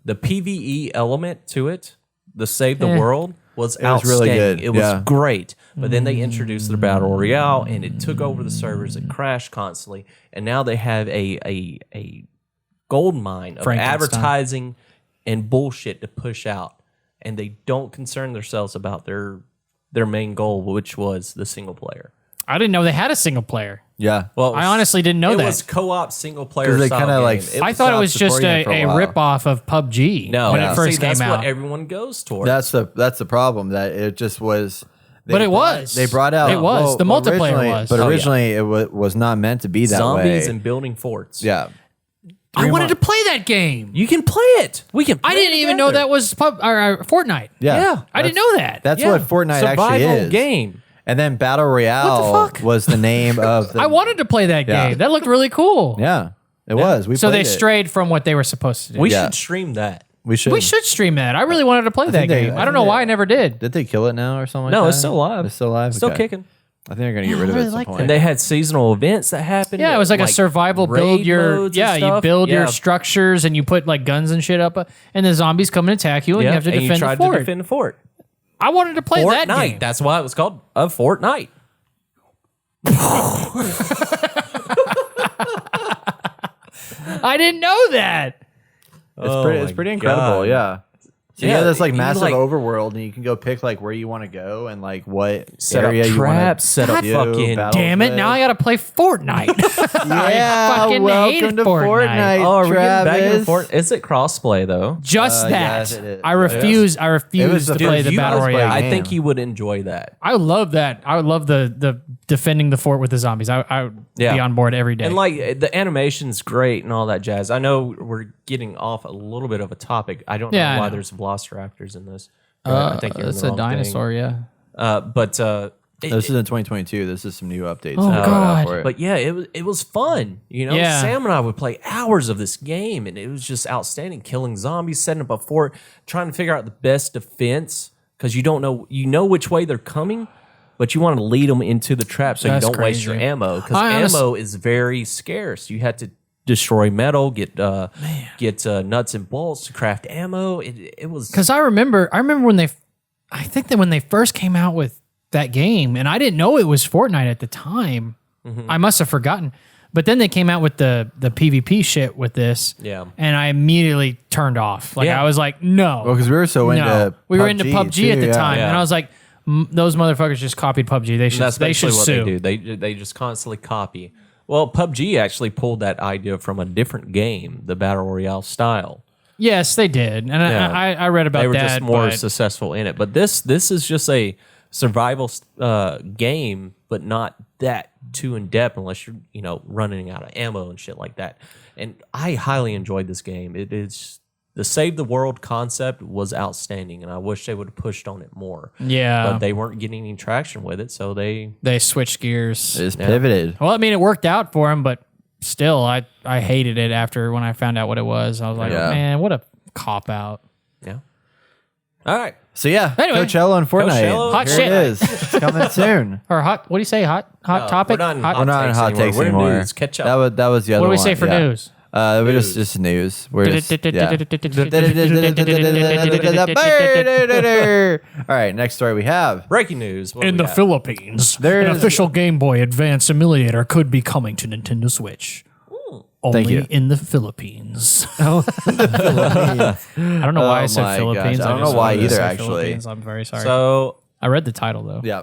Speaker 1: The PvE element to it, the save the world, was
Speaker 2: was
Speaker 1: outstanding.
Speaker 2: really good,
Speaker 1: It was
Speaker 2: yeah.
Speaker 1: great. But then they introduced the battle royale, and it took over the servers. It crashed constantly, and now they have a gold mine of
Speaker 3: Frankenstein.
Speaker 1: advertising and bullshit to push out, and they don't concern themselves about their main goal, which was the single player.
Speaker 3: I didn't know they had a single player.
Speaker 2: Yeah.
Speaker 1: Well,
Speaker 3: I honestly didn't know
Speaker 1: it
Speaker 3: that.
Speaker 1: was co-op single player.
Speaker 2: 'Cause they
Speaker 1: style
Speaker 2: kinda, like,
Speaker 1: game.
Speaker 3: I thought it was just
Speaker 2: supporting it for
Speaker 3: a
Speaker 2: a while.
Speaker 3: rip-off of PUBG
Speaker 1: No,
Speaker 3: when it first
Speaker 1: see, that's
Speaker 3: came out.
Speaker 1: what everyone goes towards.
Speaker 2: That's the problem, that it just was.
Speaker 3: But it was.
Speaker 2: They brought out.
Speaker 3: It was. The multiplayer
Speaker 2: originally-
Speaker 3: was.
Speaker 2: But
Speaker 3: Oh, yeah.
Speaker 2: originally it was not meant to be that
Speaker 1: zombies
Speaker 2: way.
Speaker 1: and building forts.
Speaker 2: Yeah.
Speaker 3: I wanted to play that game.
Speaker 1: You can play it. We can. Play
Speaker 3: I didn't even know that was Fortnite.
Speaker 2: Yeah.
Speaker 3: I didn't know that.
Speaker 2: That's
Speaker 1: Yeah.
Speaker 2: what Fortnite actually
Speaker 1: Survival
Speaker 2: is.
Speaker 1: game.
Speaker 2: And then Battle Royale
Speaker 3: fuck?
Speaker 2: was the name of the.
Speaker 3: I wanted to play that
Speaker 2: Yeah.
Speaker 3: game. That looked really cool.
Speaker 2: Yeah, it was. We
Speaker 3: So they
Speaker 2: played it.
Speaker 3: strayed from what they were supposed to do.
Speaker 1: We
Speaker 2: Yeah.
Speaker 1: should stream that.
Speaker 2: We should.
Speaker 3: We should stream that. I really wanted to play that
Speaker 2: think they-
Speaker 3: game.
Speaker 2: I
Speaker 3: I don't
Speaker 2: think
Speaker 3: know why
Speaker 2: they-
Speaker 3: I never did.
Speaker 2: Did they kill it now or something?
Speaker 1: No,
Speaker 2: like
Speaker 1: it's
Speaker 2: that?
Speaker 1: still alive.
Speaker 2: It's still alive.
Speaker 1: Still
Speaker 2: Okay.
Speaker 1: kicking.
Speaker 2: I think they're gonna get rid of it
Speaker 3: really
Speaker 2: at some
Speaker 3: like
Speaker 2: point.
Speaker 1: And they had seasonal events that happened.
Speaker 3: Yeah, it was like a survival build
Speaker 1: raid
Speaker 3: your
Speaker 1: modes and
Speaker 3: yeah, you
Speaker 1: stuff.
Speaker 3: build your
Speaker 1: Yeah.
Speaker 3: structures and you put like guns and shit up and the zombies come and attack you and
Speaker 1: Yeah,
Speaker 3: you have to
Speaker 1: and
Speaker 3: defend
Speaker 1: you tried
Speaker 3: the fort.
Speaker 1: to defend the fort.
Speaker 3: I wanted to play that
Speaker 1: Fortnite.
Speaker 3: game.
Speaker 1: That's why it was called a Fortnite.
Speaker 3: I didn't know that.
Speaker 2: It's pretty incredible. Yeah. So
Speaker 1: Yeah,
Speaker 2: yeah, there's like
Speaker 1: you,
Speaker 2: massive
Speaker 1: like-
Speaker 2: overworld, and you can go pick like where you want to go and like what
Speaker 1: Set
Speaker 2: area
Speaker 1: up
Speaker 2: you want
Speaker 1: traps. Set up
Speaker 2: do
Speaker 1: fucking.
Speaker 2: battle
Speaker 3: Damn it!
Speaker 2: with.
Speaker 3: Now I got to play Fortnite.
Speaker 2: Yeah,
Speaker 3: fucking
Speaker 2: welcome
Speaker 3: hated
Speaker 2: to
Speaker 3: Fortnite.
Speaker 2: Fortnite.
Speaker 1: Oh, are we getting back into
Speaker 2: Travis.
Speaker 1: Fort? Is it crossplay though?
Speaker 3: Just that.
Speaker 2: yes, it is.
Speaker 3: I refuse. I
Speaker 2: It
Speaker 3: refuse
Speaker 2: was
Speaker 3: to
Speaker 2: the
Speaker 3: play
Speaker 2: first
Speaker 3: the
Speaker 2: you
Speaker 3: battle
Speaker 2: guys played.
Speaker 3: royale.
Speaker 1: I
Speaker 2: game.
Speaker 1: think you would enjoy that.
Speaker 3: I love that. I would love the defending the fort with the zombies. I would
Speaker 1: Yeah.
Speaker 3: be on board every day.
Speaker 1: And like the animation's great and all that jazz. I know we're getting off a little bit of a topic. I don't know
Speaker 3: Yeah, I
Speaker 1: why
Speaker 3: know.
Speaker 1: there's velociraptors in this. I think you're
Speaker 3: it's
Speaker 1: the
Speaker 3: a
Speaker 1: wrong
Speaker 3: dinosaur. Yeah.
Speaker 1: thing. But
Speaker 2: This is in 2022. This is some new updates.
Speaker 3: Oh,
Speaker 2: that are out
Speaker 3: God.
Speaker 2: for it.
Speaker 1: But yeah, it was fun. You know,
Speaker 3: Yeah.
Speaker 1: Sam and I would play hours of this game, and it was just outstanding. Killing zombies, setting up a fort, trying to figure out the best defense because you don't know. You know which way they're coming, but you want to lead them into the trap so
Speaker 3: That's
Speaker 1: you don't waste your
Speaker 3: crazy.
Speaker 1: ammo because
Speaker 3: I
Speaker 1: ammo is very scarce. You had to destroy metal, get nuts and bolts to craft ammo. It was
Speaker 3: Because I remember when I think that when they first came out with that game, and I didn't know it was Fortnite at the time. I must have forgotten. But then they came out with the PvP shit with this.
Speaker 1: Yeah.
Speaker 3: And I immediately turned off. Like
Speaker 1: Yeah.
Speaker 3: I was like, no.
Speaker 2: Well, because we were so into
Speaker 3: we were into PUBG
Speaker 2: too,
Speaker 3: at the
Speaker 2: yeah.
Speaker 3: time,
Speaker 1: Yeah.
Speaker 3: and I was like, those motherfuckers just copied PUBG. They should.
Speaker 1: That's
Speaker 3: They should
Speaker 1: basically what
Speaker 3: sue.
Speaker 1: they do. They just constantly copy. Well, PUBG actually pulled that idea from a different game, the Battle Royale style.
Speaker 3: Yes, they did, and
Speaker 1: Yeah.
Speaker 3: I read about
Speaker 1: They were
Speaker 3: that.
Speaker 1: just more
Speaker 3: but
Speaker 1: successful in it. But this is just a survival game, but not that too in depth unless you're running out of ammo and shit like that. And I highly enjoyed this game. It is the save the world concept was outstanding, and I wish they would have pushed on it more.
Speaker 3: Yeah.
Speaker 1: But they weren't getting any traction with it, so they
Speaker 3: switched gears.
Speaker 2: It just pivoted.
Speaker 3: Well, I mean, it worked out for him, but still, I hated it after when I found out what it was. I was like,
Speaker 2: Yeah.
Speaker 3: man, what a cop out.
Speaker 1: yeah. All right.
Speaker 2: So yeah,
Speaker 3: Anyway.
Speaker 2: Coachella and Fortnite.
Speaker 1: Coachella.
Speaker 3: Hot
Speaker 2: Here
Speaker 3: shit.
Speaker 2: it is. It's coming soon.
Speaker 3: Or hot? What do you say? Hot topic?
Speaker 1: We're not in
Speaker 3: Hot-
Speaker 1: hot
Speaker 2: We're not in hot takes
Speaker 1: We're in
Speaker 2: anymore.
Speaker 1: news. Catch up.
Speaker 2: That was the other
Speaker 3: what do
Speaker 2: one.
Speaker 3: we say for
Speaker 2: yeah.
Speaker 3: news?
Speaker 2: We're just news. We're just, yeah. All right, next story we have.
Speaker 1: Breaking news. What do
Speaker 3: In
Speaker 1: we
Speaker 3: the
Speaker 1: got?
Speaker 3: Philippines,
Speaker 2: There
Speaker 3: an
Speaker 2: is-
Speaker 3: official Game Boy Advance emulator could be coming to Nintendo Switch. Only
Speaker 2: you.
Speaker 3: in the Philippines. I don't know why I
Speaker 2: Oh
Speaker 3: said
Speaker 2: my
Speaker 3: Philippines.
Speaker 2: gosh. I don't
Speaker 3: just
Speaker 2: know why
Speaker 3: wanted to
Speaker 2: either,
Speaker 3: say
Speaker 2: actually.
Speaker 3: Philippines. I'm very sorry.
Speaker 1: So
Speaker 3: I read the title though.
Speaker 2: Yeah.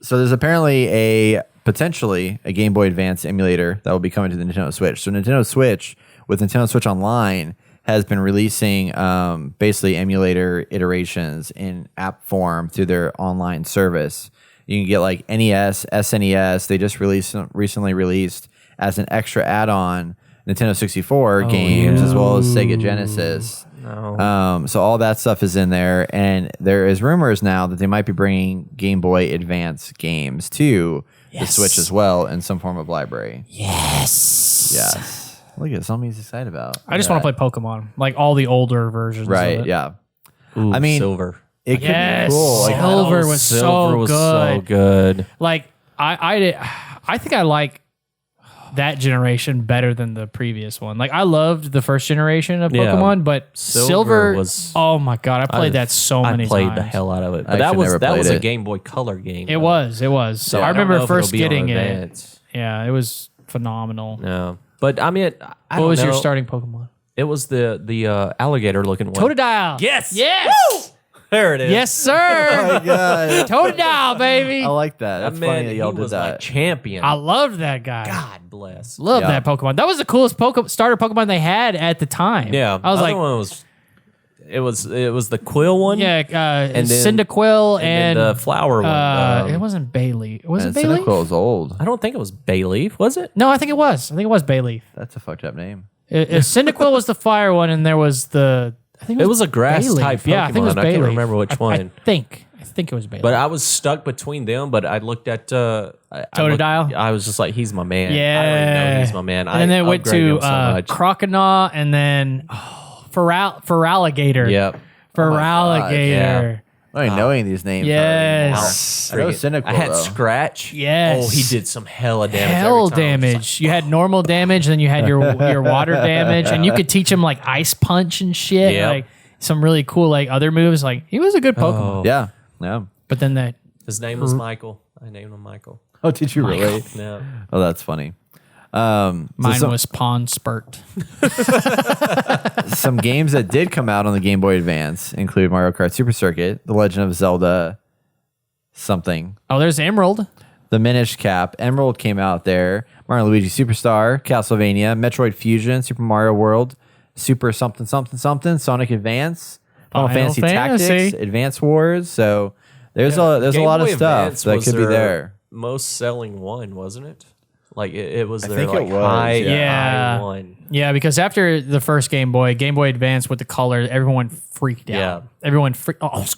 Speaker 2: So there's apparently potentially a Game Boy Advance emulator that will be coming to the Nintendo Switch. So Nintendo Switch with Nintendo Switch Online has been releasing basically emulator iterations in app form through their online service. You can get like NES, SNES. They just recently released as an extra add-on Nintendo 64 games as well as Sega Genesis. So all that stuff is in there, and there is rumors now that they might be bringing Game Boy Advance games to the Switch as well in some form of library. Yes. Look at something he's excited about.
Speaker 3: I just want to play Pokemon, like all the older versions.
Speaker 2: Right.
Speaker 3: Of it.
Speaker 2: Yeah.
Speaker 1: ooh,
Speaker 2: I mean,
Speaker 1: silver.
Speaker 2: It could
Speaker 3: Yes.
Speaker 2: be cool. Like,
Speaker 3: Silver was
Speaker 1: Silver was so good.
Speaker 3: Like I think I like that generation better than the previous one. Like I loved the first generation of
Speaker 1: Yeah.
Speaker 3: Pokemon, but
Speaker 1: Silver
Speaker 3: Silver
Speaker 1: was-
Speaker 3: oh my god, I played that so many
Speaker 1: I played
Speaker 3: times.
Speaker 1: the hell out of it.
Speaker 2: I
Speaker 1: But that
Speaker 2: actually
Speaker 1: was
Speaker 2: never
Speaker 1: that was
Speaker 2: played
Speaker 1: a
Speaker 2: it.
Speaker 1: Game Boy Color game.
Speaker 3: It
Speaker 1: though.
Speaker 3: was. So I
Speaker 1: don't know
Speaker 3: remember
Speaker 1: if it'll
Speaker 3: first
Speaker 1: be on
Speaker 3: getting it.
Speaker 1: Advance.
Speaker 3: Yeah, it was phenomenal.
Speaker 1: No, but I mean, I
Speaker 3: What
Speaker 1: don't
Speaker 3: was your
Speaker 1: know.
Speaker 3: starting Pokemon?
Speaker 1: It was the alligator looking one.
Speaker 3: Totodile.
Speaker 1: Yes!
Speaker 3: Yes.
Speaker 1: There it is.
Speaker 3: Yes, sir.
Speaker 2: oh my God.
Speaker 3: Totodile, baby.
Speaker 2: I like that. That's
Speaker 1: Man,
Speaker 2: funny that y'all
Speaker 1: he
Speaker 2: did
Speaker 1: was
Speaker 2: that.
Speaker 1: like champion.
Speaker 3: I loved that guy.
Speaker 1: God bless.
Speaker 3: Love
Speaker 2: Yeah.
Speaker 3: that Pokemon. That was the coolest starter Pokemon they had at the time.
Speaker 1: Yeah,
Speaker 3: I was
Speaker 1: the
Speaker 3: like,
Speaker 1: other one was it was the Quill one.
Speaker 3: yeah,
Speaker 1: then-
Speaker 3: Cyndaquil
Speaker 1: and then the flower one.
Speaker 3: it wasn't Bayleaf. Was
Speaker 2: And
Speaker 3: it Bayleaf?
Speaker 2: Cyndaquil is old.
Speaker 1: I don't think it was Bayleaf, was it?
Speaker 3: No, I think it was. Bayleaf.
Speaker 2: That's a fucked up name.
Speaker 3: Cyndaquil was the fire one, and there was I think
Speaker 1: It was a grass
Speaker 3: Bayleaf.
Speaker 1: type
Speaker 3: Yeah, I think it was
Speaker 1: Pokemon. I can't
Speaker 3: Bayleaf.
Speaker 1: remember which one.
Speaker 3: I think it was Bayleaf.
Speaker 1: But I was stuck between them. But I looked at
Speaker 3: Totodile?
Speaker 1: I was just like, he's my man.
Speaker 3: yeah,
Speaker 1: I already know he's my man.
Speaker 3: And then they went
Speaker 1: upgraded
Speaker 3: to
Speaker 1: him so much.
Speaker 3: Croconaw, and then Feraligatr.
Speaker 1: Yep.
Speaker 3: Feraligatr.
Speaker 2: I don't even know any of these names.
Speaker 3: Yes.
Speaker 2: I know Cyndaquil,
Speaker 1: I had
Speaker 2: though.
Speaker 1: Scratch.
Speaker 3: Yes.
Speaker 1: Oh, he did some hella damage.
Speaker 3: Hell
Speaker 1: every time. I was
Speaker 3: damage. You had normal damage, then you had your water damage, and you could teach him like ice punch and shit.
Speaker 1: Yep.
Speaker 3: Like some really cool like other moves. Like he was a good Pokemon.
Speaker 2: Yeah. Yeah.
Speaker 3: But then that
Speaker 1: His name was Michael. I named him Michael.
Speaker 2: Oh, did you really?
Speaker 1: No.
Speaker 2: Oh, that's funny.
Speaker 3: mine was Pawn Spurt.
Speaker 2: Some games that did come out on the Game Boy Advance include Mario Kart Super Circuit, The Legend of Zelda something,
Speaker 3: Oh, there's Emerald.
Speaker 2: The Minish Cap, Emerald came out there, Mario and Luigi Superstar, Castlevania, Metroid Fusion, Super Mario World, Super something something something, Sonic Advance, Final Fantasy
Speaker 3: Fantasy.
Speaker 2: Tactics, Advance Wars. So there's a
Speaker 1: Game
Speaker 2: lot of
Speaker 1: Boy
Speaker 2: stuff
Speaker 1: Advance
Speaker 2: that
Speaker 1: was
Speaker 2: could be
Speaker 1: their
Speaker 2: there.
Speaker 1: Most selling one, wasn't it? Like it was their
Speaker 2: think it
Speaker 1: like
Speaker 2: was,
Speaker 1: high,
Speaker 3: yeah.
Speaker 1: high one.
Speaker 3: Yeah, because after the first Game Boy Advance with the color, everyone freaked out.
Speaker 1: Yeah.
Speaker 3: Everyone freaked. Oh, it's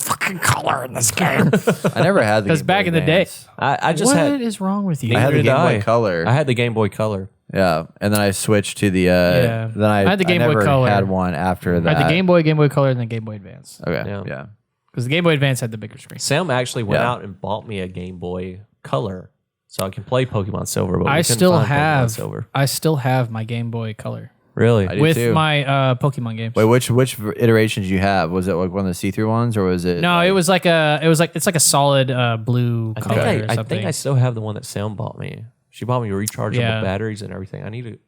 Speaker 3: fucking color in this game.
Speaker 2: I never had the
Speaker 3: Because
Speaker 2: Game
Speaker 3: back
Speaker 2: Boy
Speaker 3: in the day,
Speaker 2: Advance.
Speaker 1: I just
Speaker 3: what
Speaker 1: had
Speaker 3: is wrong with you?
Speaker 2: I had the
Speaker 1: Neither
Speaker 2: Game
Speaker 1: did
Speaker 2: Boy
Speaker 1: I.
Speaker 2: Color.
Speaker 1: I had the Game Boy Color.
Speaker 2: Yeah, and then I switched to the.
Speaker 3: Yeah.
Speaker 2: Then I
Speaker 3: had the Game Boy
Speaker 2: never
Speaker 3: Color.
Speaker 2: had one after that.
Speaker 3: I had the Game Boy Color, and the Game Boy Advance.
Speaker 2: Okay.
Speaker 1: Yeah.
Speaker 2: Yeah.
Speaker 3: Because the Game Boy Advance had the bigger screen.
Speaker 1: Sam actually went
Speaker 2: Yeah.
Speaker 1: out and bought me a Game Boy Color, so I can play Pokemon Silver. But we
Speaker 3: I
Speaker 1: couldn't
Speaker 3: still
Speaker 1: find Pokemon
Speaker 3: have.
Speaker 1: Silver.
Speaker 3: I still have my Game Boy Color
Speaker 1: Really?
Speaker 2: I do
Speaker 3: with
Speaker 2: too.
Speaker 3: my Pokemon games.
Speaker 2: Wait, which iterations did you have? Was it like one of the see-through ones, or was it?
Speaker 3: No, it was like it's like a solid blue
Speaker 1: I
Speaker 3: color or
Speaker 1: think I
Speaker 3: something.
Speaker 1: think I still have the one that Sam bought me. She bought me rechargeable
Speaker 3: Yeah.
Speaker 1: batteries and everything. I need to.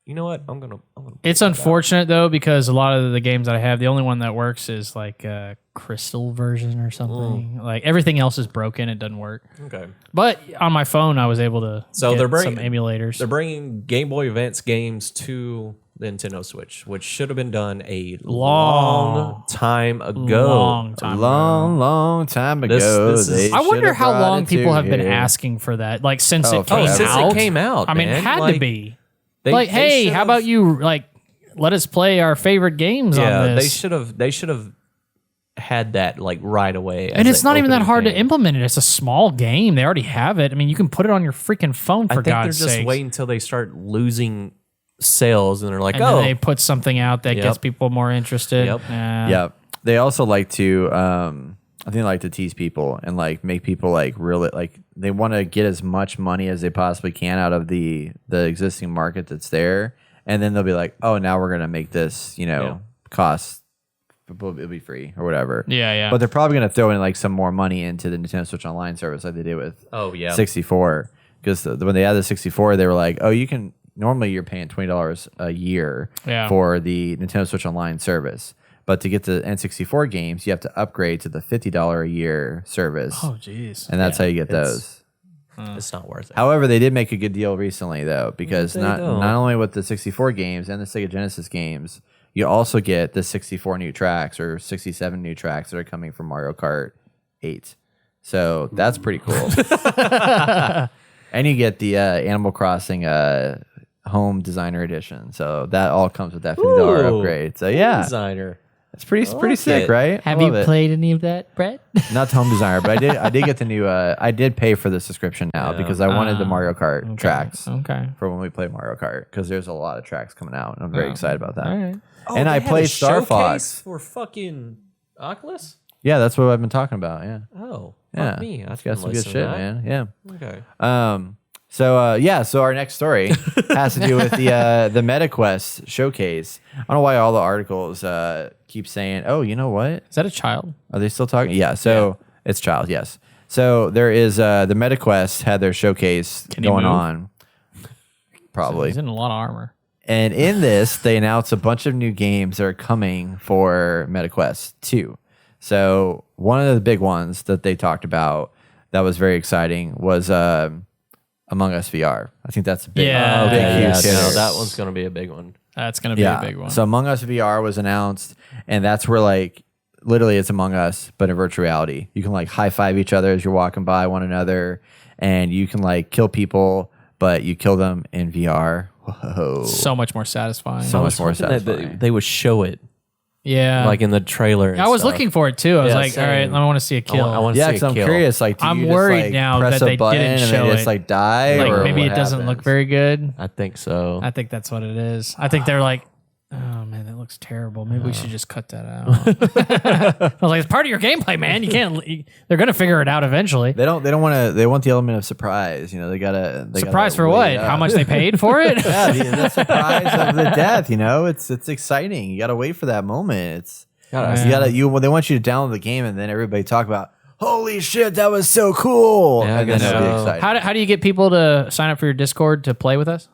Speaker 1: You know what? I'm gonna.
Speaker 3: It's unfortunate though because a lot of the games that I have, the only one that works is like a crystal version or something. Like everything else is broken; it doesn't work.
Speaker 1: Okay.
Speaker 3: But on my phone, I was able to
Speaker 1: So
Speaker 3: get
Speaker 1: they're bringing
Speaker 3: some emulators.
Speaker 1: They're bringing Game Boy Advance games to the Nintendo Switch, which should have been done a long time ago.
Speaker 2: Long time ago.
Speaker 1: This is-
Speaker 2: they
Speaker 3: I wonder
Speaker 2: should've
Speaker 3: how
Speaker 2: brought
Speaker 3: long
Speaker 2: it
Speaker 3: people
Speaker 2: to
Speaker 3: have been
Speaker 2: here.
Speaker 3: asking for that. Like since
Speaker 2: Oh,
Speaker 3: it came
Speaker 2: forever.
Speaker 1: Since
Speaker 3: out.
Speaker 1: it came out.
Speaker 3: I mean, it
Speaker 1: man.
Speaker 3: had
Speaker 1: Like,
Speaker 3: to be.
Speaker 1: they-
Speaker 3: Like,
Speaker 1: they
Speaker 3: hey,
Speaker 1: should've-
Speaker 3: how about you like let us play our favorite games on
Speaker 1: Yeah,
Speaker 3: this?
Speaker 1: they should have had that like right away.
Speaker 3: And
Speaker 1: as
Speaker 3: it's
Speaker 1: an
Speaker 3: not even that
Speaker 1: opening
Speaker 3: hard to
Speaker 1: game.
Speaker 3: implement it. It's a small game. They already have it. I mean, you can put it on your freaking phone
Speaker 1: I
Speaker 3: for
Speaker 1: think
Speaker 3: God's
Speaker 1: they're just
Speaker 3: sake.
Speaker 1: waiting until they start losing sales, and they're like,
Speaker 3: And
Speaker 1: "Oh,
Speaker 3: then they put something out that
Speaker 1: Yep.
Speaker 3: gets people more interested.
Speaker 1: Yep.
Speaker 2: Yeah. They also like to I think they like to tease people and like make people like really like they want to get as much money as they possibly can out of the existing market that's there. And then they'll be like, "Oh, now we're going to make this, cost it'll be free or whatever."
Speaker 3: Yeah, yeah.
Speaker 2: But they're probably going to throw in like some more money into the Nintendo Switch Online service like they did with
Speaker 1: oh yeah,
Speaker 2: 64 because when they added the 64 they were like, "Oh, you can normally you're paying $20 a year
Speaker 3: Yeah.
Speaker 2: for the Nintendo Switch Online service, but to get the N64 games you have to upgrade to the $50 a year service."
Speaker 3: Oh, jeez.
Speaker 2: And that's how you get those.
Speaker 1: it's not worth it.
Speaker 2: However, they did make a good deal recently though, because
Speaker 1: They
Speaker 2: not
Speaker 1: don't.
Speaker 2: only with the 64 games and the Sega Genesis games, you also get the 64 new tracks or 67 new tracks that are coming from Mario Kart 8. So that's pretty cool. And you get the Animal Crossing Home Designer Edition. So that all comes with that $50
Speaker 1: Ooh.
Speaker 2: upgrade. So yeah,
Speaker 1: Designer.
Speaker 2: it's pretty
Speaker 1: like
Speaker 2: sick,
Speaker 1: it.
Speaker 2: right? I
Speaker 3: Have you
Speaker 2: love it.
Speaker 3: played any of that, Brett?
Speaker 2: Not Home Designer, but I did get the new. I did pay for the subscription now because I wanted the Mario Kart tracks
Speaker 3: Okay.
Speaker 2: for when we play Mario Kart because there's a lot of tracks coming out and I'm very excited about that.
Speaker 3: All right.
Speaker 2: And I played Star Fox.
Speaker 1: for fucking Oculus.
Speaker 2: Yeah, that's what I've been talking about. Yeah,
Speaker 1: Oh,
Speaker 2: yeah.
Speaker 1: fuck me. I
Speaker 2: got some good shit, man. Yeah.
Speaker 1: Okay.
Speaker 2: So our next story has to do with the MetaQuest showcase. I don't know why all the articles keep saying, "Oh, you know what?
Speaker 3: Is that a child?
Speaker 2: Are they still talking?" Yeah. So it's child. Yes. So there is the MetaQuest had their showcase
Speaker 3: he
Speaker 2: going
Speaker 3: move?
Speaker 2: on. Probably.
Speaker 3: He's in a lot of armor.
Speaker 2: And in this, they announced a bunch of new games that are coming for MetaQuest 2. So one of the big ones that they talked about that was very exciting was Among Us VR. I think that's a big,
Speaker 3: Yeah.
Speaker 2: big
Speaker 3: Okay,
Speaker 2: huge
Speaker 1: yeah,
Speaker 2: hitter.
Speaker 1: no, that one's gonna be a big one.
Speaker 3: That's going to be a big one.
Speaker 2: So Among Us VR was announced, and that's where like literally it's Among Us, but in virtual reality. You can like high five each other as you're walking by one another, and you can like kill people, but you kill them in VR. Whoa.
Speaker 3: So much more satisfying.
Speaker 2: So
Speaker 1: I
Speaker 2: much
Speaker 1: was
Speaker 2: more
Speaker 1: hoping that
Speaker 2: satisfying.
Speaker 1: they would show it
Speaker 3: yeah.
Speaker 1: like in the trailer. and
Speaker 3: I was
Speaker 1: stuff.
Speaker 3: looking for it too. I was
Speaker 1: Yeah,
Speaker 3: like, all right,
Speaker 1: same.
Speaker 3: I want to see a kill.
Speaker 1: I want to
Speaker 2: Yeah,
Speaker 1: see
Speaker 2: because
Speaker 1: a
Speaker 2: I'm
Speaker 1: kill.
Speaker 2: curious. Like, do
Speaker 3: I'm
Speaker 2: you just,
Speaker 3: worried
Speaker 2: like,
Speaker 3: now
Speaker 2: press
Speaker 3: that
Speaker 2: a
Speaker 3: they
Speaker 2: button
Speaker 3: didn't
Speaker 2: and
Speaker 3: show
Speaker 2: they just
Speaker 3: it.
Speaker 2: like die,
Speaker 3: like
Speaker 2: or
Speaker 3: maybe
Speaker 2: what
Speaker 3: it doesn't
Speaker 2: happens?
Speaker 3: look very good.
Speaker 1: I think so.
Speaker 3: I think that's what it is. I think they're like, oh man, that looks terrible. Maybe we should just cut that out. I was like, it's part of your gameplay, man. You can't. They're gonna figure it out eventually.
Speaker 2: They don't want to. They want the element of surprise. You know, they gotta.
Speaker 3: Surprise for what? How much they paid for it?
Speaker 2: Yeah, the surprise of the death. You know, it's exciting. You gotta wait for that moment. It's they want you to download the game and then everybody talk about, holy shit, that was so cool.
Speaker 1: Yeah, I
Speaker 2: and then
Speaker 1: guess
Speaker 2: it'll be
Speaker 1: so.
Speaker 2: exciting.
Speaker 3: How do you get people to sign up for your Discord to play with us?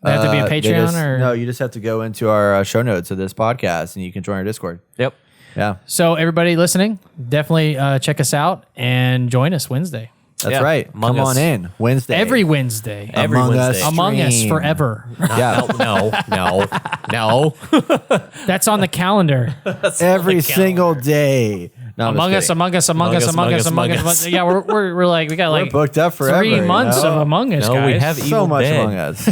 Speaker 3: They have to be a
Speaker 2: They
Speaker 3: Patreon
Speaker 2: just-
Speaker 3: or
Speaker 2: no? You just have to go into our show notes of this podcast and you can join our Discord.
Speaker 1: Yep.
Speaker 2: Yeah,
Speaker 3: So everybody listening, definitely check us out and join us Wednesday.
Speaker 2: that's
Speaker 1: Yeah,
Speaker 2: right.
Speaker 1: Among
Speaker 2: Come
Speaker 1: Us.
Speaker 2: on in Wednesday.
Speaker 3: Every Wednesday.
Speaker 1: Every
Speaker 2: Among
Speaker 1: Wednesday.
Speaker 2: Us
Speaker 3: Among Us
Speaker 2: stream.
Speaker 3: forever.
Speaker 2: Yeah,
Speaker 1: No.
Speaker 3: That's on the calendar.
Speaker 2: every single day. No, I'm just
Speaker 3: Among
Speaker 2: kidding.
Speaker 3: Us, Among Us, Among Us, Among Us, Among Us. Yeah, we're like we got
Speaker 2: We're
Speaker 3: like
Speaker 2: booked up forever.
Speaker 3: 3
Speaker 2: you
Speaker 3: months
Speaker 2: know?
Speaker 3: of Among Us,
Speaker 1: No,
Speaker 3: guys.
Speaker 1: we have
Speaker 2: so
Speaker 1: Evil
Speaker 2: much
Speaker 1: Dead.
Speaker 2: Among Us.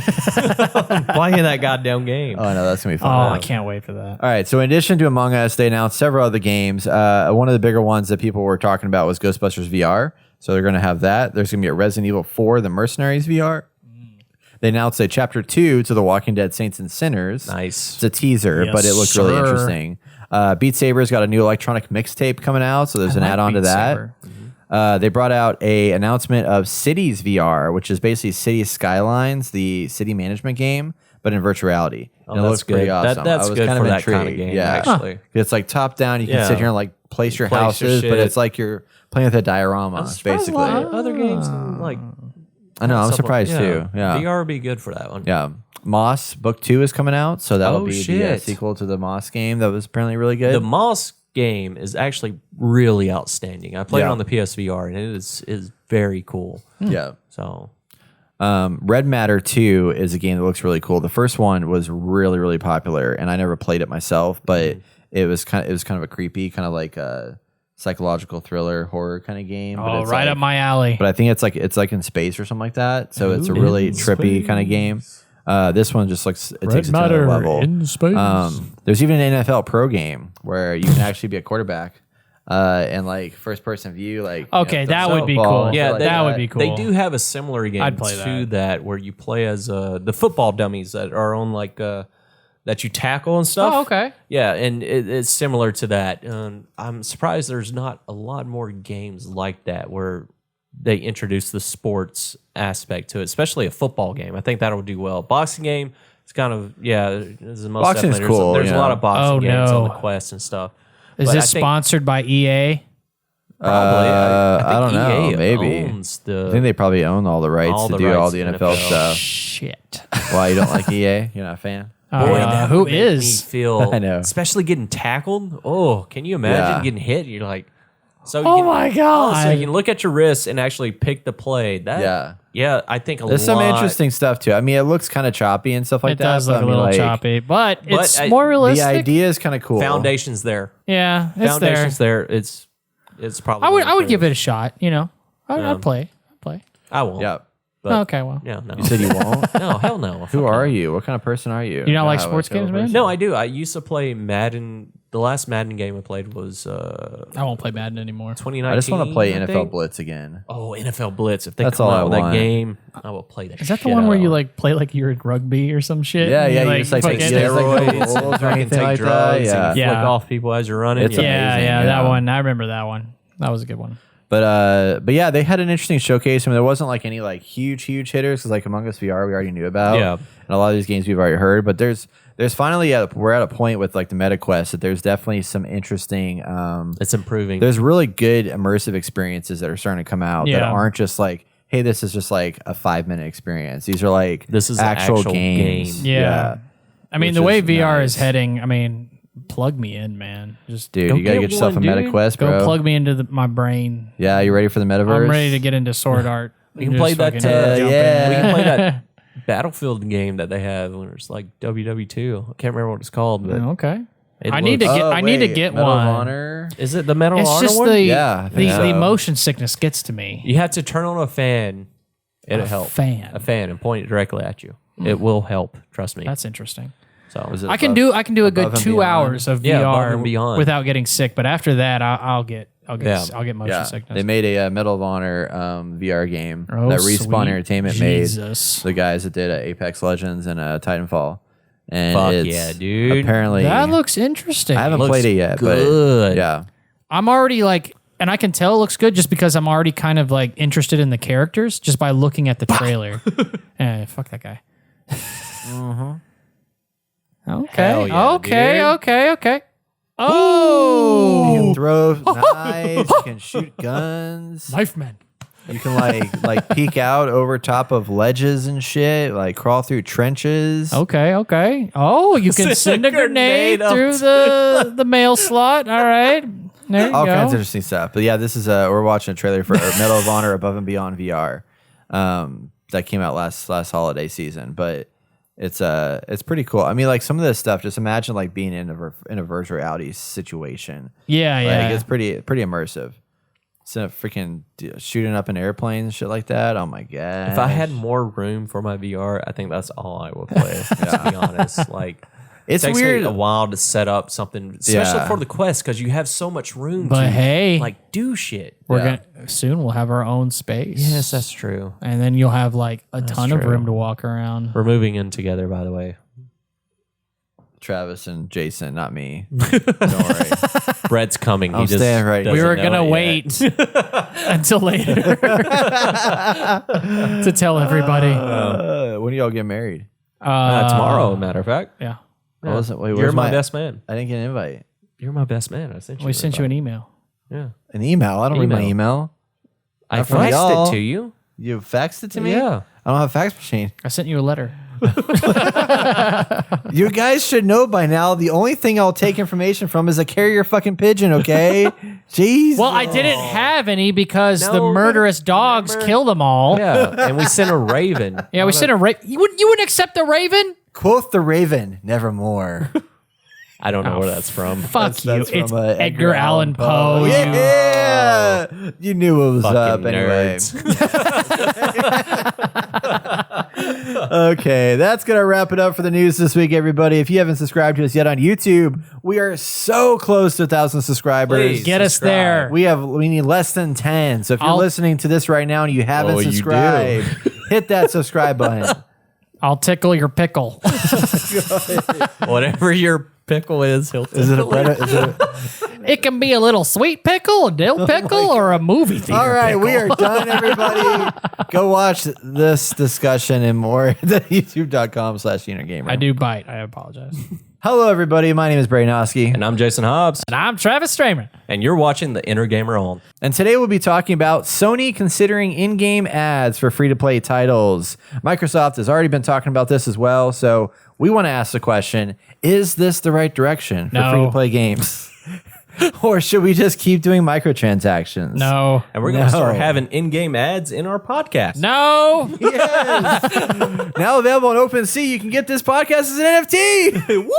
Speaker 1: Playing that goddamn game.
Speaker 2: Oh, I know that's gonna be
Speaker 3: Oh,
Speaker 2: fun.
Speaker 3: I can't wait for that.
Speaker 2: All right. So in addition to Among Us, they announced several other games. One of the bigger ones that people were talking about was Ghostbusters VR. So they're going to have that. There's going to be a Resident Evil 4, The Mercenaries VR. They announced a Chapter 2 to The Walking Dead Saints and Sinners.
Speaker 1: Nice.
Speaker 2: It's a teaser,
Speaker 3: Yes,
Speaker 2: but it looks really
Speaker 3: sir.
Speaker 2: interesting. Beat Saber's got a new electronic mixtape coming out, so there's an add-on to
Speaker 3: Beat
Speaker 2: that.
Speaker 3: Saber.
Speaker 2: They brought out a announcement of Cities VR, which is basically City Skylines, the city management game, but in virtual reality.
Speaker 1: Oh,
Speaker 2: And it
Speaker 1: that's
Speaker 2: looks pretty
Speaker 1: good.
Speaker 2: awesome.
Speaker 1: That's
Speaker 2: I was
Speaker 1: good
Speaker 2: kind
Speaker 1: for
Speaker 2: of
Speaker 1: that kind of
Speaker 2: intrigued.
Speaker 1: game,
Speaker 2: Yeah,
Speaker 1: actually.
Speaker 2: it's like top down. You can
Speaker 1: Yeah.
Speaker 2: sit here and like place your
Speaker 1: Place your
Speaker 2: houses, but
Speaker 1: shit.
Speaker 2: it's like you're playing with a diorama,
Speaker 1: I'm surprised
Speaker 2: basically.
Speaker 1: a lot of other games like
Speaker 2: I know. I'm surprised too. Yeah.
Speaker 1: VR would be good for that one.
Speaker 2: Yeah. Moss Book 2 is coming out, so that'll
Speaker 1: Oh,
Speaker 2: be the
Speaker 1: shit.
Speaker 2: sequel to the Moss game that was apparently really good.
Speaker 1: The Moss game is actually really outstanding. I played it
Speaker 2: Yeah.
Speaker 1: on the PSVR, and it is very cool.
Speaker 2: Yeah.
Speaker 1: So
Speaker 2: Red Matter 2 is a game that looks really cool. The first one was really, really popular, and I never played it myself, but it was kind of a creepy, kind of like a psychological thriller horror kind of game. But
Speaker 3: Oh,
Speaker 2: it's
Speaker 3: right
Speaker 2: like,
Speaker 3: up my alley.
Speaker 2: But I think it's like in space or something like that. So it's a really trippy kind of game. This one just looks it takes it to another level.
Speaker 3: in space.
Speaker 2: There's even an NFL pro game where you can actually be a quarterback and like first person view. Like
Speaker 3: Okay, that would be
Speaker 2: football,
Speaker 3: cool.
Speaker 2: shit like
Speaker 3: that would be cool.
Speaker 1: They do have a similar game
Speaker 3: I'd play
Speaker 1: to that where you play as the football dummies that are on like that you tackle and stuff.
Speaker 3: Oh, okay.
Speaker 1: Yeah, and it's similar to that. I'm surprised there's not a lot more games like that where they introduce the sports aspect to it, especially a football game. I think that'll do well. Boxing game, it's kind of this is most
Speaker 2: Boxing's
Speaker 1: definitely.
Speaker 2: cool,
Speaker 1: There's a lot of boxing
Speaker 3: Oh,
Speaker 1: games
Speaker 3: no.
Speaker 1: on the Quest and stuff.
Speaker 3: Is
Speaker 1: But
Speaker 3: this
Speaker 1: I think
Speaker 3: sponsored by E EA?
Speaker 1: Probably.
Speaker 2: I don't
Speaker 1: think
Speaker 2: know.
Speaker 1: EA
Speaker 2: Maybe.
Speaker 1: owns the.
Speaker 2: I think they probably own all the rights
Speaker 1: All
Speaker 2: to
Speaker 1: the
Speaker 2: do all
Speaker 1: rights
Speaker 2: the
Speaker 1: to
Speaker 2: NFL
Speaker 1: NFL.
Speaker 2: stuff.
Speaker 3: Shit.
Speaker 2: Why you don't like EA? You're not a fan?
Speaker 1: Boy, that
Speaker 3: Who
Speaker 1: would make
Speaker 3: is?
Speaker 1: Me feel,
Speaker 2: I know.
Speaker 1: especially getting tackled. Oh, can you imagine
Speaker 2: Yeah.
Speaker 1: getting hit? You're like, so.
Speaker 3: Oh
Speaker 1: you can,
Speaker 3: my God.
Speaker 1: So you can look at your wrists and actually pick the play. That,
Speaker 2: Yeah.
Speaker 1: I think
Speaker 2: There's some interesting stuff too. I mean, it looks kind of choppy and stuff like
Speaker 3: It
Speaker 2: that.
Speaker 3: does
Speaker 2: but
Speaker 3: look
Speaker 2: I
Speaker 3: a
Speaker 2: mean,
Speaker 3: little
Speaker 2: like,
Speaker 3: choppy, but it's
Speaker 1: I-
Speaker 3: more
Speaker 2: The
Speaker 3: realistic.
Speaker 2: idea is kind of cool.
Speaker 1: Foundations there.
Speaker 3: Yeah, it's there.
Speaker 1: Foundations there. It's probably.
Speaker 3: I would give it a shot. You know, I'd play.
Speaker 1: I won't.
Speaker 2: Yeah.
Speaker 1: But,
Speaker 3: Okay, well,
Speaker 1: Yeah. No.
Speaker 2: You said you won't?
Speaker 1: No. Hell no.
Speaker 2: Who are you? What kind of person are you?
Speaker 3: You don't like
Speaker 2: Wow,
Speaker 3: sports
Speaker 2: what kind
Speaker 3: games,
Speaker 2: of
Speaker 3: man?
Speaker 2: person?
Speaker 1: No, I do. I used to play Madden. The last Madden game I played was
Speaker 3: I won't play Madden anymore.
Speaker 1: 2019.
Speaker 2: I just want to play
Speaker 1: I
Speaker 2: NFL
Speaker 1: think.
Speaker 2: Blitz again.
Speaker 1: Oh, NFL Blitz! If they
Speaker 2: That's
Speaker 1: come
Speaker 2: all
Speaker 1: out
Speaker 2: I
Speaker 1: with that
Speaker 2: want.
Speaker 1: game, I will play that.
Speaker 3: Is that the one where you like play like you're in rugby or some shit?
Speaker 2: Yeah,
Speaker 3: And
Speaker 2: yeah, you
Speaker 3: like,
Speaker 2: just, like, take
Speaker 3: fucking-
Speaker 2: steroids.
Speaker 1: steroids,
Speaker 2: Goals or
Speaker 1: and fucking
Speaker 2: anything
Speaker 1: take
Speaker 2: like that,
Speaker 1: drugs,
Speaker 2: yeah.
Speaker 1: and flick
Speaker 3: Yeah.
Speaker 1: off people as you're running.
Speaker 2: It's
Speaker 3: Yeah,
Speaker 2: amazing,
Speaker 3: yeah, that
Speaker 2: yeah.
Speaker 3: one. I remember that one. That was a good one.
Speaker 2: But yeah, they had an interesting showcase. I mean, there wasn't like any like huge hitters because like Among Us VR we already knew about.
Speaker 1: Yeah.
Speaker 2: And a lot of these games we've already heard. But there's finally we're at a point with like the MetaQuest that there's definitely some interesting.
Speaker 1: It's improving.
Speaker 2: There's really good immersive experiences that are starting to come out that
Speaker 3: Yeah.
Speaker 2: aren't just like, hey, this is just like a 5-minute experience. These are like
Speaker 1: This is an actual
Speaker 2: games.
Speaker 1: game.
Speaker 3: Yeah. I mean,
Speaker 2: Which
Speaker 3: the way
Speaker 2: is
Speaker 3: VR
Speaker 2: nice.
Speaker 3: is heading, I mean, plug me in, man. Just
Speaker 2: Dude,
Speaker 1: Go
Speaker 2: you gotta
Speaker 1: get
Speaker 2: get yourself
Speaker 1: one,
Speaker 2: a
Speaker 1: dude.
Speaker 2: MetaQuest,
Speaker 3: go
Speaker 2: bro.
Speaker 3: plug me into my brain.
Speaker 2: Yeah, you ready for the metaverse?
Speaker 3: I'm ready to get into sword art.
Speaker 1: You can play that,
Speaker 3: Just
Speaker 1: yeah.
Speaker 3: fucking jump in.
Speaker 1: We can play that Battlefield game that they have when it's like WW2. I can't remember what it's called, but
Speaker 3: Okay.
Speaker 1: it
Speaker 3: I need to
Speaker 1: looks-
Speaker 3: get. I need to
Speaker 2: wait,
Speaker 3: get
Speaker 2: Medal of
Speaker 3: one.
Speaker 2: Honor.
Speaker 1: Is it the Medal of
Speaker 3: It's
Speaker 1: Honor
Speaker 3: just
Speaker 1: one?
Speaker 3: the
Speaker 2: Yeah, I think
Speaker 3: the
Speaker 2: so.
Speaker 3: motion sickness gets to me.
Speaker 1: You have to turn on a fan. It'll help.
Speaker 3: fan.
Speaker 1: A fan and point it directly at you. It will help. Trust me.
Speaker 3: That's interesting.
Speaker 1: So
Speaker 2: Was it
Speaker 3: I can
Speaker 2: above-
Speaker 3: do a good
Speaker 2: above and
Speaker 3: 2
Speaker 2: beyond?
Speaker 3: hours of
Speaker 1: Yeah, above
Speaker 3: VR
Speaker 1: and beyond.
Speaker 3: without getting sick, but after that, I'll get
Speaker 1: Yeah.
Speaker 3: motion
Speaker 2: Yeah,
Speaker 3: sickness.
Speaker 2: they made a Medal of Honor VR game
Speaker 3: Oh,
Speaker 2: that Respawn
Speaker 3: sweet
Speaker 2: Entertainment
Speaker 3: Jesus.
Speaker 2: made. The guys that did Apex Legends and Titanfall. And
Speaker 1: Fuck
Speaker 2: it's
Speaker 1: yeah, dude.
Speaker 2: apparently
Speaker 3: That looks interesting.
Speaker 2: I haven't
Speaker 1: Looks
Speaker 2: played it yet,
Speaker 1: good.
Speaker 2: but yeah.
Speaker 3: I'm already like, and I can tell it looks good just because I'm already kind of like interested in the characters just by looking at the trailer. Fuck that guy. Okay.
Speaker 1: Hell yeah,
Speaker 3: okay.
Speaker 1: dude.
Speaker 3: Okay.
Speaker 2: You
Speaker 3: Oh,
Speaker 2: can throw knives, you can shoot guns.
Speaker 3: knife man.
Speaker 2: You can like peek out over top of ledges and shit, like crawl through trenches.
Speaker 3: Okay. Oh, you can send a grenade
Speaker 1: up
Speaker 3: through the mail slot. All right. There you
Speaker 2: All
Speaker 3: go.
Speaker 2: kinds of interesting stuff. But yeah, this is we're watching a trailer for Medal of Honor Above and Beyond VR. That came out last holiday season, but it's pretty cool. I mean, like some of this stuff, just imagine like being in a virtual reality situation.
Speaker 3: Yeah.
Speaker 2: Like it's pretty immersive. So freaking shooting up in airplanes and shit like that. Oh my god!
Speaker 1: If I had more room for my VR, I think that's all I would play. To be honest, like
Speaker 2: it's
Speaker 1: it takes
Speaker 2: weird.
Speaker 1: me a while to set up something, especially
Speaker 2: Yeah.
Speaker 1: for the Quest, because you have so much room.
Speaker 3: But
Speaker 1: to,
Speaker 3: hey,
Speaker 1: like do shit.
Speaker 3: we're
Speaker 2: Yeah.
Speaker 3: gonna soon we'll have our own space.
Speaker 1: Yes, that's true.
Speaker 3: And then you'll have like a ton of
Speaker 1: true.
Speaker 3: room to walk around.
Speaker 1: We're moving in together, by the way.
Speaker 2: Travis and Jason, not me. Don't worry.
Speaker 1: Brett's coming.
Speaker 2: I'm
Speaker 1: He just
Speaker 2: staying right here.
Speaker 3: We
Speaker 1: doesn't
Speaker 3: were
Speaker 1: know
Speaker 3: gonna
Speaker 1: it yet.
Speaker 3: wait until later to tell everybody.
Speaker 2: When do y'all get married?
Speaker 1: Tomorrow, matter of fact.
Speaker 3: Yeah,
Speaker 2: I wasn't. Wait,
Speaker 1: You're
Speaker 2: where's
Speaker 1: my best man.
Speaker 2: I didn't get an invite.
Speaker 1: You're my best man. I sent you.
Speaker 3: we sent you an email.
Speaker 1: Yeah.
Speaker 2: An email. I don't read my
Speaker 1: Email.
Speaker 2: email.
Speaker 1: I
Speaker 2: Not from
Speaker 1: faxed
Speaker 2: y'all.
Speaker 1: it to you.
Speaker 2: You faxed it to me?
Speaker 1: Yeah.
Speaker 2: I don't have a fax machine.
Speaker 3: I sent you a letter.
Speaker 2: You guys should know by now. The only thing I'll take information from is a carrier fucking pigeon, okay? Jeez.
Speaker 3: Well, I didn't have any because the
Speaker 1: No,
Speaker 3: murderous dogs killed them all.
Speaker 1: Yeah, and we sent a raven.
Speaker 3: Yeah, we sent a raven. You wouldn't accept a raven?
Speaker 2: Quoth the raven, nevermore.
Speaker 1: I don't know where that's from.
Speaker 3: Fuck
Speaker 2: That's
Speaker 3: you. It's
Speaker 2: from,
Speaker 3: Edgar Allan Poe.
Speaker 2: Yeah. You knew what was up
Speaker 1: Fucking
Speaker 2: anyway.
Speaker 1: nerds.
Speaker 2: Okay, that's going to wrap it up for the news this week, everybody. If you haven't subscribed to us yet on YouTube, we are so close to 1,000 subscribers.
Speaker 1: Please.
Speaker 3: Get us there.
Speaker 2: We need less than 10. So if you're
Speaker 3: I'll-
Speaker 2: listening to this right now and you haven't
Speaker 1: Oh, you do.
Speaker 2: subscribed, hit that subscribe button.
Speaker 3: I'll tickle your pickle.
Speaker 1: Whatever your pickle is, he'll
Speaker 2: Is it a bread? Is it
Speaker 3: It can be a little sweet pickle, a dill pickle, or a movie theater
Speaker 2: All right,
Speaker 3: pickle.
Speaker 2: we are done, everybody. Go watch this discussion and more at youtube.com/unitgamer.
Speaker 3: I do bite. I apologize.
Speaker 2: Hello, everybody. My name is Braynoski.
Speaker 1: And I'm Jason Hobbs,
Speaker 3: And I'm Travis Stramer.
Speaker 1: and you're watching the Inner Gamer On.
Speaker 2: And today we'll be talking about Sony considering in-game ads for free-to-play titles. Microsoft has already been talking about this as well, so we want to ask the question, is this the right direction for
Speaker 3: No.
Speaker 2: free-to-play games? Or should we just keep doing microtransactions?
Speaker 3: No.
Speaker 1: And we're going to
Speaker 2: No.
Speaker 1: start having in-game ads in our podcast.
Speaker 3: No.
Speaker 2: Now available on OpenSea, you can get this podcast as an NFT. Woo!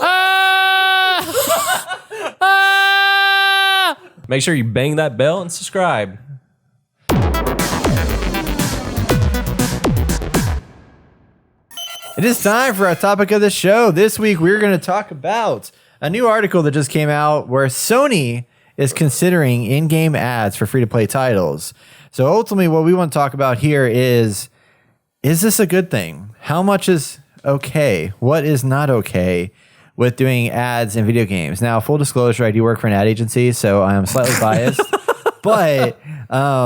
Speaker 3: Ah! Ah!
Speaker 1: Make sure you bang that bell and subscribe.
Speaker 2: It is time for our topic of the show. This week, we're going to talk about a new article that just came out where Sony is considering in-game ads for free-to-play titles. So ultimately, what we want to talk about here is this a good thing? How much is okay? What is not okay with doing ads in video games? Now, full disclosure, I do work for an ad agency, so I am slightly biased. But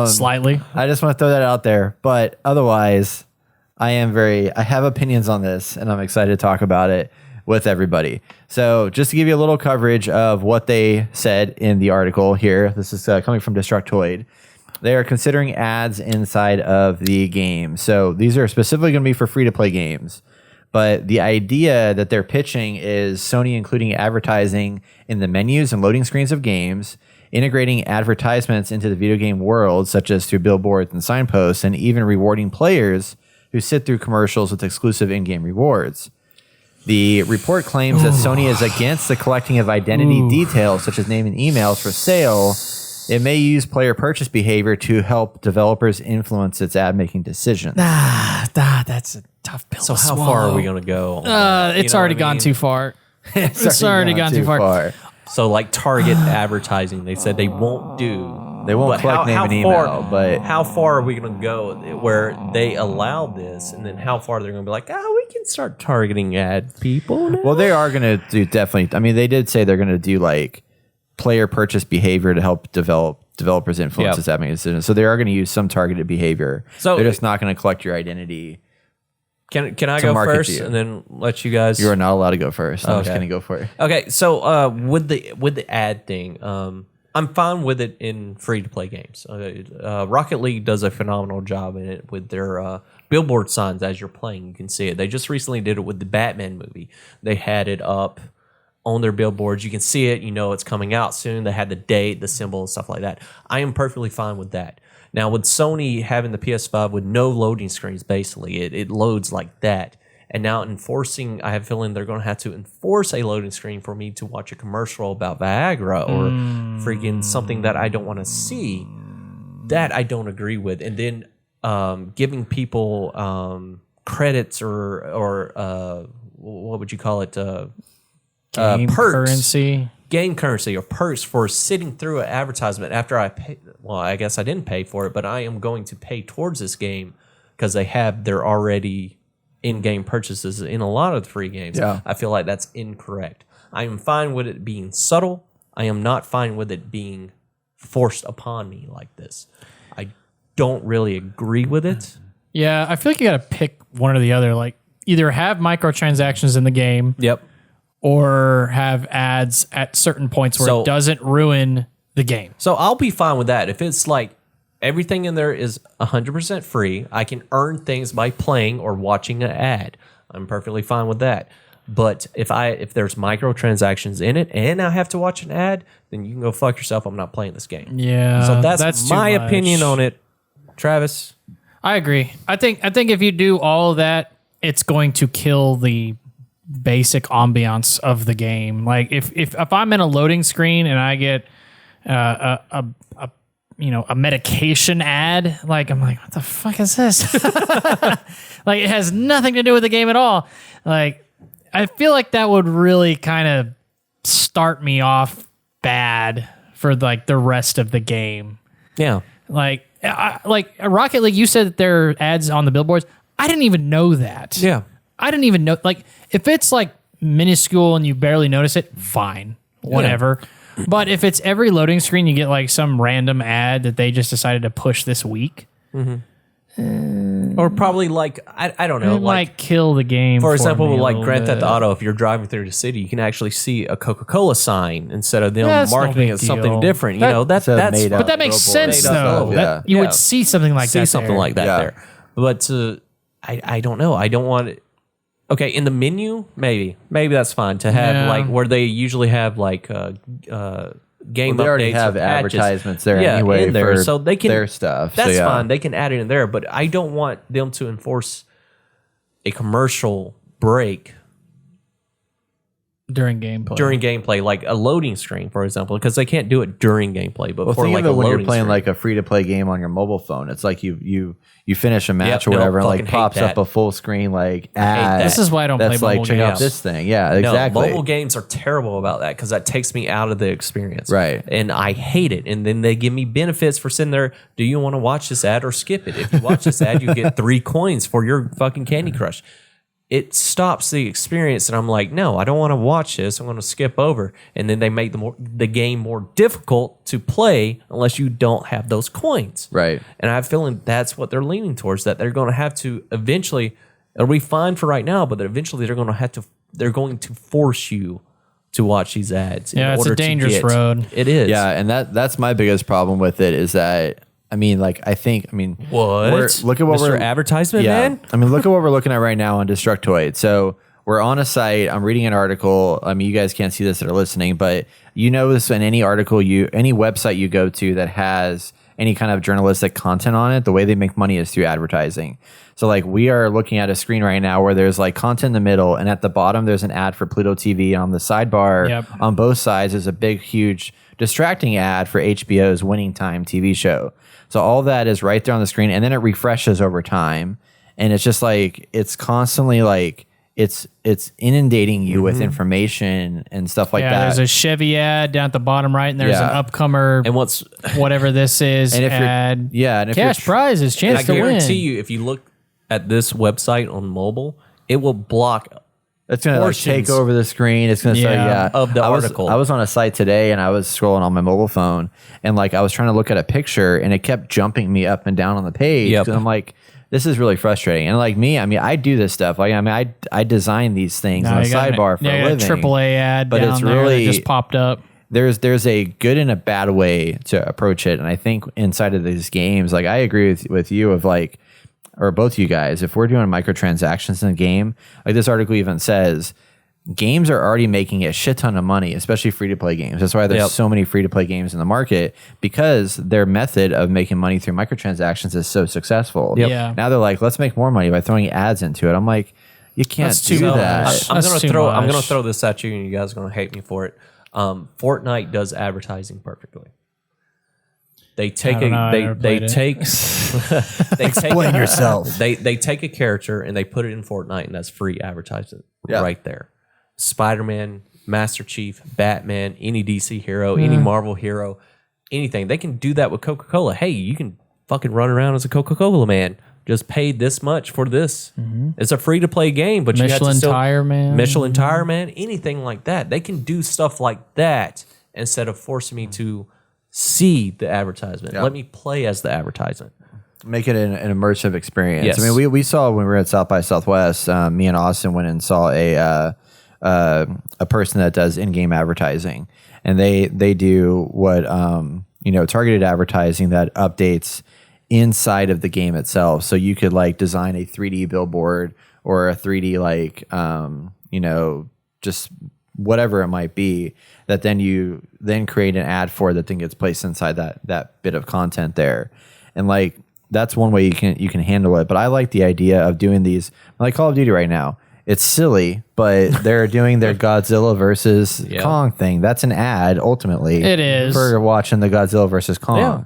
Speaker 3: Slightly.
Speaker 2: I just want to throw that out there. But otherwise, I have opinions on this, and I'm excited to talk about it with everybody. So just to give you a little coverage of what they said in the article here, this is coming from Destructoid. They are considering ads inside of the game. So these are specifically going to be for free-to-play games. But the idea that they're pitching is Sony including advertising in the menus and loading screens of games, integrating advertisements into the video game world, such as through billboards and signposts, and even rewarding players who sit through commercials with exclusive in-game rewards. The report claims that Sony is against the collecting of identity details, such as name and emails, for sale. It may use player purchase behavior to help developers influence its ad-making decisions.
Speaker 3: That's a tough pill
Speaker 1: So
Speaker 3: to
Speaker 1: how
Speaker 3: swallow.
Speaker 1: far are we going to go? on that?
Speaker 3: It's
Speaker 1: You know
Speaker 3: already
Speaker 1: what I
Speaker 3: gone
Speaker 1: mean?
Speaker 3: too far. It's already gone too far.
Speaker 1: So like Target advertising, they said they won't do.
Speaker 2: They won't
Speaker 1: But
Speaker 2: collect name and email, but
Speaker 1: how far are we going to go where they allow this, and then how far they're going to be like, we can start targeting ad people now?
Speaker 2: well, they are going to do definitely. I mean, they did say they're going to do like player purchase behavior to help developers influence
Speaker 1: Yep.
Speaker 2: its ad-making decisions. So they are going to use some targeted behavior.
Speaker 1: So-
Speaker 2: they're just not going to collect your identity.
Speaker 1: Can I
Speaker 2: to
Speaker 1: go
Speaker 2: market
Speaker 1: first
Speaker 2: to you.
Speaker 1: and then let you guys?
Speaker 2: You are not allowed to go first. I'm just
Speaker 1: Okay.
Speaker 2: going to go for it.
Speaker 1: Okay, so with the ad thing, I'm fine with it in free to play games. Rocket League does a phenomenal job in it with their billboard signs as you're playing. You can see it. They just recently did it with the Batman movie. They had it up on their billboards. You can see it. You know it's coming out soon. They had the date, the symbol, and stuff like that. I am perfectly fine with that. Now, with Sony having the PS5 with no loading screens, basically, it loads like that. And now enforcing, I have a feeling they're going to have to enforce a loading screen for me to watch a commercial about Viagra or freaking something that I don't want to see. That I don't agree with. And then giving people credits or what would you call it?
Speaker 3: Game
Speaker 1: perks.
Speaker 3: currency.
Speaker 1: Game currency or perks for sitting through an advertisement after I pay. Well, I guess I didn't pay for it, but I am going to pay towards this game because they have their already in-game purchases in a lot of the free games.
Speaker 2: Yeah.
Speaker 1: I feel like that's incorrect. I am fine with it being subtle. I am not fine with it being forced upon me like this. I don't really agree with it.
Speaker 3: Yeah, I feel like you got to pick one or the other. Like either have microtransactions in the game
Speaker 1: Yep.
Speaker 3: or have ads at certain points where
Speaker 1: So-
Speaker 3: it doesn't ruin the game.
Speaker 1: So I'll be fine with that if it's like Everything in there is 100% free. I can earn things by playing or watching an ad. I'm perfectly fine with that. But if there's microtransactions in it and I have to watch an ad, then you can go fuck yourself. I'm not playing this game.
Speaker 3: Yeah.
Speaker 1: So that's
Speaker 3: too
Speaker 1: my
Speaker 3: much.
Speaker 1: opinion on it. Travis?
Speaker 3: I agree. I think if you do all of that, it's going to kill the basic ambiance of the game. Like if I'm in a loading screen and I get a medication ad, like I'm like, what the fuck is this? Like it has nothing to do with the game at all. Like I feel like that would really kind of start me off bad for like the rest of the game.
Speaker 1: Yeah.
Speaker 3: Like Rocket League, you said that there are ads on the billboards. I didn't even know that.
Speaker 1: Yeah.
Speaker 3: I didn't even know. Like, if it's like minuscule and you barely notice it, fine, whatever. Yeah. But if it's every loading screen, you get like some random ad that they just decided to push this week.
Speaker 1: Or probably like, I don't know.
Speaker 3: It might kill the game.
Speaker 1: For example,
Speaker 3: me a
Speaker 1: like
Speaker 3: little
Speaker 1: Grand Theft
Speaker 3: bit.
Speaker 1: Auto, if you're driving through the city, you can actually see a Coca-Cola sign instead of them
Speaker 3: That's no
Speaker 1: marketing
Speaker 3: big
Speaker 1: it something
Speaker 3: deal.
Speaker 1: different.
Speaker 3: That-
Speaker 1: You know, that's
Speaker 2: made up.
Speaker 3: But that makes
Speaker 2: Billboard.
Speaker 3: sense,
Speaker 1: Made up
Speaker 3: though.
Speaker 1: billboard.
Speaker 3: That you
Speaker 1: Yeah.
Speaker 3: would see something like
Speaker 1: see
Speaker 3: that.
Speaker 1: something
Speaker 3: there.
Speaker 1: like that
Speaker 2: Yeah.
Speaker 1: there. But I don't know. I don't want it. Okay, in the menu, maybe that's fine to have
Speaker 3: Yeah.
Speaker 1: like where they usually have like game
Speaker 2: Well, they already
Speaker 1: updates
Speaker 2: have
Speaker 1: or patches.
Speaker 2: advertisements there
Speaker 1: Yeah,
Speaker 2: anyway
Speaker 1: in there,
Speaker 2: for
Speaker 1: so they can
Speaker 2: their stuff.
Speaker 1: That's
Speaker 2: so, yeah.
Speaker 1: fine. They can add it in there, but I don't want them to enforce a commercial break
Speaker 3: during gameplay.
Speaker 1: during gameplay, like a loading screen, for example, because they can't do it during gameplay. But
Speaker 2: Well,
Speaker 1: for
Speaker 2: think
Speaker 1: like
Speaker 2: of
Speaker 1: a
Speaker 2: it when you're
Speaker 1: loading
Speaker 2: playing
Speaker 1: screen.
Speaker 2: like a free-to-play game on your mobile phone. It's like you finish a match
Speaker 1: Yep,
Speaker 2: or
Speaker 1: no,
Speaker 2: whatever, and
Speaker 1: fucking
Speaker 2: like
Speaker 1: hate
Speaker 2: pops up
Speaker 1: that.
Speaker 2: a full screen like
Speaker 1: hate
Speaker 2: ad.
Speaker 1: that.
Speaker 3: This is why I don't play
Speaker 2: That's like
Speaker 3: mobile
Speaker 2: check out
Speaker 3: games.
Speaker 2: this thing. Yeah,
Speaker 1: No,
Speaker 2: exactly.
Speaker 1: mobile games are terrible about that because that takes me out of the experience.
Speaker 2: Right.
Speaker 1: And I hate it. And then they give me benefits for sitting there. Do you want to watch this ad or skip it? If you watch this ad, you get 3 coins for your fucking Candy Crush. It stops the experience. And I'm like, no, I don't want to watch this. I'm going to skip over. And then they make the game more difficult to play unless you don't have those coins.
Speaker 2: Right.
Speaker 1: And I have a feeling that's what they're leaning towards, that they're going to have to eventually, it'll be fine for right now, but eventually they're going to force you to watch these ads.
Speaker 3: Yeah,
Speaker 1: in
Speaker 3: it's a
Speaker 1: order to
Speaker 3: dangerous
Speaker 1: get-
Speaker 3: road.
Speaker 1: It is.
Speaker 2: Yeah, and that's my biggest problem with it is that
Speaker 1: What?
Speaker 2: look at what
Speaker 1: Mr.
Speaker 2: we're
Speaker 1: Advertisement, man?
Speaker 2: look at what we're looking at right now on Destructoid. So we're on a site. I'm reading an article. I mean, you guys can't see this that are listening, but you know this in any article, any website you go to that has any kind of journalistic content on it, the way they make money is through advertising. So like we are looking at a screen right now where there's like content in the middle, and at the bottom there's an ad for Pluto TV, and on the sidebar
Speaker 3: Yep.
Speaker 2: on both sides there's a big, huge distracting ad for HBO's Winning Time TV show. So all that is right there on the screen, and then it refreshes over time, and it's just like it's constantly like it's inundating you with information and stuff like
Speaker 3: yeah,
Speaker 2: that.
Speaker 3: there's a Chevy ad down at the bottom right, and there's
Speaker 2: Yeah.
Speaker 3: an upcomer,
Speaker 1: And what's
Speaker 3: whatever this is,
Speaker 2: And if you're-
Speaker 3: ad.
Speaker 2: yeah, and if you're
Speaker 3: cash prizes,
Speaker 1: I
Speaker 3: chance to win.
Speaker 1: guarantee you, if you look at this website on mobile, it will block.
Speaker 2: It's gonna like take
Speaker 1: portions
Speaker 2: over the screen. It's gonna start,
Speaker 3: Yeah.
Speaker 1: of the
Speaker 2: I
Speaker 1: article.
Speaker 2: I was on a site today and I was scrolling on my mobile phone and like I was trying to look at a picture and it kept jumping me up and down on the page.
Speaker 1: Yep.
Speaker 2: And I'm like, this is really frustrating. And like me, I mean, I do this stuff. Like I mean, I design these things on a
Speaker 3: you got
Speaker 2: sidebar for a
Speaker 3: you got
Speaker 2: living.
Speaker 3: AAA ad
Speaker 2: But
Speaker 3: down
Speaker 2: it's
Speaker 3: there that
Speaker 2: really-
Speaker 3: just popped up.
Speaker 2: There's a good and a bad way to approach it, and I think inside of these games, like I agree with you of like, or both of you guys, if we're doing microtransactions in a game, like this article even says, games are already making a shit ton of money, especially free to play games. That's why there's
Speaker 1: Yep.
Speaker 2: so many free to play games in the market, because their method of making money through microtransactions is so successful.
Speaker 3: Yep. Yeah.
Speaker 2: Now they're like, let's make more money by throwing ads into it. I'm like, you can't
Speaker 3: That's too
Speaker 2: do
Speaker 3: much.
Speaker 2: that.
Speaker 1: I'm
Speaker 3: That's
Speaker 1: gonna
Speaker 3: too
Speaker 1: throw. I'm
Speaker 3: much.
Speaker 1: gonna throw this at you, and you guys are gonna hate me for it. Fortnite does advertising perfectly. They take
Speaker 3: don't know, I
Speaker 1: they
Speaker 3: never
Speaker 1: they
Speaker 3: played it.
Speaker 1: take they
Speaker 2: Explain
Speaker 1: take,
Speaker 2: yourself.
Speaker 1: They take a character and they put it in Fortnite, and that's free advertising
Speaker 2: Yeah.
Speaker 1: right there. Spider-Man, Master Chief, Batman, any DC hero, any Marvel hero, anything. They can do that with Coca-Cola. Hey, you can fucking run around as a Coca-Cola man. Just pay this much for this. It's a free to play game, but you have
Speaker 3: Michelin
Speaker 1: to still,
Speaker 3: Tire Man.
Speaker 1: Michelin Tire Man, anything like that. They can do stuff like that instead of forcing me to see the advertisement.
Speaker 2: Yeah.
Speaker 1: Let me play as the advertisement.
Speaker 2: Make it an immersive experience.
Speaker 1: Yes.
Speaker 2: I mean, we saw when we were at South by Southwest, me and Austin went and saw a person that does in-game advertising, and they do what targeted advertising that updates inside of the game itself. So you could like design a 3D billboard or a 3D like, just whatever it might be, that then you then create an ad for that then gets placed inside that bit of content there. And like, that's one way you can handle it. But I like the idea of doing these like Call of Duty right now. It's silly, but they're doing their Godzilla versus Kong thing. That's an ad, ultimately.
Speaker 3: It is.
Speaker 2: For watching the Godzilla versus Kong.
Speaker 1: Yeah.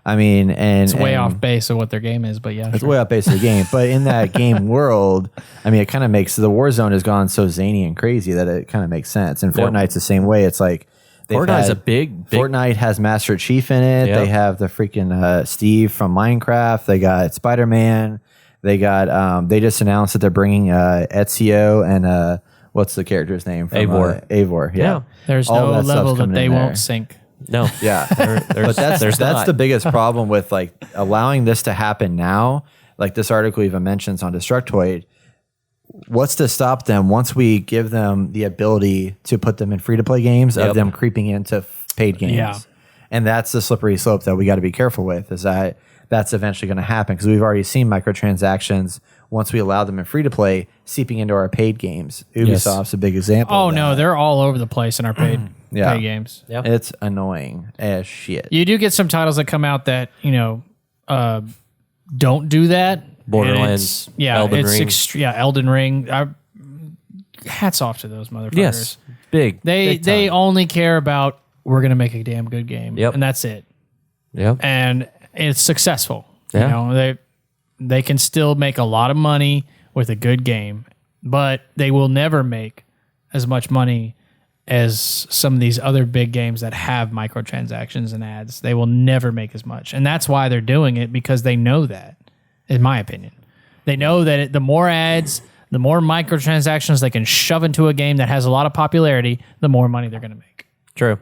Speaker 2: I mean, and
Speaker 3: It's way off base of what their game is, but yeah.
Speaker 2: it's way off base of the game. But in that game world, I mean, it kind of makes the Warzone has gone so zany and crazy that it kind of makes sense. And Fortnite's the same way. It's like
Speaker 1: Fortnite's a big
Speaker 2: Fortnite has Master Chief in it.
Speaker 1: Yep.
Speaker 2: They have the freaking Steve from Minecraft. They got Spider-Man. They got they just announced that they're bringing Ezio and what's the character's name from
Speaker 1: Eivor.
Speaker 2: Eivor. Yeah.
Speaker 3: There's
Speaker 2: All
Speaker 3: no
Speaker 2: that stuff's
Speaker 3: level that
Speaker 2: coming
Speaker 3: they
Speaker 2: in
Speaker 3: won't
Speaker 2: there.
Speaker 3: sink.
Speaker 1: No.
Speaker 2: Yeah.
Speaker 1: There's,
Speaker 2: But that's
Speaker 1: not.
Speaker 2: the biggest problem with like allowing this to happen now. Like this article even mentions on Destructoid. What's to stop them once we give them the ability to put them in free to play games of them creeping into paid games?
Speaker 3: Yeah.
Speaker 2: And that's the slippery slope that we got to be careful with, is that that's eventually going to happen, because we've already seen microtransactions once we allow them in free to play seeping into our paid games. Ubisoft's a big example.
Speaker 3: Oh
Speaker 2: of
Speaker 3: no,
Speaker 2: that.
Speaker 3: they're all over the place in our paid
Speaker 2: Yeah.
Speaker 3: paid games.
Speaker 1: Yep.
Speaker 2: It's annoying as shit.
Speaker 3: You do get some titles that come out that don't do that.
Speaker 1: Borderlands,
Speaker 3: And it's-
Speaker 1: Elden Ring.
Speaker 3: Elden Ring. Hats off to those motherfuckers.
Speaker 1: Yes. Big.
Speaker 3: They only care about, we're gonna make a damn good game.
Speaker 1: Yep.
Speaker 3: And that's it.
Speaker 1: Yep.
Speaker 3: And it's successful.
Speaker 1: Yeah.
Speaker 3: You know, they can still make a lot of money with a good game, but they will never make as much money as some of these other big games that have microtransactions and ads. They will never make as much. And that's why they're doing it, because they know that, in my opinion. They know that the more ads, the more microtransactions they can shove into a game that has a lot of popularity, the more money they're going to make.
Speaker 1: True.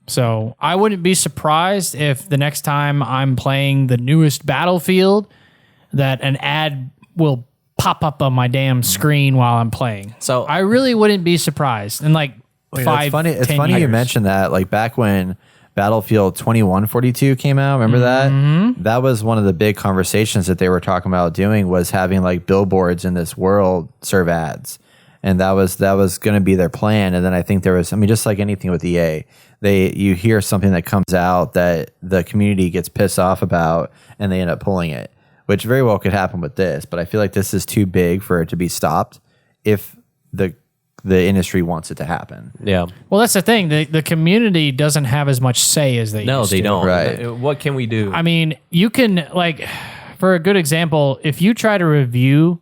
Speaker 3: So I wouldn't be surprised if the next time I'm playing the newest Battlefield, that an ad will pop up on my damn screen while I'm playing.
Speaker 1: So-
Speaker 3: I really wouldn't be surprised. In like
Speaker 2: It's
Speaker 3: 5,
Speaker 2: funny. It's
Speaker 3: 10
Speaker 2: funny you
Speaker 3: years.
Speaker 2: mentioned that. Like back when Battlefield 2142 came out, remember that? That was one of the big conversations that they were talking about doing, was having like billboards in this world serve ads, and that was going to be their plan. And then I think there was, I mean, just like anything with EA, you hear something that comes out that the community gets pissed off about, and they end up pulling it, which very well could happen with this. But I feel like this is too big for it to be stopped if the industry wants it to happen.
Speaker 1: Yeah.
Speaker 3: Well, that's the thing. The community doesn't have as much say as they
Speaker 1: No,
Speaker 3: used
Speaker 1: they
Speaker 3: to.
Speaker 1: don't.
Speaker 2: Right.
Speaker 1: What can we do?
Speaker 3: I mean, you can, like, for a good example, if you try to review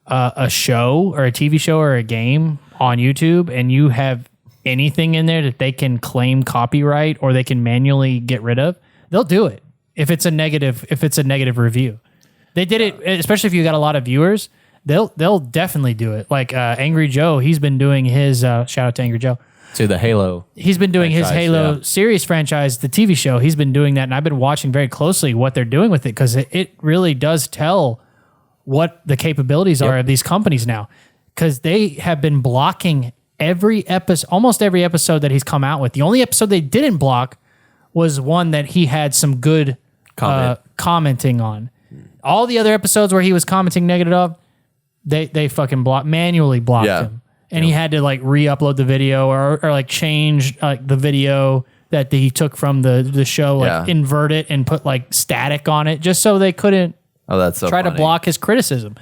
Speaker 3: a show or a TV show or a game on YouTube, and you have anything in there that they can claim copyright or they can manually get rid of, they'll do it if it's a negative review. They did it, especially if you got a lot of viewers. They'll definitely do it. Like Angry Joe, he's been doing his shout out to Angry Joe.
Speaker 1: to the Halo.
Speaker 3: He's been doing his
Speaker 1: franchise,
Speaker 3: Halo
Speaker 1: yeah.
Speaker 3: series franchise, the TV show. He's been doing that, and I've been watching very closely what they're doing with it, because it really does tell what the capabilities are of these companies now, because they have been blocking almost every episode that he's come out with. The only episode they didn't block was one that he had some good commenting on. All the other episodes where he was commenting negative of, they fucking manually blocked him. And he had to like re-upload the video or like change the video that he took from the show, like invert it and put like static on it, just so they couldn't
Speaker 2: That's so
Speaker 3: try to
Speaker 2: funny.
Speaker 3: block his criticism.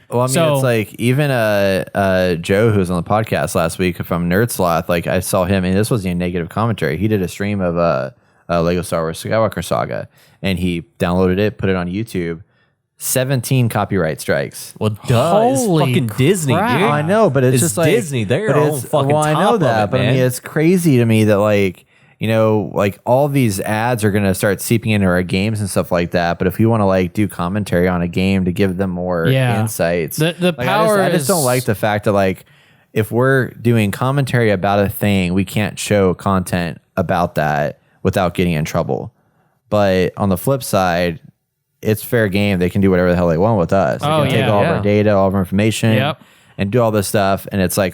Speaker 2: Well, I mean,
Speaker 3: So-
Speaker 2: it's like even Joe, who was on the podcast last week from Nerd Sloth, like I saw him, and this wasn't a negative commentary. He did a stream of Lego Star Wars Skywalker Saga, and he downloaded it, put it on YouTube. 17 copyright strikes.
Speaker 1: Well, duh, it's
Speaker 3: Holy
Speaker 1: fucking Disney,
Speaker 3: crap.
Speaker 1: dude.
Speaker 2: I know, but it's just like
Speaker 1: Disney. They're
Speaker 2: but
Speaker 1: on
Speaker 2: it's-
Speaker 1: fucking
Speaker 2: well, I know
Speaker 1: top of
Speaker 2: that,
Speaker 1: it,
Speaker 2: but I
Speaker 1: man.
Speaker 2: mean, it's crazy to me that like, you know, like all these ads are going to start seeping into our games and stuff like that. But if we want to like do commentary on a game to give them more insights,
Speaker 3: The
Speaker 2: like,
Speaker 3: power
Speaker 2: I just don't
Speaker 3: is-
Speaker 2: like the fact that like if we're doing commentary about a thing, we can't show content about that without getting in trouble. But on the flip side, it's fair game. They can do whatever the hell they want with us. They
Speaker 3: Oh,
Speaker 2: can take
Speaker 3: yeah,
Speaker 2: all of
Speaker 1: yeah.
Speaker 2: our data, all of our information,
Speaker 3: Yep.
Speaker 2: and do all this stuff. And it's like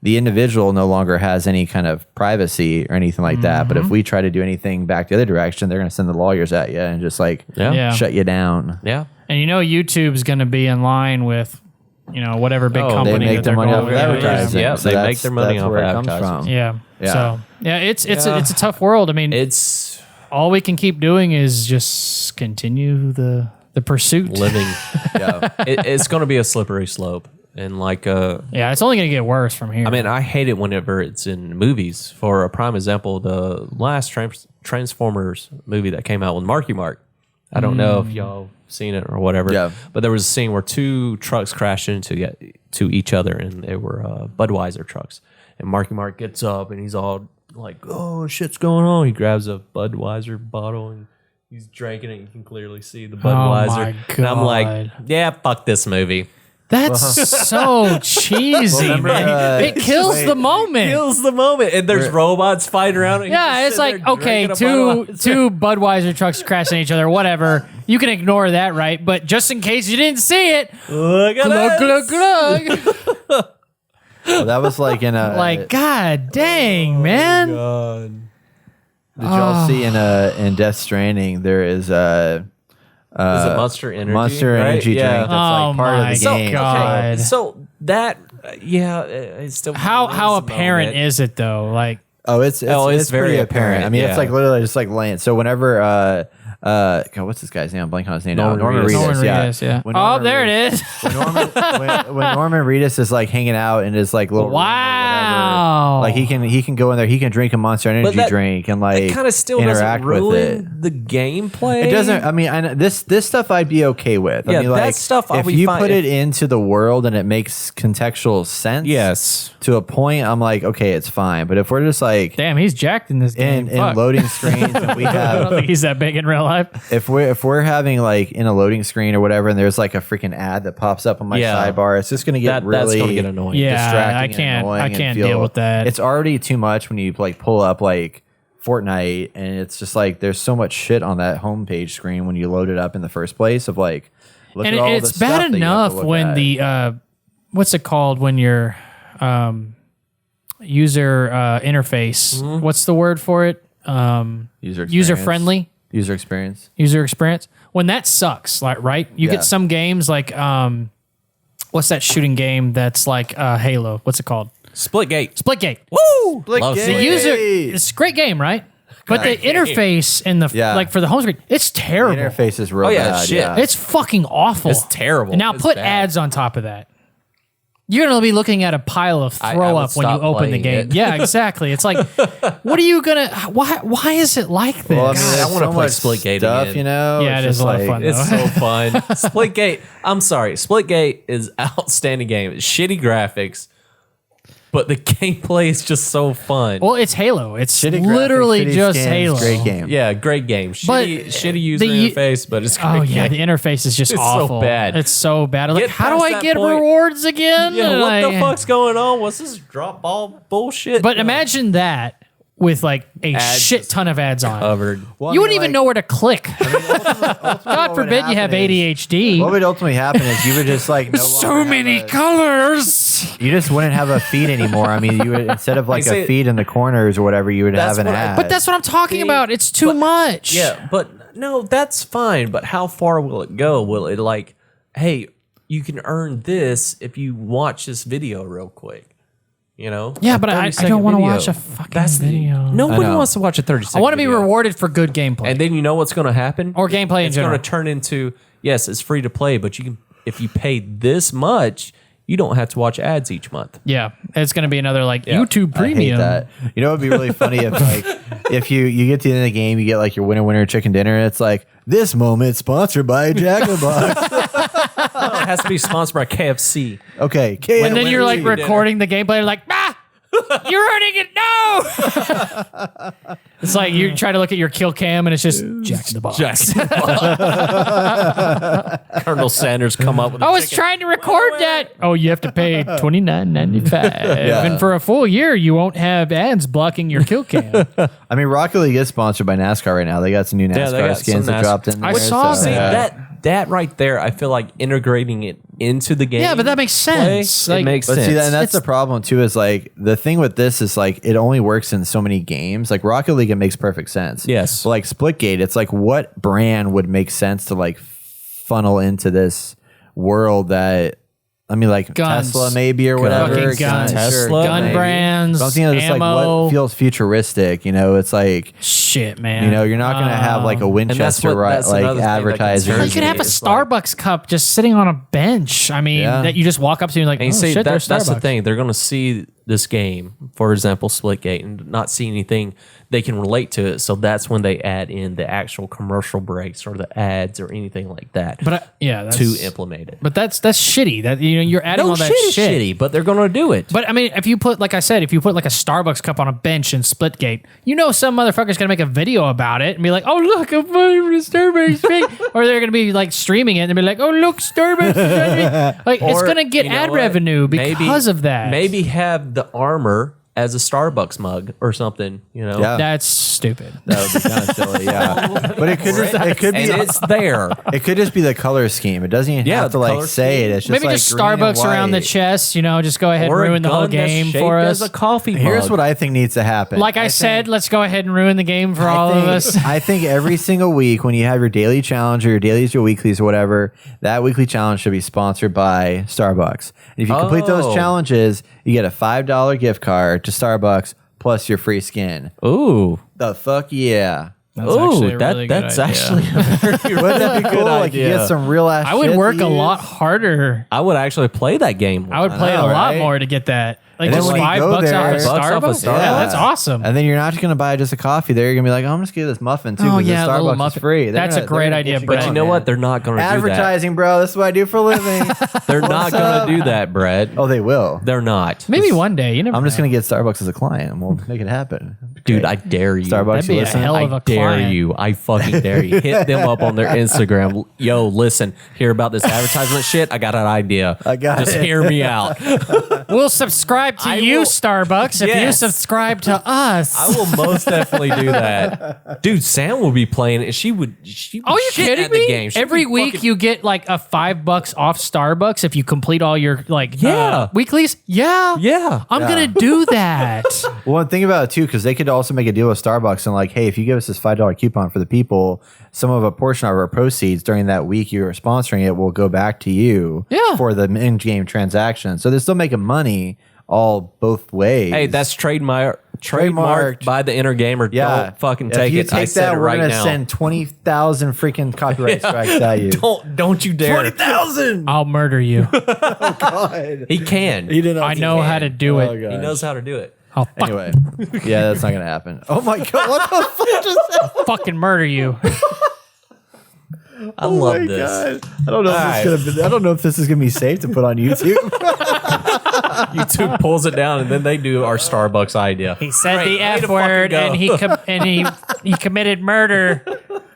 Speaker 2: the individual no longer has any kind of privacy or anything like that. But if we try to do anything back the other direction, they're going to send the lawyers at you and just like
Speaker 3: Yeah.
Speaker 2: shut you down.
Speaker 1: Yeah.
Speaker 3: And YouTube's going to be in line with, whatever big company
Speaker 2: They make
Speaker 3: that
Speaker 2: their
Speaker 3: they're
Speaker 2: money
Speaker 3: going
Speaker 2: off
Speaker 3: with.
Speaker 2: advertising.
Speaker 1: Yeah,
Speaker 2: So
Speaker 1: they
Speaker 2: that's-
Speaker 1: make their money
Speaker 2: that's
Speaker 1: off
Speaker 2: where it comes
Speaker 1: advertising.
Speaker 2: from.
Speaker 3: Yeah.
Speaker 2: Yeah.
Speaker 3: So it's a tough world. I mean,
Speaker 1: It's
Speaker 3: all we can keep doing is just continue the pursuit.
Speaker 1: living.
Speaker 2: Yeah.
Speaker 1: It's going to be a slippery slope. And like,
Speaker 3: Yeah, it's only going to get worse from here.
Speaker 1: I mean, I hate it whenever it's in movies. For a prime example, the last Transformers movie that came out with Marky Mark. I don't know if y'all seen it or whatever.
Speaker 2: Yeah.
Speaker 1: But there was a scene where two trucks crashed into each other, and they were Budweiser trucks. And Marky Mark gets up, and he's all like, "Oh, shit's going on!" He grabs a Budweiser bottle and he's drinking it. You can clearly see the Budweiser.
Speaker 3: my
Speaker 1: And I'm like,
Speaker 3: God.
Speaker 1: "Yeah, fuck this movie."
Speaker 3: That's so cheesy,
Speaker 2: remember,
Speaker 3: man. It kills the moment.
Speaker 1: Kills the moment, and there's robots fighting around. And he's
Speaker 3: Yeah,
Speaker 1: just
Speaker 3: it's
Speaker 1: sitting
Speaker 3: like,
Speaker 1: there
Speaker 3: okay,
Speaker 1: drinking a
Speaker 3: two
Speaker 1: Budweiser.
Speaker 3: Budweiser trucks crashing each other, whatever. You can ignore that, right? But just in case you didn't see it,
Speaker 1: Look at
Speaker 3: glug,
Speaker 1: this.
Speaker 3: glug, glug.
Speaker 2: Well, that was like in a
Speaker 3: Like, god dang, man.
Speaker 1: God.
Speaker 2: Did y'all see in Death Stranding there is a
Speaker 1: Is it Monster Energy?
Speaker 2: Monster
Speaker 1: right?
Speaker 2: Energy
Speaker 1: Yeah.
Speaker 2: drink that's
Speaker 3: Oh
Speaker 2: like part
Speaker 3: my
Speaker 2: of the game.
Speaker 3: God.
Speaker 1: So that, it's still
Speaker 3: How apparent is it though? Like,
Speaker 2: It's
Speaker 1: it's very
Speaker 2: pretty
Speaker 1: apparent,
Speaker 2: I mean,
Speaker 1: yeah.
Speaker 2: it's like literally just like laying. So whenever God, what's this guy's name? I'm blanking on his name now.
Speaker 1: Norman Reedus.
Speaker 3: Norman
Speaker 2: yeah.
Speaker 3: Reedus, yeah.
Speaker 2: When
Speaker 3: Oh,
Speaker 2: Norman
Speaker 3: there
Speaker 2: Reedus-
Speaker 3: it is.
Speaker 2: when Norman Reedus is like hanging out in his like little room or
Speaker 3: Wow.
Speaker 2: whatever, like he can go in there, he can drink a Monster Energy
Speaker 1: that-
Speaker 2: drink and like
Speaker 1: It kind of still
Speaker 2: interact
Speaker 1: doesn't
Speaker 2: with it.
Speaker 1: ruin the gameplay.
Speaker 2: It doesn't. I mean, I know this stuff I'd be okay with.
Speaker 1: Yeah,
Speaker 2: I mean,
Speaker 1: that
Speaker 2: like,
Speaker 1: stuff I'll
Speaker 2: if
Speaker 1: be
Speaker 2: you
Speaker 1: fine
Speaker 2: put
Speaker 1: if-
Speaker 2: it into the world and it makes contextual sense,
Speaker 1: Yes.
Speaker 2: to a point, I'm like, okay, it's fine. But if we're just like
Speaker 3: Damn, he's jacked in this game.
Speaker 2: in
Speaker 3: Fuck.
Speaker 2: loading screens, and we
Speaker 3: I don't
Speaker 2: have
Speaker 3: think he's that big in real life.
Speaker 2: if we're having like in a loading screen or whatever, and there's like a freaking ad that pops up on my
Speaker 1: Yeah.
Speaker 2: sidebar, it's just gonna get
Speaker 1: That's
Speaker 2: really
Speaker 1: going to get annoying.
Speaker 3: Yeah.
Speaker 2: distracting.
Speaker 3: I
Speaker 2: and
Speaker 3: can't-
Speaker 2: annoying
Speaker 3: I
Speaker 2: and
Speaker 3: can't
Speaker 2: feel-
Speaker 3: deal with that.
Speaker 2: It's already too much when you like pull up like Fortnite, and it's just like there's so much shit on that homepage screen when you load it up in the first place. Of like, look
Speaker 3: And
Speaker 2: at all
Speaker 3: it's
Speaker 2: the stuff
Speaker 3: bad
Speaker 2: that you have to
Speaker 3: enough
Speaker 2: look
Speaker 3: when
Speaker 2: at.
Speaker 3: the what's it called when your user interface, what's the word for it? User friendly,
Speaker 2: user experience.
Speaker 3: user experience. When that sucks, like right, you
Speaker 2: Yeah.
Speaker 3: get some games like what's that shooting game that's like Halo? What's it called?
Speaker 1: Splitgate.
Speaker 3: Splitgate.
Speaker 1: Woo! Love
Speaker 3: The
Speaker 1: Splitgate.
Speaker 3: user, it's a great game, right? But the interface and the
Speaker 2: Yeah.
Speaker 3: like for the home screen, it's
Speaker 2: The
Speaker 3: terrible.
Speaker 2: interface is real
Speaker 1: Oh, yeah,
Speaker 2: bad.
Speaker 1: shit.
Speaker 2: Yeah.
Speaker 3: It's fucking awful.
Speaker 1: It's terrible.
Speaker 3: And now
Speaker 1: It's
Speaker 3: put
Speaker 1: bad.
Speaker 3: ads on top of that. You're gonna be looking at a pile of
Speaker 1: I
Speaker 3: throw
Speaker 1: would
Speaker 3: up when you
Speaker 1: stop
Speaker 3: open the
Speaker 1: playing
Speaker 3: game.
Speaker 1: it.
Speaker 3: Yeah, exactly. It's like, what are you gonna? Why is it like this?
Speaker 2: Well, I mean,
Speaker 1: God, I
Speaker 2: there's
Speaker 1: wanna
Speaker 2: so
Speaker 1: play
Speaker 2: much
Speaker 1: Splitgate
Speaker 2: stuff,
Speaker 1: again.
Speaker 2: you know.
Speaker 3: Yeah,
Speaker 2: It's
Speaker 3: it is
Speaker 2: just
Speaker 3: a lot of
Speaker 2: like-
Speaker 3: fun, though.
Speaker 1: It's so fun. Splitgate. I'm sorry. Splitgate is outstanding game. It's shitty graphics, but the gameplay is just so fun.
Speaker 3: Well, it's Halo. It's
Speaker 2: Shitty graphics,
Speaker 3: literally
Speaker 2: shitty
Speaker 3: just
Speaker 2: skins,
Speaker 3: Halo.
Speaker 2: Great game.
Speaker 1: Yeah, great game.
Speaker 3: But
Speaker 1: Shitty user
Speaker 3: the u-
Speaker 1: interface, but it's great.
Speaker 3: Oh yeah, the
Speaker 1: game.
Speaker 3: interface is just
Speaker 1: It's so
Speaker 3: awful.
Speaker 1: bad.
Speaker 3: It's so bad. I'm like,
Speaker 1: Get
Speaker 3: how do
Speaker 1: past
Speaker 3: I
Speaker 1: that
Speaker 3: get
Speaker 1: point.
Speaker 3: rewards again?
Speaker 1: Yeah,
Speaker 3: And
Speaker 1: what the
Speaker 3: I-
Speaker 1: fuck's going on? What's this drop ball bullshit?
Speaker 3: But imagine that with like a
Speaker 1: Ads
Speaker 3: shit ton of ads on.
Speaker 1: covered.
Speaker 2: Well,
Speaker 3: You
Speaker 2: I
Speaker 3: wouldn't
Speaker 2: mean,
Speaker 3: even
Speaker 2: like,
Speaker 3: know where to click.
Speaker 2: ultimately
Speaker 3: God
Speaker 2: what would
Speaker 3: forbid you have
Speaker 2: happen is-
Speaker 3: ADHD.
Speaker 2: What would ultimately happen is you would just like no
Speaker 3: So
Speaker 2: longer have
Speaker 3: many
Speaker 2: a-
Speaker 3: colors.
Speaker 2: You just wouldn't have a feed anymore. I mean, you would instead of like
Speaker 1: see,
Speaker 2: a feed in the corners or whatever, you would
Speaker 1: That's
Speaker 2: have an
Speaker 1: what I-
Speaker 2: ad.
Speaker 3: But that's what I'm talking
Speaker 1: See,
Speaker 3: about. It's too much.
Speaker 1: Yeah, but no, that's fine. But how far will it go? Will it like, hey, you can earn this if you watch this video real quick? You know?
Speaker 3: Yeah,
Speaker 1: A
Speaker 3: but I
Speaker 1: 30-second
Speaker 3: don't want to
Speaker 1: video.
Speaker 3: watch a fucking
Speaker 1: That's
Speaker 3: video.
Speaker 1: Nobody
Speaker 2: know.
Speaker 1: wants to watch a 30-second
Speaker 3: I want to be
Speaker 1: video.
Speaker 3: rewarded for good gameplay.
Speaker 1: And then you know what's going to happen?
Speaker 3: Or gameplay in
Speaker 1: It's
Speaker 3: general.
Speaker 1: going to turn into, yes, it's free to play, but you can, if you pay this much, you don't have to watch ads each month.
Speaker 3: Yeah, it's going to be another like
Speaker 1: Yeah.
Speaker 3: YouTube
Speaker 2: I
Speaker 3: Premium.
Speaker 2: hate that. You know, it'd be really funny if like if you get to the end of the game, you get like your winner chicken dinner. And it's like this moment sponsored by Jack in the Box.
Speaker 1: No, it has to be sponsored by KFC.
Speaker 2: Okay,
Speaker 3: And then you're like
Speaker 1: Winner chicken
Speaker 3: recording the gameplay. You're like, you're earning it. No. It's like you try to look at your kill cam and it's just Jack in the Box.
Speaker 1: Colonel Sanders come up with a
Speaker 3: I was
Speaker 1: chicken.
Speaker 3: trying to record that. Oh, you have to pay $29.95. And for a full year, you won't have ads blocking your kill cam.
Speaker 2: I mean, Rocket League is sponsored by NASCAR right now. They got some new
Speaker 1: they
Speaker 2: NASCAR
Speaker 1: got
Speaker 2: skins
Speaker 1: some
Speaker 2: that dropped in there.
Speaker 3: I saw
Speaker 1: See,
Speaker 3: that.
Speaker 1: that right there, I feel like integrating it into the game.
Speaker 3: Yeah, but that makes sense.
Speaker 1: It
Speaker 3: Like-
Speaker 1: makes
Speaker 2: But
Speaker 1: sense.
Speaker 2: see, and that's the problem too. Is like the thing with this is like it only works in so many games. Like Rocket League, it makes perfect sense.
Speaker 1: Yes.
Speaker 2: But like Splitgate, it's like what brand would make sense to like funnel into this world that. I mean, like
Speaker 3: Guns.
Speaker 2: Tesla maybe or whatever.
Speaker 3: Fucking guns.
Speaker 1: Tesla,
Speaker 3: gun
Speaker 1: maybe.
Speaker 3: brands,
Speaker 2: Something that's like
Speaker 3: ammo.
Speaker 2: what feels futuristic. You know, it's like
Speaker 3: Shit, man.
Speaker 2: you know you're not going to have like a Winchester
Speaker 1: that's
Speaker 2: like
Speaker 1: another thing that
Speaker 2: advertising.
Speaker 1: concerns
Speaker 3: You could have a
Speaker 1: It's like-
Speaker 3: Starbucks cup just sitting on a bench. I mean,
Speaker 2: Yeah.
Speaker 3: that you just walk up to and like,
Speaker 1: And you
Speaker 3: oh
Speaker 1: see,
Speaker 3: shit, there's
Speaker 1: that's the
Speaker 3: Starbucks.
Speaker 1: thing. They're going to see this game, for example, Splitgate, and not see anything they can relate to it. So that's when they add in the actual commercial breaks or the ads or anything like that
Speaker 3: But that's,
Speaker 1: to implement it.
Speaker 3: But that's shitty. That you're adding
Speaker 1: No
Speaker 3: all that
Speaker 1: shit is
Speaker 3: shit.
Speaker 1: shitty, but they're going to do it.
Speaker 3: But I mean, if you put, like I said, if you put like a Starbucks cup on a bench in Splitgate, you know some motherfucker's gonna make a video about it and be like, "Oh look, I'm from Starbucks," thing. Or they're gonna be like streaming it and be like, "Oh look, Starbucks," is trying to-" like it's
Speaker 1: Or,
Speaker 3: gonna get
Speaker 1: you know
Speaker 3: ad
Speaker 1: what?
Speaker 3: revenue because of that.
Speaker 1: Maybe have the armor as a Starbucks mug or something, you know?
Speaker 2: Yeah.
Speaker 3: That's stupid.
Speaker 2: That would be kind of silly, yeah. But it could be
Speaker 1: And it's there.
Speaker 2: it could just be the color scheme. It doesn't even
Speaker 1: Yeah,
Speaker 2: have to
Speaker 1: the
Speaker 2: like
Speaker 1: color
Speaker 2: say
Speaker 1: scheme.
Speaker 2: it. It's just
Speaker 3: Maybe
Speaker 2: like
Speaker 3: just
Speaker 2: green and
Speaker 3: Starbucks around the
Speaker 2: white.
Speaker 3: chest. You know, just go ahead and
Speaker 1: Or a
Speaker 3: ruin the whole
Speaker 1: gun that's
Speaker 3: game
Speaker 1: shaped
Speaker 3: for
Speaker 1: as
Speaker 3: us.
Speaker 1: a coffee
Speaker 2: Here's
Speaker 1: mug.
Speaker 2: what I think needs to happen.
Speaker 3: Like I said, let's go ahead and ruin the game for all
Speaker 2: I
Speaker 3: of
Speaker 2: think,
Speaker 3: us.
Speaker 2: I think every single week when you have your daily challenge or your dailies, your weeklies or whatever, that weekly challenge should be sponsored by Starbucks. And if you complete those
Speaker 1: Oh.
Speaker 2: challenges, you get a $5 gift card to Starbucks plus your free skin.
Speaker 1: Ooh.
Speaker 2: The fuck yeah.
Speaker 3: That's actually
Speaker 1: Ooh,
Speaker 3: a really good
Speaker 1: that's
Speaker 3: idea.
Speaker 1: actually a very,
Speaker 2: Wouldn't that be cool? Like you
Speaker 1: idea.
Speaker 2: get some real ass
Speaker 3: I would
Speaker 2: shit
Speaker 3: work
Speaker 2: to
Speaker 3: a
Speaker 2: use.
Speaker 3: lot harder.
Speaker 1: I would actually play that game.
Speaker 3: I would play it a
Speaker 2: know,
Speaker 3: lot
Speaker 2: right?
Speaker 3: more to get that. Like
Speaker 2: And then
Speaker 3: just
Speaker 2: when you
Speaker 3: $5
Speaker 2: go
Speaker 3: off
Speaker 2: there-
Speaker 3: of
Speaker 2: $5
Speaker 1: off of
Speaker 3: Starbucks. Yeah,
Speaker 1: Starbucks.
Speaker 3: that's awesome.
Speaker 2: And then you're not just gonna buy just a coffee there. You're gonna be like, oh, I'm just gonna get this muffin too.
Speaker 3: Oh,
Speaker 2: 'cause
Speaker 3: yeah, a
Speaker 2: the
Speaker 3: little
Speaker 2: Starbucks is
Speaker 3: muffin.
Speaker 2: free.
Speaker 3: That's a great idea,
Speaker 2: get
Speaker 3: Brett.
Speaker 1: But you
Speaker 2: going,
Speaker 1: know
Speaker 2: man.
Speaker 1: what? They're not going to do that.
Speaker 2: Advertising, bro. This is what I do for a living.
Speaker 1: They're not going to do that, Brett.
Speaker 2: Oh, they will.
Speaker 1: They're not.
Speaker 3: Maybe one day. You never
Speaker 2: I'm just
Speaker 3: know.
Speaker 2: gonna get Starbucks as a client, and we'll make it happen.
Speaker 1: Dude, I dare you.
Speaker 2: Starbucks,
Speaker 3: That'd be
Speaker 2: you
Speaker 3: a
Speaker 2: listen?
Speaker 3: hell of
Speaker 1: I
Speaker 3: a
Speaker 1: dare
Speaker 3: client.
Speaker 1: you. I fucking dare you. Hit them up on their Instagram. Yo, listen, hear about this advertisement shit? I got an idea.
Speaker 2: I got
Speaker 1: Just
Speaker 2: it.
Speaker 1: hear me out.
Speaker 3: We'll subscribe to
Speaker 1: I
Speaker 3: you,
Speaker 1: will-
Speaker 3: Starbucks, if you
Speaker 1: Yes.
Speaker 3: subscribe to us.
Speaker 1: I will most definitely do that. Dude, Sam will be playing it. She would
Speaker 3: Oh, you
Speaker 1: shit
Speaker 3: kidding
Speaker 1: at the
Speaker 3: me?
Speaker 1: game. She'd
Speaker 3: Every
Speaker 1: be
Speaker 3: week
Speaker 1: fucking-
Speaker 3: you get like a $5 off Starbucks if you complete all your like
Speaker 1: Yeah.
Speaker 3: weeklies. Yeah,
Speaker 1: Yeah.
Speaker 3: I'm gonna do that.
Speaker 2: Well, think about it too, because they could also make a deal with Starbucks and like, hey, if you give us this $5 coupon for the people, some of a portion of our proceeds during that week you are sponsoring it will go back to you
Speaker 3: Yeah.
Speaker 2: for the in-game transaction. So they're still making money all both ways.
Speaker 1: Hey, that's trademarked
Speaker 2: Trademarked.
Speaker 1: by the Inner Gamer.
Speaker 2: yeah.
Speaker 1: Don't fucking
Speaker 2: If
Speaker 1: take
Speaker 2: you
Speaker 1: it. I
Speaker 2: take
Speaker 1: said
Speaker 2: that,
Speaker 1: it
Speaker 2: we're
Speaker 1: right
Speaker 2: gonna
Speaker 1: now.
Speaker 2: send 20,000 freaking copyright strikes at you.
Speaker 1: Don't you dare.
Speaker 2: 20,000.
Speaker 3: I'll murder you.
Speaker 1: He can.
Speaker 2: He didn't.
Speaker 3: I know how to do it.
Speaker 1: He knows how to do it.
Speaker 3: I'll
Speaker 2: Anyway, yeah, that's not gonna happen. Oh my god, what the fuck just happened?
Speaker 3: fucking murder you.
Speaker 1: I love this.
Speaker 2: I don't know. I don't know if this is gonna be safe to put on YouTube.
Speaker 1: YouTube pulls it down and then they do our Starbucks idea.
Speaker 3: He said
Speaker 1: Great,
Speaker 3: the
Speaker 1: way
Speaker 3: F
Speaker 1: to fucking
Speaker 3: word
Speaker 1: go.
Speaker 3: and he committed murder.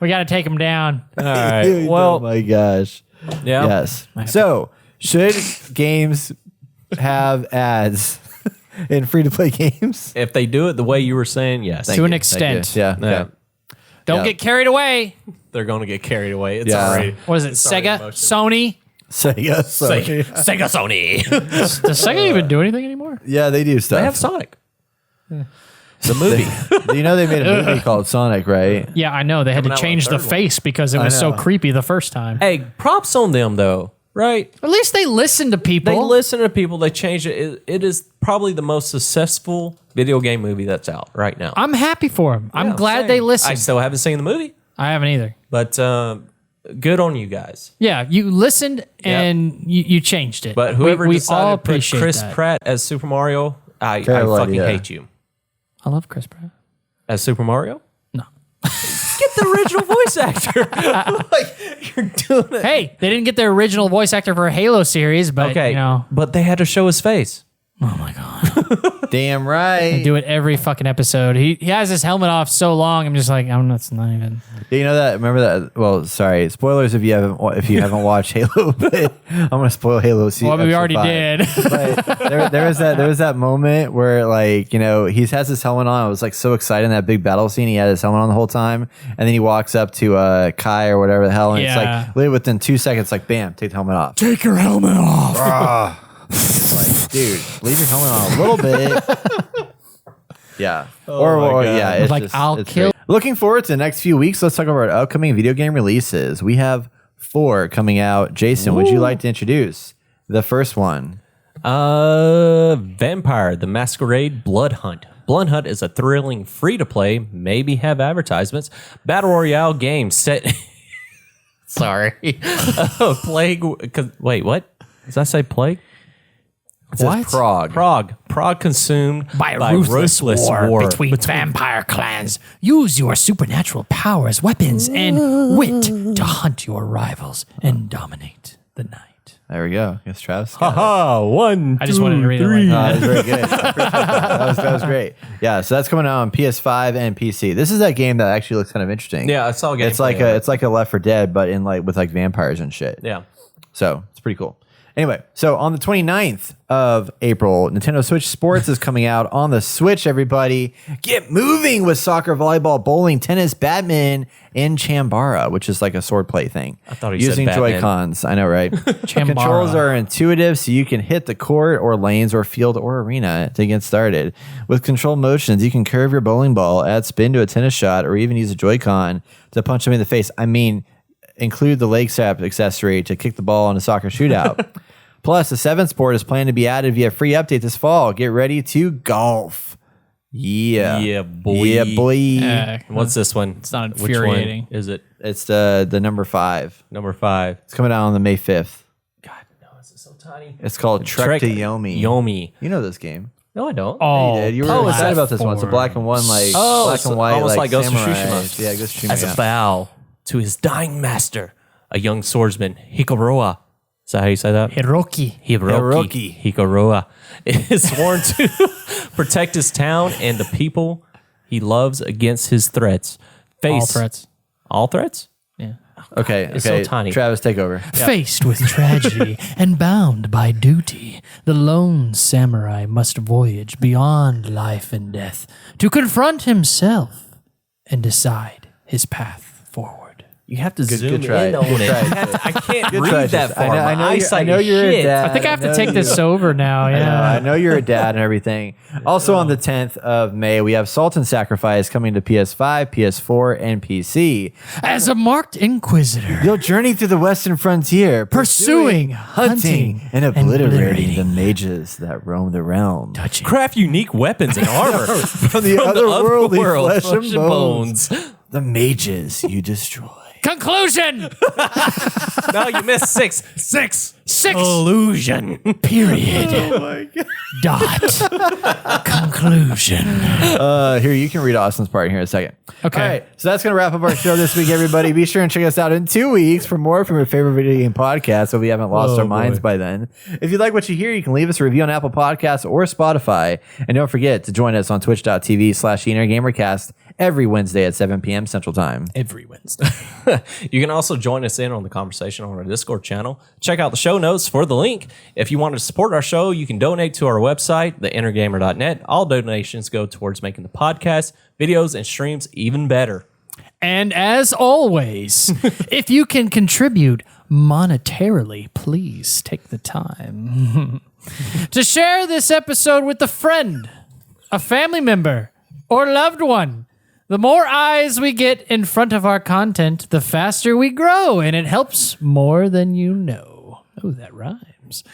Speaker 3: We got to take him down.
Speaker 1: All right.
Speaker 2: oh
Speaker 1: Well,
Speaker 2: my gosh.
Speaker 1: yeah.
Speaker 2: Yes. So, should games have ads in free to play games?
Speaker 1: If they do it the way you were saying, yes.
Speaker 3: To an extent.
Speaker 2: Yeah.
Speaker 1: Yeah.
Speaker 3: Don't
Speaker 2: Yeah.
Speaker 3: get carried away.
Speaker 1: They're going to get carried away. It's
Speaker 2: Yeah.
Speaker 1: already.
Speaker 3: What is it?
Speaker 1: it's already
Speaker 3: Sega?
Speaker 1: in motion.
Speaker 3: Sony?
Speaker 2: Sega. Sony.
Speaker 1: Sega Sony.
Speaker 3: Does Sega even do anything anymore?
Speaker 2: Yeah, they do stuff.
Speaker 1: They have Sonic. The movie.
Speaker 2: You know they made a movie called Sonic, right?
Speaker 3: Yeah, I know. They had
Speaker 1: Coming
Speaker 3: to
Speaker 1: out with
Speaker 3: change
Speaker 1: a
Speaker 3: the
Speaker 1: third one.
Speaker 3: face because it was so
Speaker 2: know.
Speaker 3: creepy the first time.
Speaker 1: Hey, props on them though, right?
Speaker 3: At least they listen to people.
Speaker 1: They listen to people. They change it. It is probably the most successful video game movie that's out right now.
Speaker 3: I'm happy for them. I'm
Speaker 1: Yeah,
Speaker 3: glad
Speaker 1: same.
Speaker 3: they
Speaker 1: I
Speaker 3: listened.
Speaker 1: still haven't seen the movie,
Speaker 3: I haven't either.
Speaker 1: but good on you guys.
Speaker 3: Yeah, you listened and you changed it.
Speaker 1: But whoever
Speaker 3: we
Speaker 1: decided
Speaker 3: all
Speaker 1: to put
Speaker 3: appreciate
Speaker 1: Chris
Speaker 3: that.
Speaker 1: Pratt as Super Mario, I
Speaker 2: Terrible
Speaker 1: fucking
Speaker 2: idea.
Speaker 1: hate you.
Speaker 3: I love Chris Pratt.
Speaker 1: As Super Mario?
Speaker 3: No.
Speaker 1: Get the original voice actor. Like, you're doing it.
Speaker 3: Hey, they didn't get their original voice actor for a Halo series, but
Speaker 1: Okay,
Speaker 3: you know.
Speaker 1: but they had to show his face.
Speaker 3: Oh my god.
Speaker 2: Damn right.
Speaker 3: Do it every fucking episode. He has his helmet off so long. I'm just like, that's not even.
Speaker 2: You know that? Remember that? Well, sorry, spoilers if you haven't watched Halo. But I'm gonna spoil Halo.
Speaker 3: Well, we already did.
Speaker 2: But there was that moment where like he has his helmet on. I was like so excited in that big battle scene. He had his helmet on the whole time, and then he walks up to Kai or whatever the hell, and it's like literally within 2 seconds, like bam, take the helmet off.
Speaker 3: Take your helmet off.
Speaker 2: Like, dude, leave your helmet on a little bit. Yeah. Or yeah, it's
Speaker 3: like,
Speaker 2: just,
Speaker 3: I'll
Speaker 2: it's
Speaker 3: kill.
Speaker 2: great. Looking forward to the next few weeks. Let's talk about our upcoming video game releases. We have 4 coming out. Jason, would you like to introduce the first one?
Speaker 1: Vampire the Masquerade Blood Hunt. Blood Hunt is a thrilling, free-to-play, maybe have advertisements, battle royale game set... Sorry. Plague... Wait, what? Does that say plague?
Speaker 2: It says Prague.
Speaker 1: Prague consumed
Speaker 3: By a ruthless war between vampire clans. Use your supernatural powers, weapons, and wit to hunt your rivals and dominate the night.
Speaker 2: There we go. Yes, Travis.
Speaker 1: Haha, 1,
Speaker 3: I just wanted to read it like
Speaker 2: That was very good. I appreciate that was great. Yeah, so that's coming out on PS5 and PC. This is that game that actually looks kind of interesting.
Speaker 1: Yeah, I saw a game.
Speaker 2: It's like a Left 4 Dead, but in like with like vampires and shit.
Speaker 1: Yeah.
Speaker 2: So it's pretty cool. Anyway, so on the 29th of April, Nintendo Switch Sports is coming out on the Switch, everybody. Get moving with soccer, volleyball, bowling, tennis, badminton, and Chambara, which is like a sword play thing.
Speaker 1: I thought he
Speaker 2: using
Speaker 1: said Batman.
Speaker 2: Joy-Cons. I know, right?
Speaker 3: Chambara.
Speaker 2: Controls are intuitive, so you can hit the court or lanes or field or arena to get started. With control motions, you can curve your bowling ball, add spin to a tennis shot, or even use a Joy-Con to punch them in the face. I mean, include the leg strap accessory to kick the ball in a soccer shootout. Plus, the 7th sport is planned to be added via free update this fall. Get ready to golf. Yeah.
Speaker 1: Yeah, boy.
Speaker 2: Yeah, boy.
Speaker 1: What's this one?
Speaker 3: It's not
Speaker 1: Which
Speaker 3: infuriating.
Speaker 1: one is it?
Speaker 2: It's the number 5.
Speaker 1: Number 5.
Speaker 2: It's coming out on the May 5th.
Speaker 1: God, no, this is so tiny.
Speaker 2: It's called Trek to Yomi.
Speaker 1: Yomi.
Speaker 2: You know this game.
Speaker 1: No, I don't.
Speaker 3: Oh,
Speaker 2: You did. You were
Speaker 3: oh,
Speaker 2: excited
Speaker 3: is
Speaker 2: about
Speaker 3: that
Speaker 2: this one. It's a
Speaker 3: for-
Speaker 2: black and one, like black and white,
Speaker 1: almost like Ghost of
Speaker 2: samurai.
Speaker 1: Tsushima.
Speaker 2: Yeah, Ghost of
Speaker 1: As a
Speaker 2: Tsushima.
Speaker 1: vow to his dying master, a young swordsman, Hikaroa. Is that how you say that?
Speaker 3: Hiroki.
Speaker 1: Hikaroa is sworn to protect his town and the people he loves against his threats.
Speaker 3: All threats.
Speaker 1: All threats?
Speaker 3: Yeah.
Speaker 2: Okay,
Speaker 1: It's so tiny.
Speaker 2: Travis, take over.
Speaker 3: Faced with tragedy and bound by duty, the lone samurai must voyage beyond life and death to confront himself and decide his path forward.
Speaker 1: You have to zoom
Speaker 2: good try.
Speaker 1: in on
Speaker 2: Good
Speaker 1: it.
Speaker 2: try.
Speaker 1: I can't
Speaker 2: Good
Speaker 1: read
Speaker 2: try,
Speaker 1: that
Speaker 2: Jason.
Speaker 1: far.
Speaker 2: I know
Speaker 1: My eyesight
Speaker 2: you're
Speaker 1: is
Speaker 2: a
Speaker 1: shit.
Speaker 2: dad.
Speaker 3: I think I have to
Speaker 2: know
Speaker 3: take this
Speaker 2: you-
Speaker 3: over now. Yeah.
Speaker 2: I know you're a dad and everything. Also on the 10th of May, we have Salt and Sacrifice coming to PS5, PS4, and PC.
Speaker 3: As a marked inquisitor,
Speaker 2: You'll journey through the western frontier,
Speaker 3: Pursuing,
Speaker 2: hunting, and obliterating the mages that roam the realm.
Speaker 3: touching.
Speaker 1: Craft unique weapons and armor
Speaker 2: From the otherworldly
Speaker 1: otherworld,
Speaker 2: flesh and bones. The mages you destroy.
Speaker 3: Conclusion.
Speaker 1: No, you missed 6. 6.
Speaker 3: Illusion. Period.
Speaker 2: Oh my God.
Speaker 3: Dot. Conclusion.
Speaker 2: Here, you can read Austin's part here in a second.
Speaker 3: Okay.
Speaker 2: All right, so that's going to wrap up our show this week, everybody. Be sure and check us out in 2 weeks for more from your favorite video game podcast, so we haven't lost our minds by then. If you like what you hear, you can leave us a review on Apple Podcasts or Spotify. And don't forget to join us on twitch.tv/ENRGamercast every Wednesday at 7 p.m. Central Time.
Speaker 3: Every Wednesday.
Speaker 1: You can also join us in on the conversation on our Discord channel. Check out the show notes for the link. If you want to support our show, you can donate to our website, theinnergamer.net. All donations go towards making the podcast, videos, and streams even better.
Speaker 3: And as always, if you can contribute monetarily, please take the time to share this episode with a friend, a family member, or loved one. The more eyes we get in front of our content, the faster we grow, and it helps more than you know. Oh, that rhymes.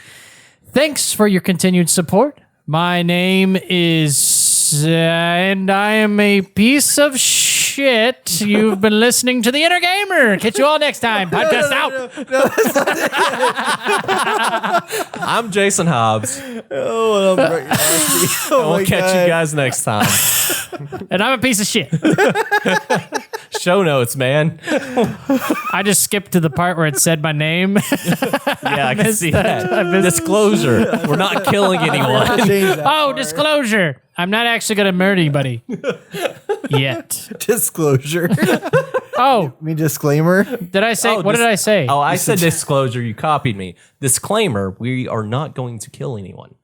Speaker 3: Thanks for your continued support. My name is, and I am a piece of shit. You've been listening to The Inner Gamer. Catch you all next time. Podcast out.
Speaker 1: I'm Jason Hobbs.
Speaker 2: Oh,
Speaker 1: We'll catch you guys next time.
Speaker 3: And I'm a piece of shit.
Speaker 1: show notes, man.
Speaker 3: I just skipped to the part where it said my name.
Speaker 1: Yeah, I can see that.
Speaker 3: I missed-
Speaker 1: Disclosure. We're not killing anyone.
Speaker 2: Change that
Speaker 3: Oh,
Speaker 2: part.
Speaker 3: disclosure. I'm not actually going to murder anybody. Yet.
Speaker 2: Disclosure.
Speaker 3: Oh,
Speaker 2: I mean, disclaimer.
Speaker 3: did I say?
Speaker 1: Oh,
Speaker 3: what did I say?
Speaker 1: Oh, I said disclosure. You copied me. Disclaimer, we are not going to kill anyone.